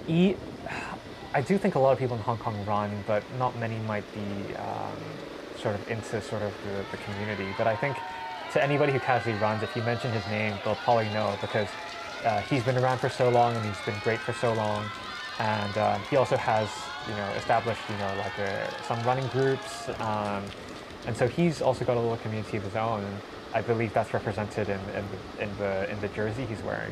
I do think a lot of people in Hong Kong run, but not many might be sort of into sort of the community. But I think to anybody who casually runs, if you mention his name, they'll probably know, because he's been around for so long and he's been great for so long. And he also has, you know, established, you know, like some running groups. And so he's also got a little community of his own. And I believe that's represented in the jersey he's wearing.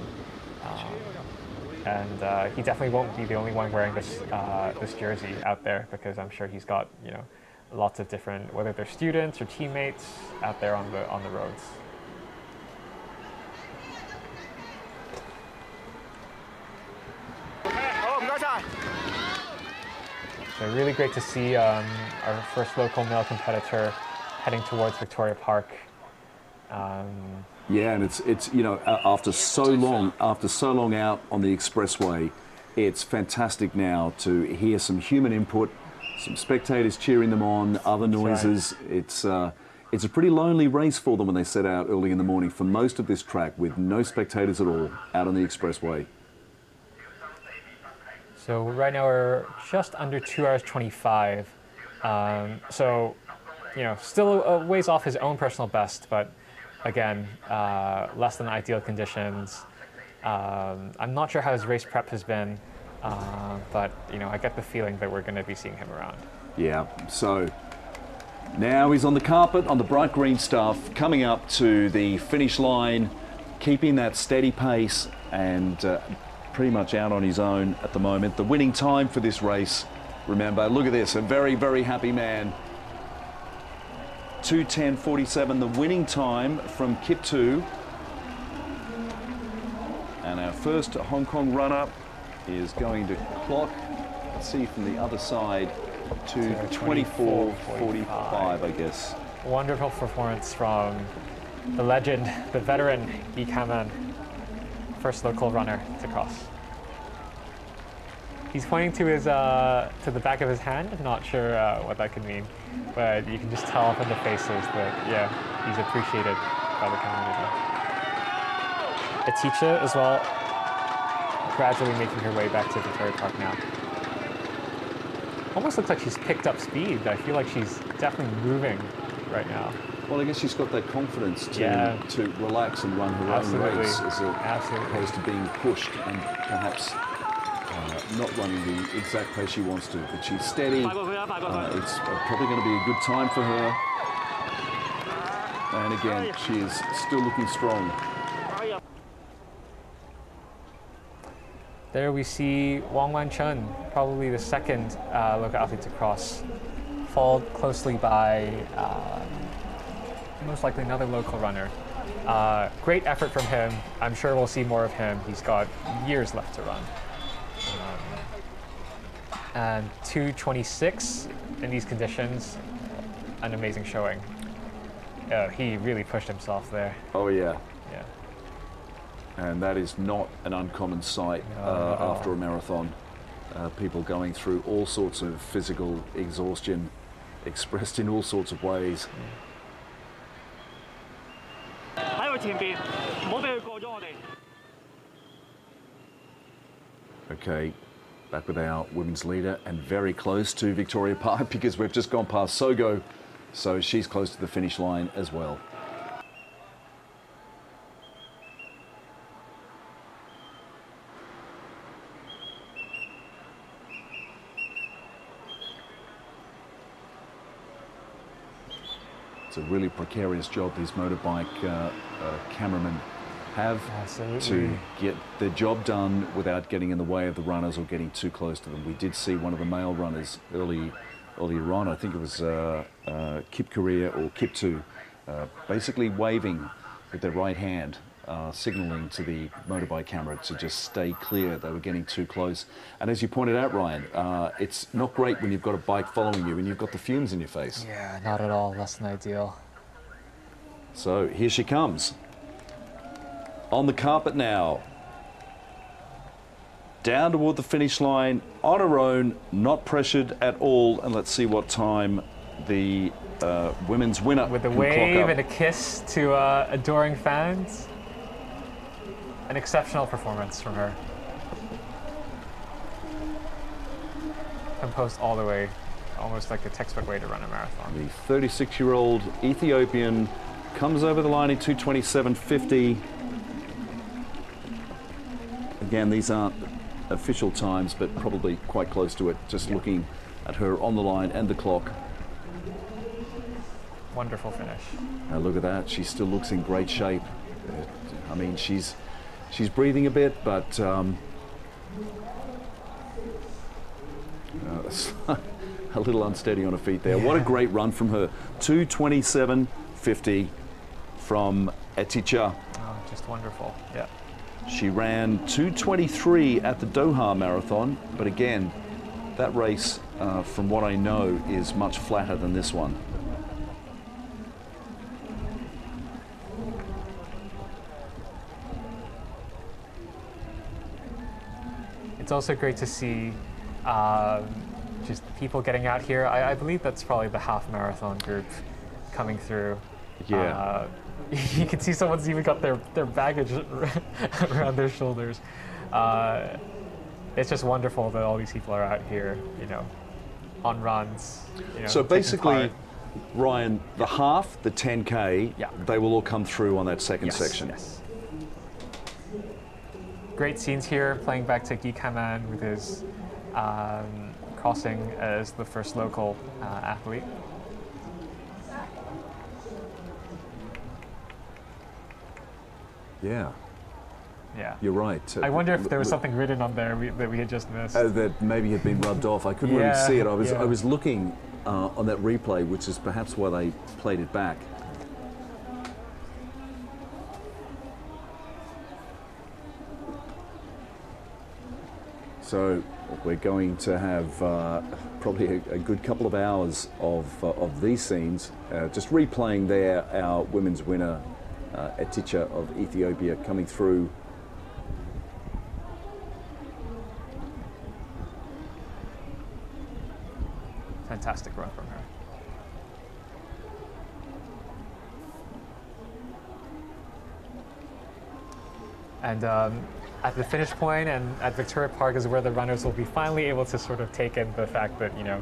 And he definitely won't be the only one wearing this jersey out there, because I'm sure he's got, you know, lots of different, whether they're students or teammates out there on the roads. So really great to see our first local male competitor heading towards Victoria Park. Yeah, and it's you know, after so long out on the expressway, it's fantastic now to hear some human input, some spectators cheering them on, other noises. Right. It's a pretty lonely race for them when they set out early in the morning for most of this track, with no spectators at all out on the expressway. So right now we're just under 2 hours 25. So, you know, still a ways off his own personal best, but again, less than ideal conditions. I'm not sure how his race prep has been, but, you know, I get the feeling that we're going to be seeing him around. Yeah, so now he's on the carpet, on the bright green stuff, coming up to the finish line, keeping that steady pace, and pretty much out on his own at the moment. The winning time for this race, remember, look at this, a very, very happy man. 2:10:47, the winning time from Kip 2. And our first Hong Kong run-up is going to clock, let's see, from the other side, to 24:45, I guess. Wonderful performance from the legend, the veteran, Yi Kaman, first local runner to cross. He's pointing to his to the back of his hand. Not sure what that could mean, but you can just tell from the faces that yeah, he's appreciated by the community. Aticha as well, gradually making her way back to Victoria Park now. Almost looks like she's picked up speed. I feel like she's definitely moving right now. Well, I guess she's got that confidence to relax and run her own race as opposed to being pushed and perhaps not running the exact pace she wants to. But she's steady. It's probably going to be a good time for her. And again, she is still looking strong. There we see Wang Wanchun, probably the second local athlete to cross, followed closely by most likely another local runner. Great effort from him. I'm sure we'll see more of him. He's got years left to run. And 2:26 in these conditions, an amazing showing. He really pushed himself there. Oh yeah. Yeah. And that is not an uncommon sight after a marathon. People going through all sorts of physical exhaustion, expressed in all sorts of ways. Okay, back with our women's leader and very close to Victoria Park because we've just gone past Sogo, so she's close to the finish line as well. It's a really precarious job these motorbike cameramen have to get their job done without getting in the way of the runners or getting too close to them. We did see one of the male runners earlier on, I think it was Kip Korea or Kip 2, basically waving with their right hand, signalling to the motorbike camera to just stay clear. They were getting too close. And as you pointed out, Ryan, it's not great when you've got a bike following you and you've got the fumes in your face. Yeah, not at all. Less than ideal. So here she comes. On the carpet now. Down toward the finish line, on her own, not pressured at all. And let's see what time the women's winner with a can wave clock up. and a kiss to adoring fans. An exceptional performance from her. Composed all the way, almost like a textbook way to run a marathon. The 36-year-old Ethiopian comes over the line in 2:27.50. Again, these aren't official times, but probably quite close to it, just looking at her on the line and the clock. Wonderful finish. Now look at that, she still looks in great shape. I mean, she's breathing a bit, but a little unsteady on her feet there. Yeah. What a great run from her. 2:27.50 from Aticha. Oh, just wonderful, yeah. She ran 2:23 at the Doha Marathon, but again, that race, from what I know, is much flatter than this one. It's also great to see just people getting out here. I believe that's probably the half marathon group coming through. Yeah. You can see someone's even got their baggage around their shoulders. It's just wonderful that all these people are out here, you know, on runs. You know, so basically, Ryan, the half, the 10K, they will all come through on that second section. Yes. Great scenes here, playing back to Guy Kaman with his crossing as the first local athlete. Yeah. Yeah. You're right. I wonder if there was something written on there that we had just missed. That maybe had been rubbed off. I couldn't really see it. I was looking on that replay, which is perhaps why they played it back. So we're going to have probably a good couple of hours of these scenes, just replaying there our women's winner, Aticha of Ethiopia, coming through. fantastic run from her. And at the finish point and at Victoria Park is where the runners will be finally able to sort of take in the fact that, you know,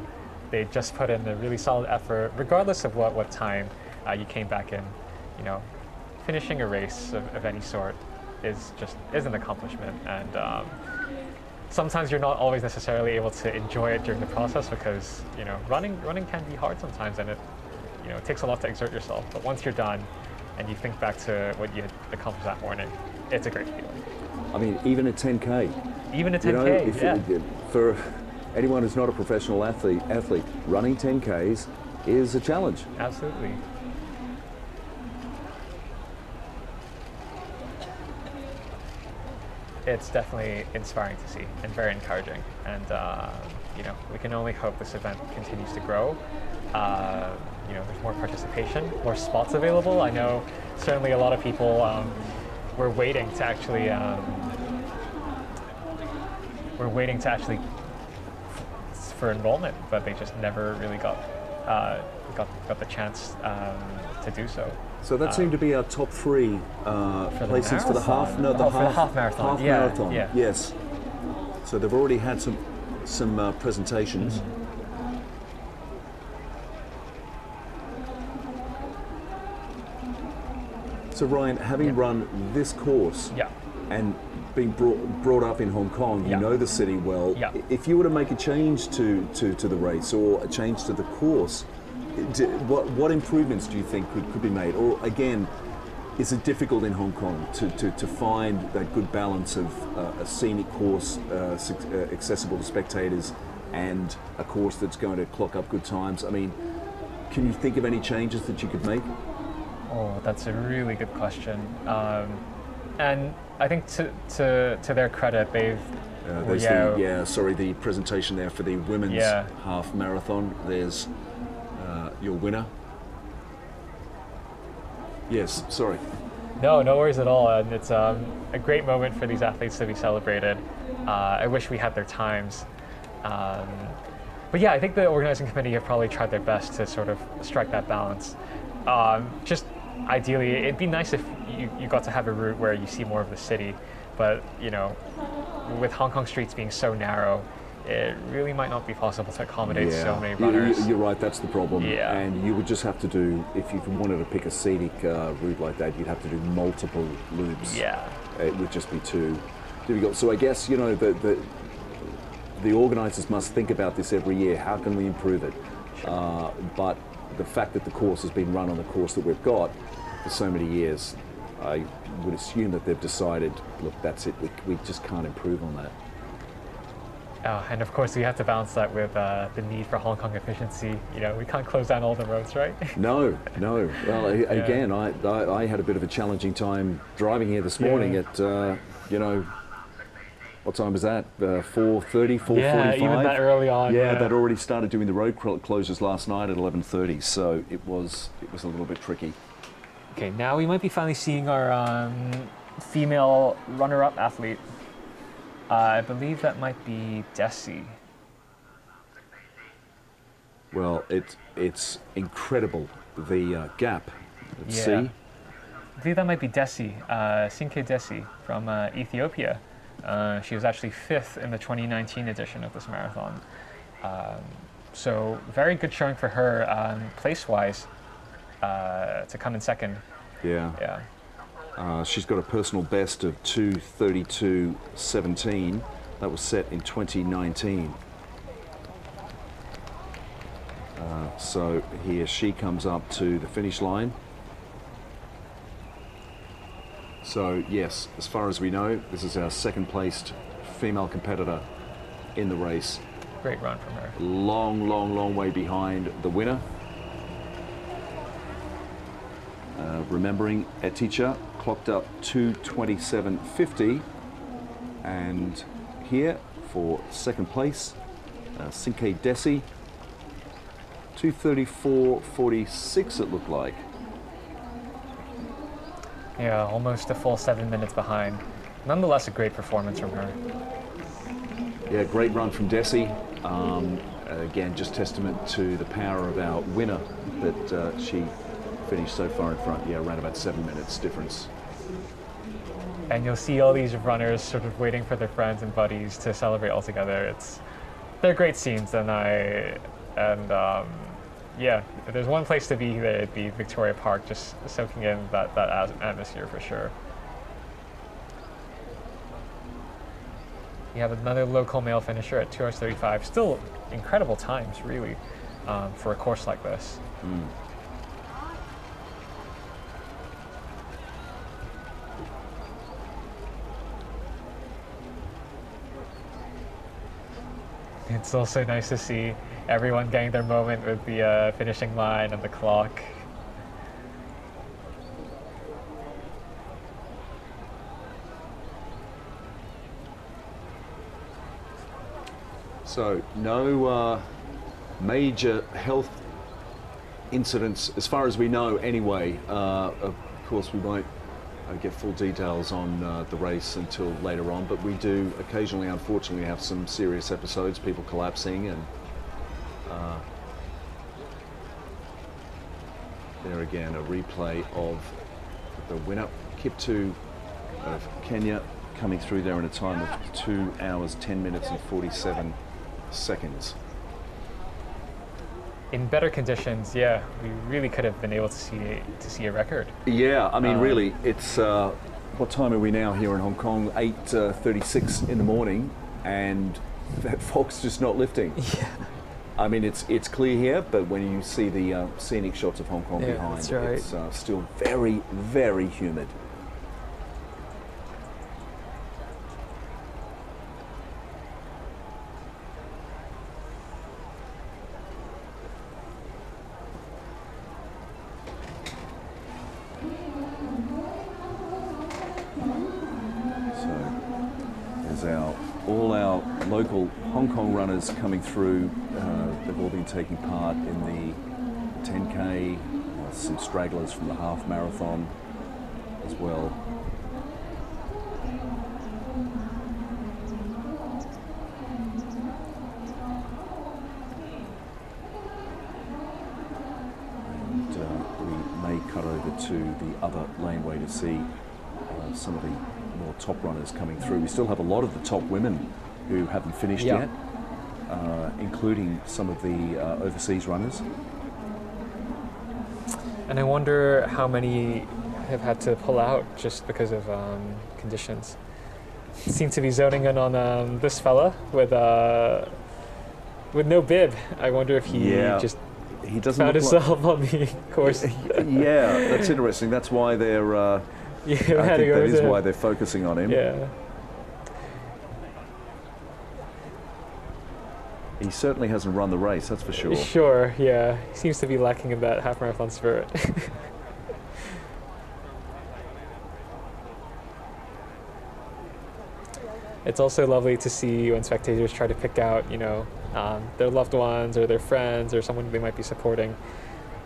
they just put in a really solid effort, regardless of what time you came back in. You know, finishing a race of any sort is an accomplishment, and sometimes you're not always necessarily able to enjoy it during the process because, you know, running can be hard sometimes, and it takes a lot to exert yourself. But once you're done and you think back to what you had accomplished that morning, it's a great feeling. I mean, even a 10K. Even a 10K, yeah. For anyone who's not a professional athlete, running 10Ks is a challenge. Absolutely. It's definitely inspiring to see and very encouraging. And you know, we can only hope this event continues to grow. You know, there's more participation, more spots available. I know certainly a lot of people were waiting to actually for enrollment, but they just never really got the chance to do so. So that seemed to be our top three places for the half. No, the half marathon. Half marathon. Yeah. Yes. So they've already had some presentations. Mm-hmm. So Ryan, having run this course and being brought up in Hong Kong, you know the city well. If you were to make a change to the race or a change to the course, what improvements do you think could be made? Or again, is it difficult in Hong Kong to find that good balance of a scenic course accessible to spectators and a course that's going to clock up good times? I mean, can you think of any changes that you could make? Oh, that's a really good question. And I think to their credit, they've the presentation there for the women's half marathon. There's your winner. Yes, sorry. No worries at all. And it's a great moment for these athletes to be celebrated. I wish we had their times. But yeah, I think the organizing committee have probably tried their best to sort of strike that balance. Just ideally, it'd be nice if you got to have a route where you see more of the city, but you know, with Hong Kong streets being so narrow, it really might not be possible to accommodate so many runners. You're right, that's the problem. Yeah. And you would just have to do, if you wanted to pick a scenic route like that, you'd have to do multiple loops. Yeah. It would just be too difficult. So I guess, you know, the organizers must think about this every year. How can we improve it? Sure. But the fact that the course has been run on the course that we've got for so many years, I would assume that they've decided, look, that's it, we just can't improve on that. And of course, we have to balance that with the need for Hong Kong efficiency. You know, we can't close down all the roads, right? No. Well, again, I had a bit of a challenging time driving here this morning at, you know, what time was that? 4:30, 4:45? Yeah, even that early on. Yeah, they'd already started doing the road closures last night at 11:30, so it was a little bit tricky. Okay, now we might be finally seeing our female runner-up athlete. I believe that might be Desi. Well, it's incredible, the gap. Let's see. I believe that might be Desi, Sinke Desi from Ethiopia. She was actually 5th in the 2019 edition of this marathon. So very good showing for her place-wise to come in second. Yeah. She's got a personal best of 2:32.17. That was set in 2019. So here she comes up to the finish line. So yes, as far as we know, this is our second-placed female competitor in the race. Great run from her. Long way behind the winner. Remembering Eticha clocked up 2:27.50, and here for second place, Sinke Desi, 2:34.46 it looked like. Yeah, almost a full 7 minutes behind. Nonetheless, a great performance from her. Yeah, great run from Desi. Again, just testament to the power of our winner that she finished so far in front. Yeah, around about 7 minutes difference. And you'll see all these runners sort of waiting for their friends and buddies to celebrate all together. They're great scenes, and yeah, if there's one place to be there, it'd be Victoria Park, just soaking in that atmosphere for sure. You have another local male finisher at 2 hours 35. Still incredible times, really, for a course like this. It's also nice to see everyone getting their moment with the finishing line and the clock. So no major health incidents, as far as we know anyway. Of course, we won't get full details on the race until later on, but we do occasionally, unfortunately, have some serious episodes, people collapsing, and there again a replay of the winner, Kiptu of Kenya, coming through there in a time of 2 hours 10 minutes and 47 seconds. In better conditions, yeah, we really could have been able to see a record. Yeah, I mean, really, it's what time are we now here in Hong Kong? 8:36 in the morning, and that fog's just not lifting. Yeah. I mean, it's clear here, but when you see the scenic shots of Hong Kong behind, that's right. it's still very, very humid. All our local Hong Kong runners coming through. They've all been taking part in the 10K, some stragglers from the half marathon as well. And we may cut over to the other laneway to see some of the more top runners coming through. We still have a lot of the top women who haven't finished yet, including some of the overseas runners. And I wonder how many have had to pull out just because of conditions. Seem to be zoning in on this fella with no bib. I wonder if he he doesn't found himself on the course. Yeah, that's interesting. That's why they're. I think that is why they're focusing on him. Yeah. He certainly hasn't run the race, that's for sure. Sure, yeah. He seems to be lacking in that half marathon spirit. It's also lovely to see when spectators try to pick out, their loved ones or their friends or someone they might be supporting.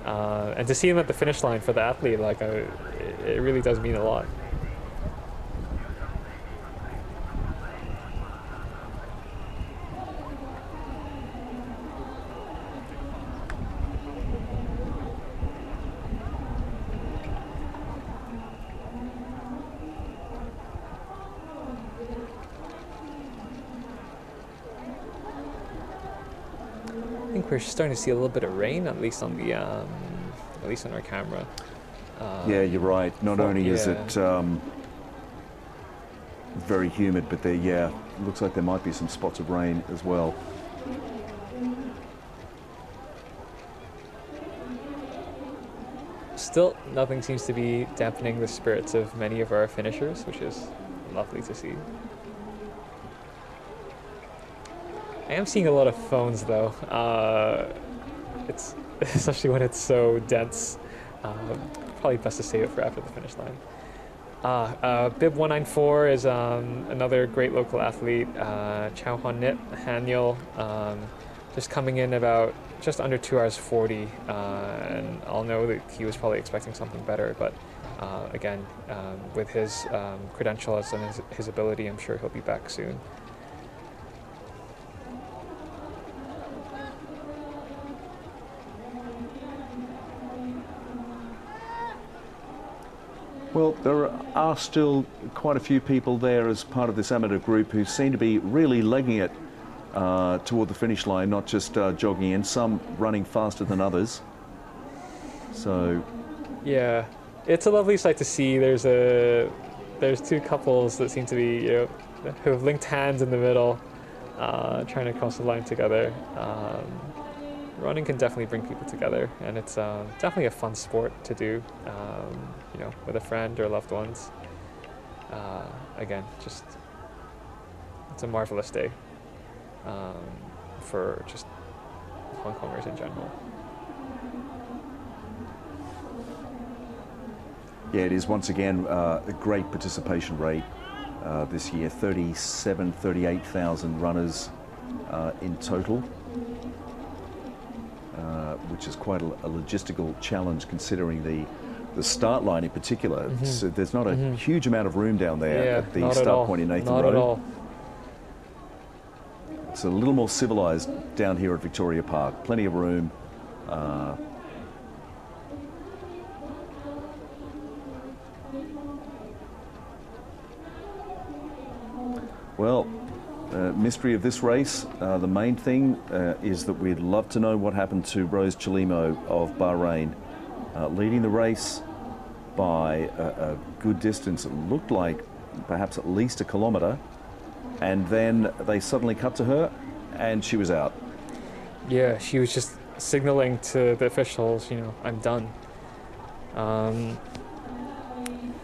And to see him at the finish line for the athlete, it really does mean a lot. I think we're starting to see a little bit of rain, at least on the, at least on our camera. Yeah, you're right. Not only is it very humid, but there, looks like there might be some spots of rain as well. Still, nothing seems to be dampening the spirits of many of our finishers, which is lovely to see. I am seeing a lot of phones though. It's especially when it's so dense. Probably best to save it for after the finish line. Bib 194 is another great local athlete, Chow Hon Nip, Haniel, just coming in about just under 2 hours 40, and I'll know that he was probably expecting something better, but again, with his credentials and his ability, I'm sure he'll be back soon. Well, there are still quite a few people there as part of this amateur group who seem to be really legging it toward the finish line, not just jogging in, some running faster than others. So, yeah, it's a lovely sight to see. There's two couples that seem to be, who have linked hands in the middle, trying to cross the line together. Running can definitely bring people together, and it's definitely a fun sport to do, with a friend or loved ones. Again, just it's a marvelous day for just Hong Kongers in general. yeah, it is once again a great participation rate this year, 38,000 runners in total, which is quite a logistical challenge considering the start line in particular. There's not a huge amount of room down there at the start point in Nathan Road. Not at all. It's a little more civilised down here at Victoria Park. Plenty of room. Well, mystery of this race, the main thing is that we'd love to know what happened to Rose Chalimo of Bahrain. Leading the race by a good distance, it looked like perhaps at least a kilometre, and then they suddenly cut to her and she was out. Yeah, she was just signaling to the officials, I'm done.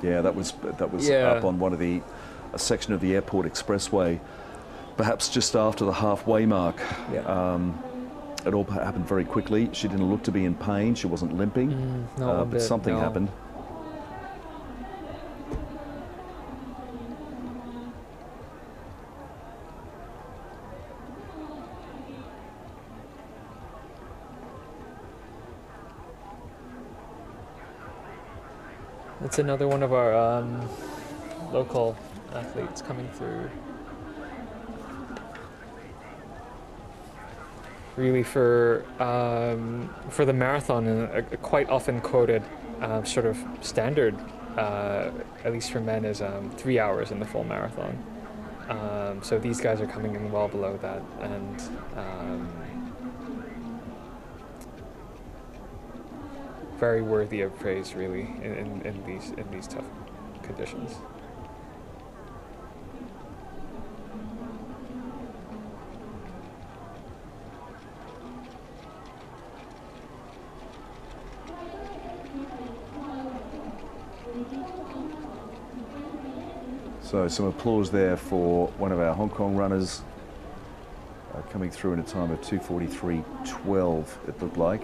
Yeah, that was up on one of a section of the airport expressway, perhaps just after the halfway mark. Yeah. It all happened very quickly. She didn't look to be in pain. She wasn't limping, but something happened. It's another one of our local athletes coming through. Really for the marathon, a quite often quoted sort of standard, at least for men, is 3 hours in the full marathon. So these guys are coming in well below that, and very worthy of praise, really, in these tough conditions. So some applause there for one of our Hong Kong runners coming through in a time of 2:43.12, it looked like.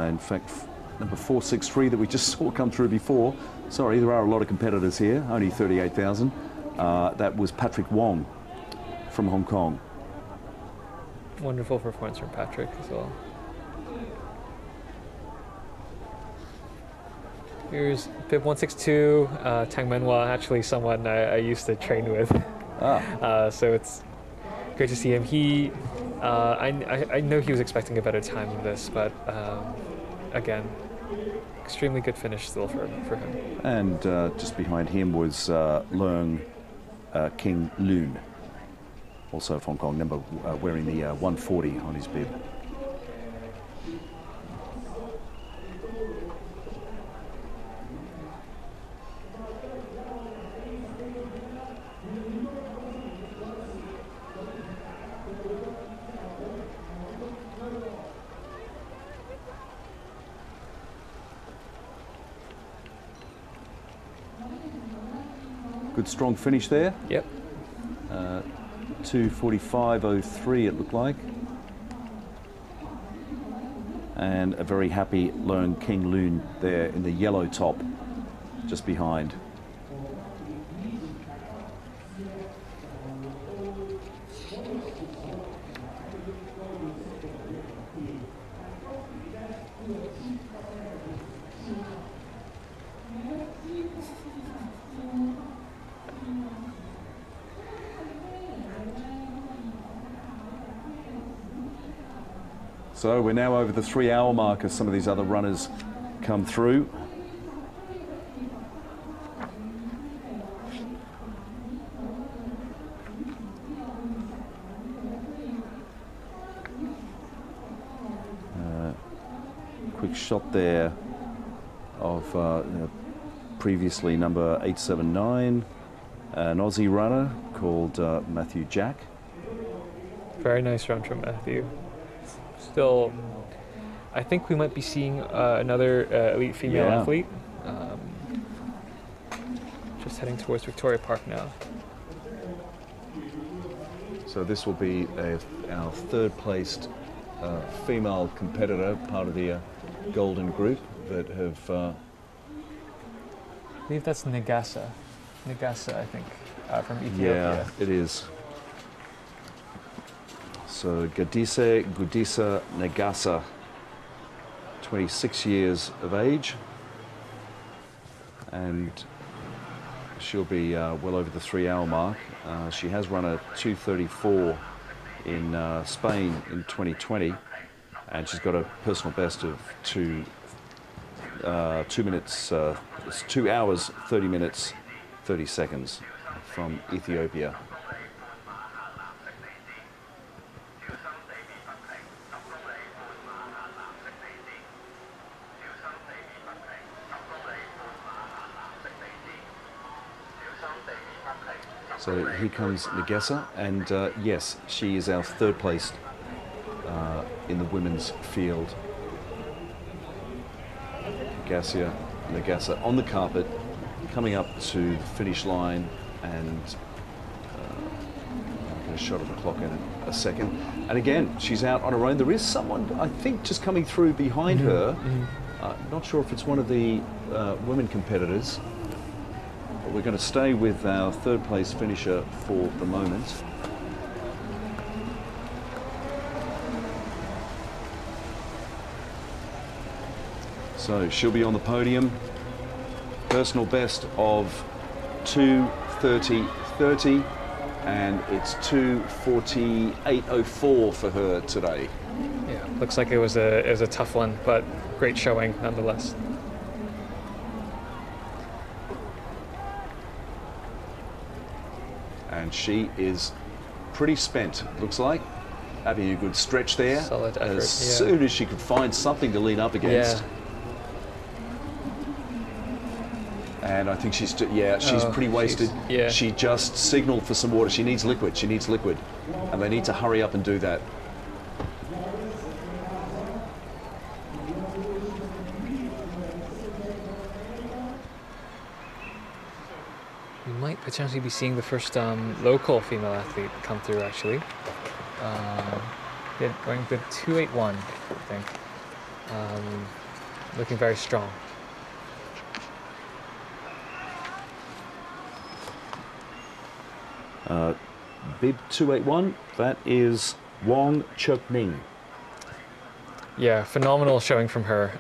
In fact, number 463 that we just saw come through before. Sorry, there are a lot of competitors here, only 38,000. That was Patrick Wong from Hong Kong. Wonderful performance from Patrick as well. Here's bib 162, Tang Menhua, actually someone I used to train with. So it's great to see him. I know he was expecting a better time than this, but again, extremely good finish still for him. And just behind him was Leung King Loon, also of Hong Kong, wearing the 140 on his bib. Good strong finish there. Yep. 2:45.03 it looked like. And a very happy Leung King Loon there in the yellow top, just behind. So we're now over the 3-hour mark as some of these other runners come through. Quick shot there of previously number 879, an Aussie runner called Matthew Jack. Very nice run from Matthew. Still, I think we might be seeing another elite female athlete. Just heading towards Victoria Park now. So this will be our third-placed female competitor, part of the Golden Group that have... I believe that's Negasa. Negasa, I think, from Ethiopia. Yeah, it is. So Gudisa Negasa, 26 years of age, and she'll be well over the 3-hour mark. She has run a 2:34 in Spain in 2020, and she's got a personal best of 2 hours 30 minutes 30 seconds from Ethiopia. So here comes Negesa, and yes, she is our third placed in the women's field. Negesa on the carpet, coming up to the finish line, and I'll get a shot of the clock in a second. And again, she's out on her own. There is someone, I think, just coming through behind her. Not sure if it's one of the women competitors. We're going to stay with our third place finisher for the moment. So she'll be on the podium. Personal best of 2:30.30, and it's 2:48.04 for her today. Yeah, looks like it was a tough one, but great showing nonetheless. And she is pretty spent, looks like. Having a good stretch there. Solid effort, as soon as she could find something to lean up against. Yeah. And I think she's pretty wasted. She just signaled for some water. She needs liquid. She needs liquid. And they need to hurry up and do that. We might potentially be seeing the first local female athlete come through, actually. Going to 2:81, I think. Looking very strong. Bib 281, that is Wong Chuk Ning. Yeah, phenomenal showing from her.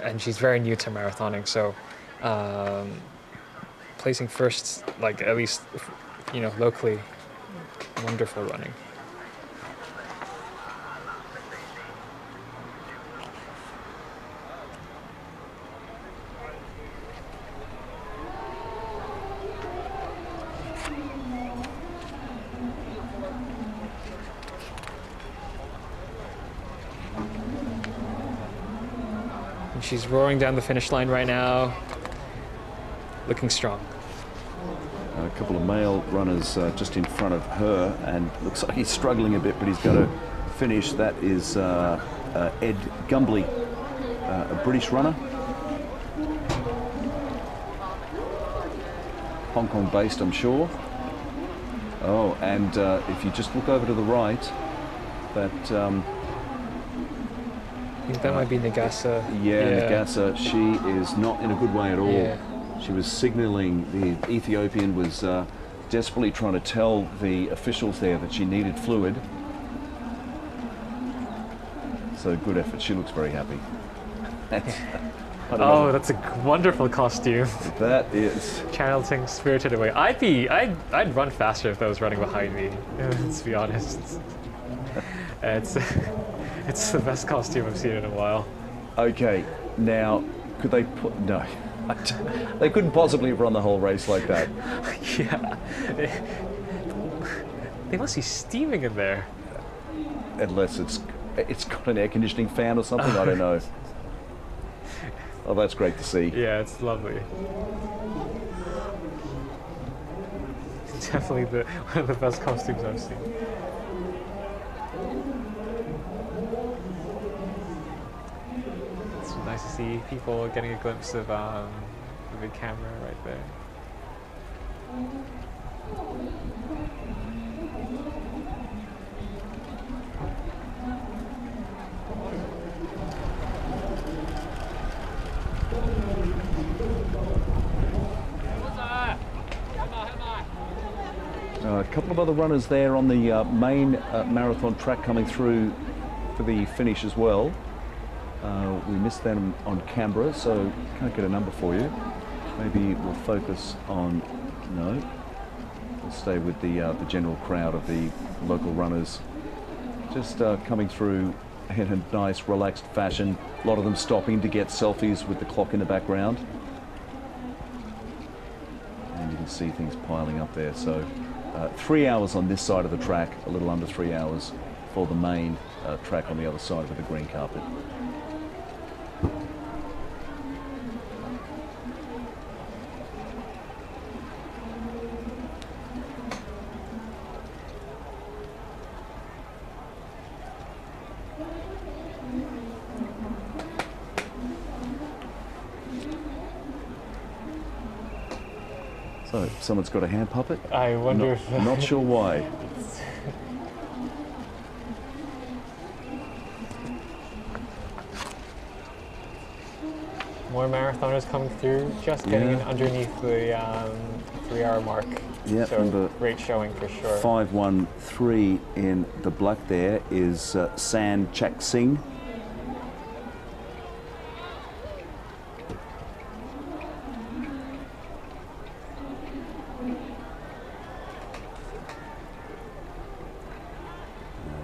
And she's very new to marathoning, so placing first, like at least, locally, wonderful running. She's roaring down the finish line right now, looking strong. A couple of male runners just in front of her, and looks like he's struggling a bit, but he's got to finish. That is Ed Gumbley, a British runner. Hong Kong based, I'm sure. Oh, and if you just look over to the right, that I think that might be Nagasa. yeah, Nagasa, she is not in a good way at all. Yeah. She was signalling, the Ethiopian was desperately trying to tell the officials there that she needed fluid. So good effort. She looks very happy. Oh, that's a wonderful costume. That is. Channeling Spirited Away. I'd run faster if that was running behind me. To be honest, it's the best costume I've seen in a while. Okay, now could they put no? They couldn't possibly run the whole race like that. Yeah, they must be steaming in there. Unless it's got an air conditioning fan or something. I don't know. Oh, that's great to see. Yeah, it's lovely. Definitely one of the best costumes I've seen. It's nice to see people getting a glimpse of the big camera right there. A couple of other runners there on the main marathon track coming through for the finish as well. We missed them on Canberra, so can't get a number for you. Maybe we'll focus on, no, we'll stay with the general crowd of the local runners. Just coming through in a nice relaxed fashion. A lot of them stopping to get selfies with the clock in the background. And you can see things piling up there. So 3 hours on this side of the track, a little under 3 hours for the main track on the other side with the green carpet. So, someone's got a hand puppet? I wonder if... Not sure why. More marathoners coming through, just getting in underneath the 3-hour mark. Yeah, so great showing for sure. 5:13 in the black there is San Chak Singh.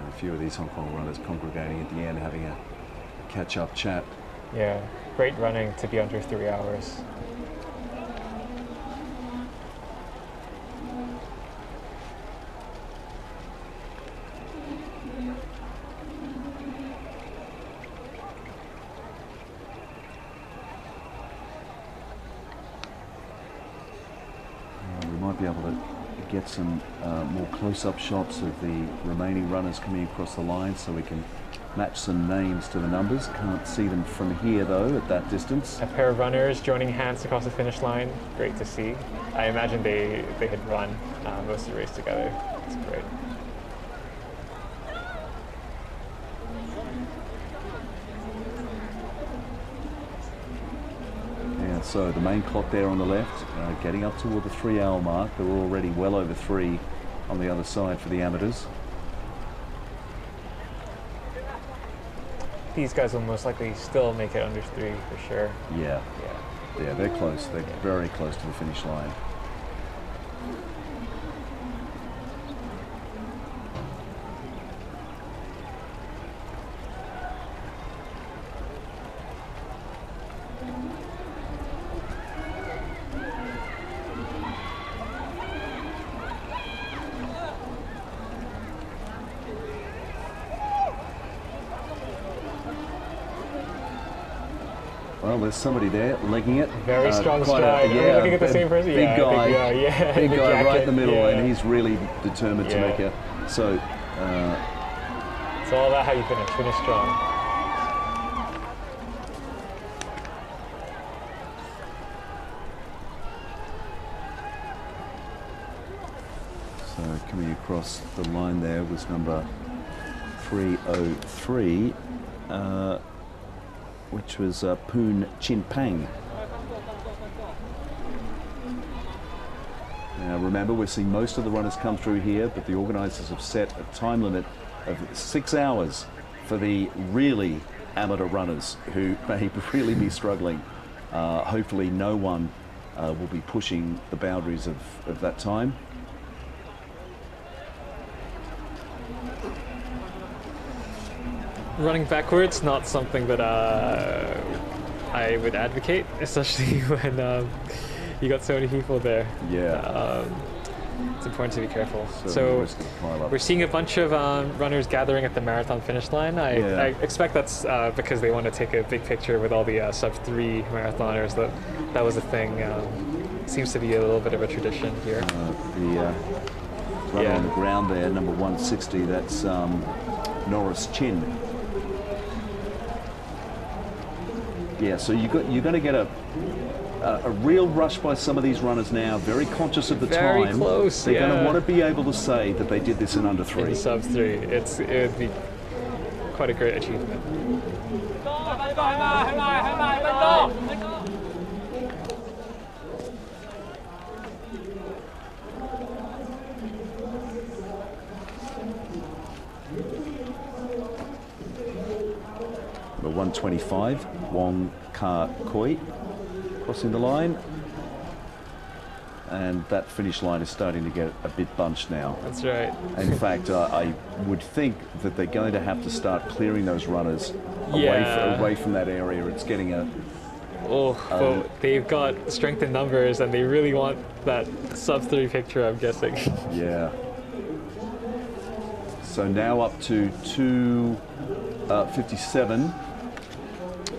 A few of these Hong Kong runners congregating at the end, having a catch-up chat. Yeah, great running to be under 3 hours. We might be able to get some more close-up shots of the remaining runners coming across the line so we can match some names to the numbers. Can't see them from here though at that distance. A pair of runners joining hands across the finish line. Great to see. I imagine they had run most of the race together. It's great. Yeah, so the main clock there on the left, getting up toward the 3-hour mark. They're already well over 3 on the other side for the amateurs. These guys will most likely still make it under 3 for sure. Yeah, they're close. They're very close to the finish line. Well, there's somebody there legging it. Very strong stride. Are we looking at the same person? Big guy. Big guy right in the middle, yeah. and he's really determined to make it. So it's all about how you finish. Finish strong. So So coming across the line there was number 303, which was Poon Chin Pang. Now remember, we're seeing most of the runners come through here, but the organisers have set a time limit of 6 hours for the really amateur runners who may really be struggling. Hopefully no one will be pushing the boundaries of that time. Running backwards, not something that I would advocate, especially when you got so many people there. Yeah. It's important to be careful. So we're seeing a bunch of runners gathering at the marathon finish line. I expect that's because they want to take a big picture with all the sub-3 marathoners. That was a thing. Seems to be a little bit of a tradition here. The runner on the ground there, number 160, that's Norris Chin. Yeah, so you're going to get a real rush by some of these runners now, very conscious of the time. Very close, They're going to want to be able to say that they did this in under 3. In sub-3, it would be quite a great achievement. Number 125, Wong Ka Koi, crossing the line. And that finish line is starting to get a bit bunched now. That's right. In fact, I would think that they're going to have to start clearing those runners away from that area. It's getting a... Well, they've got strength in numbers and they really want that sub-3 picture, I'm guessing. Yeah. So now up to 2:57.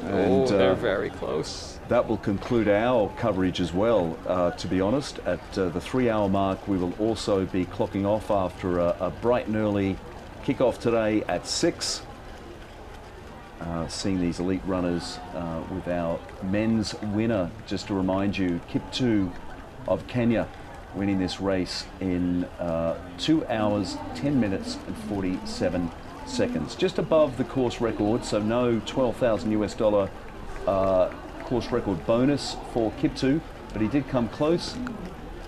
And they're very close. That will conclude our coverage as well, to be honest. At the 3-hour mark, we will also be clocking off after a bright and early kickoff today at 6. Seeing these elite runners with our men's winner, just to remind you, Kiptu of Kenya, winning this race in 2 hours, 10 minutes and 47 seconds. Just above the course record, so no $12,000 course record bonus for Kiptu, but he did come close.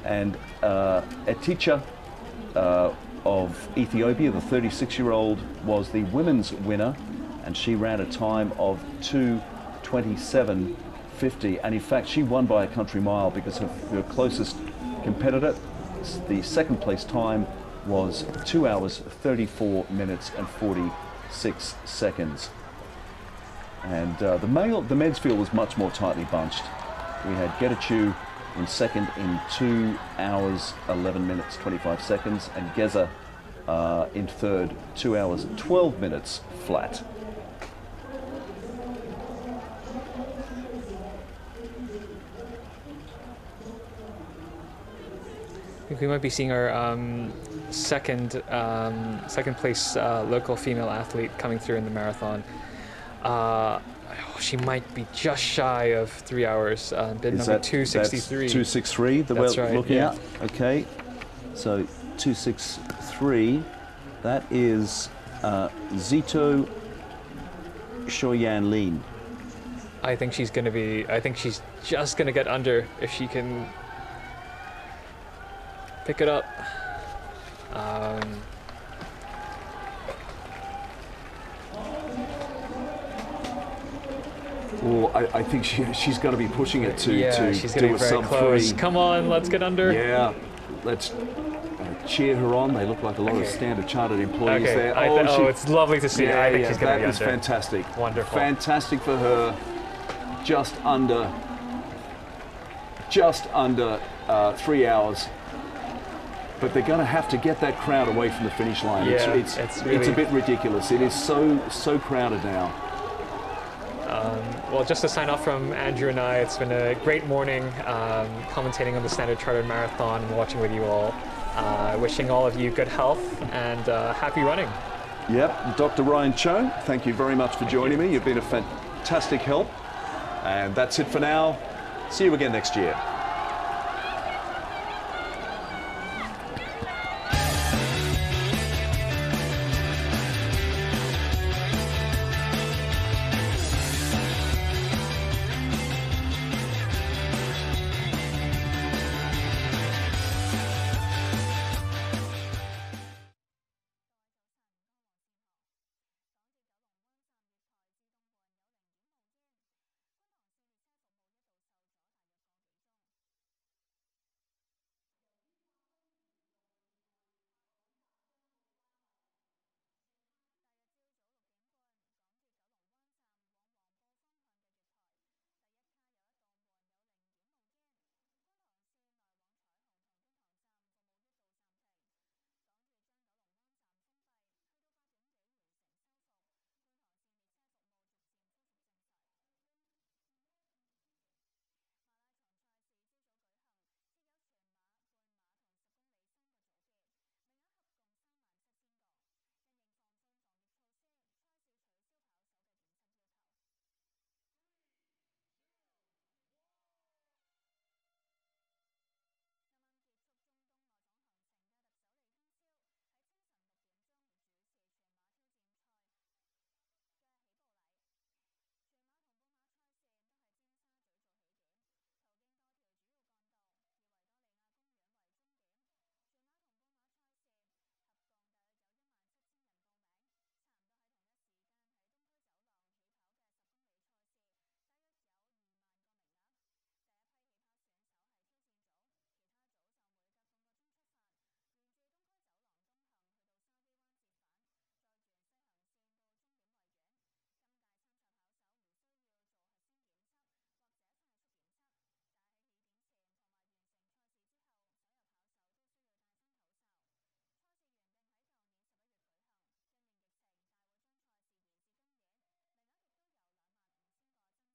And Eticha of Ethiopia, the 36-year-old, was the women's winner, and she ran a time of 2:27.50, and in fact she won by a country mile because her closest competitor, the second place time, was 2 hours 34 minutes and 46 seconds. And the men's field was much more tightly bunched. We had Getachew in second in 2 hours 11 minutes 25 seconds, and Geza in third, 2 hours 12 minutes flat. I think we might be seeing our second place local female athlete coming through in the marathon. She might be just shy of 3 hours. Bid number 263. 263 that we're looking at. Okay, so 263. That is Zito Shoyan Lin. I think she's going to be. I think she's just going to get under if she can pick it up. Well, I think she's going to be pushing it to she's do a sub close. 3. Come on, let's get under. Yeah, let's cheer her on. They look like a lot of Standard Chartered employees there. It's lovely to see. I think she's going to be under. That is fantastic. Wonderful. Fantastic for her. Just under 3 hours. But they're going to have to get that crowd away from the finish line. Yeah, it's a bit ridiculous. It is so crowded now. Well, just to sign off from Andrew and I, it's been a great morning commentating on the Standard Chartered Marathon and watching with you all. Wishing all of you good health and happy running. Yep, Dr. Ryan Cho, thank you very much for joining me. You've been a fantastic help. And that's it for now. See you again next year.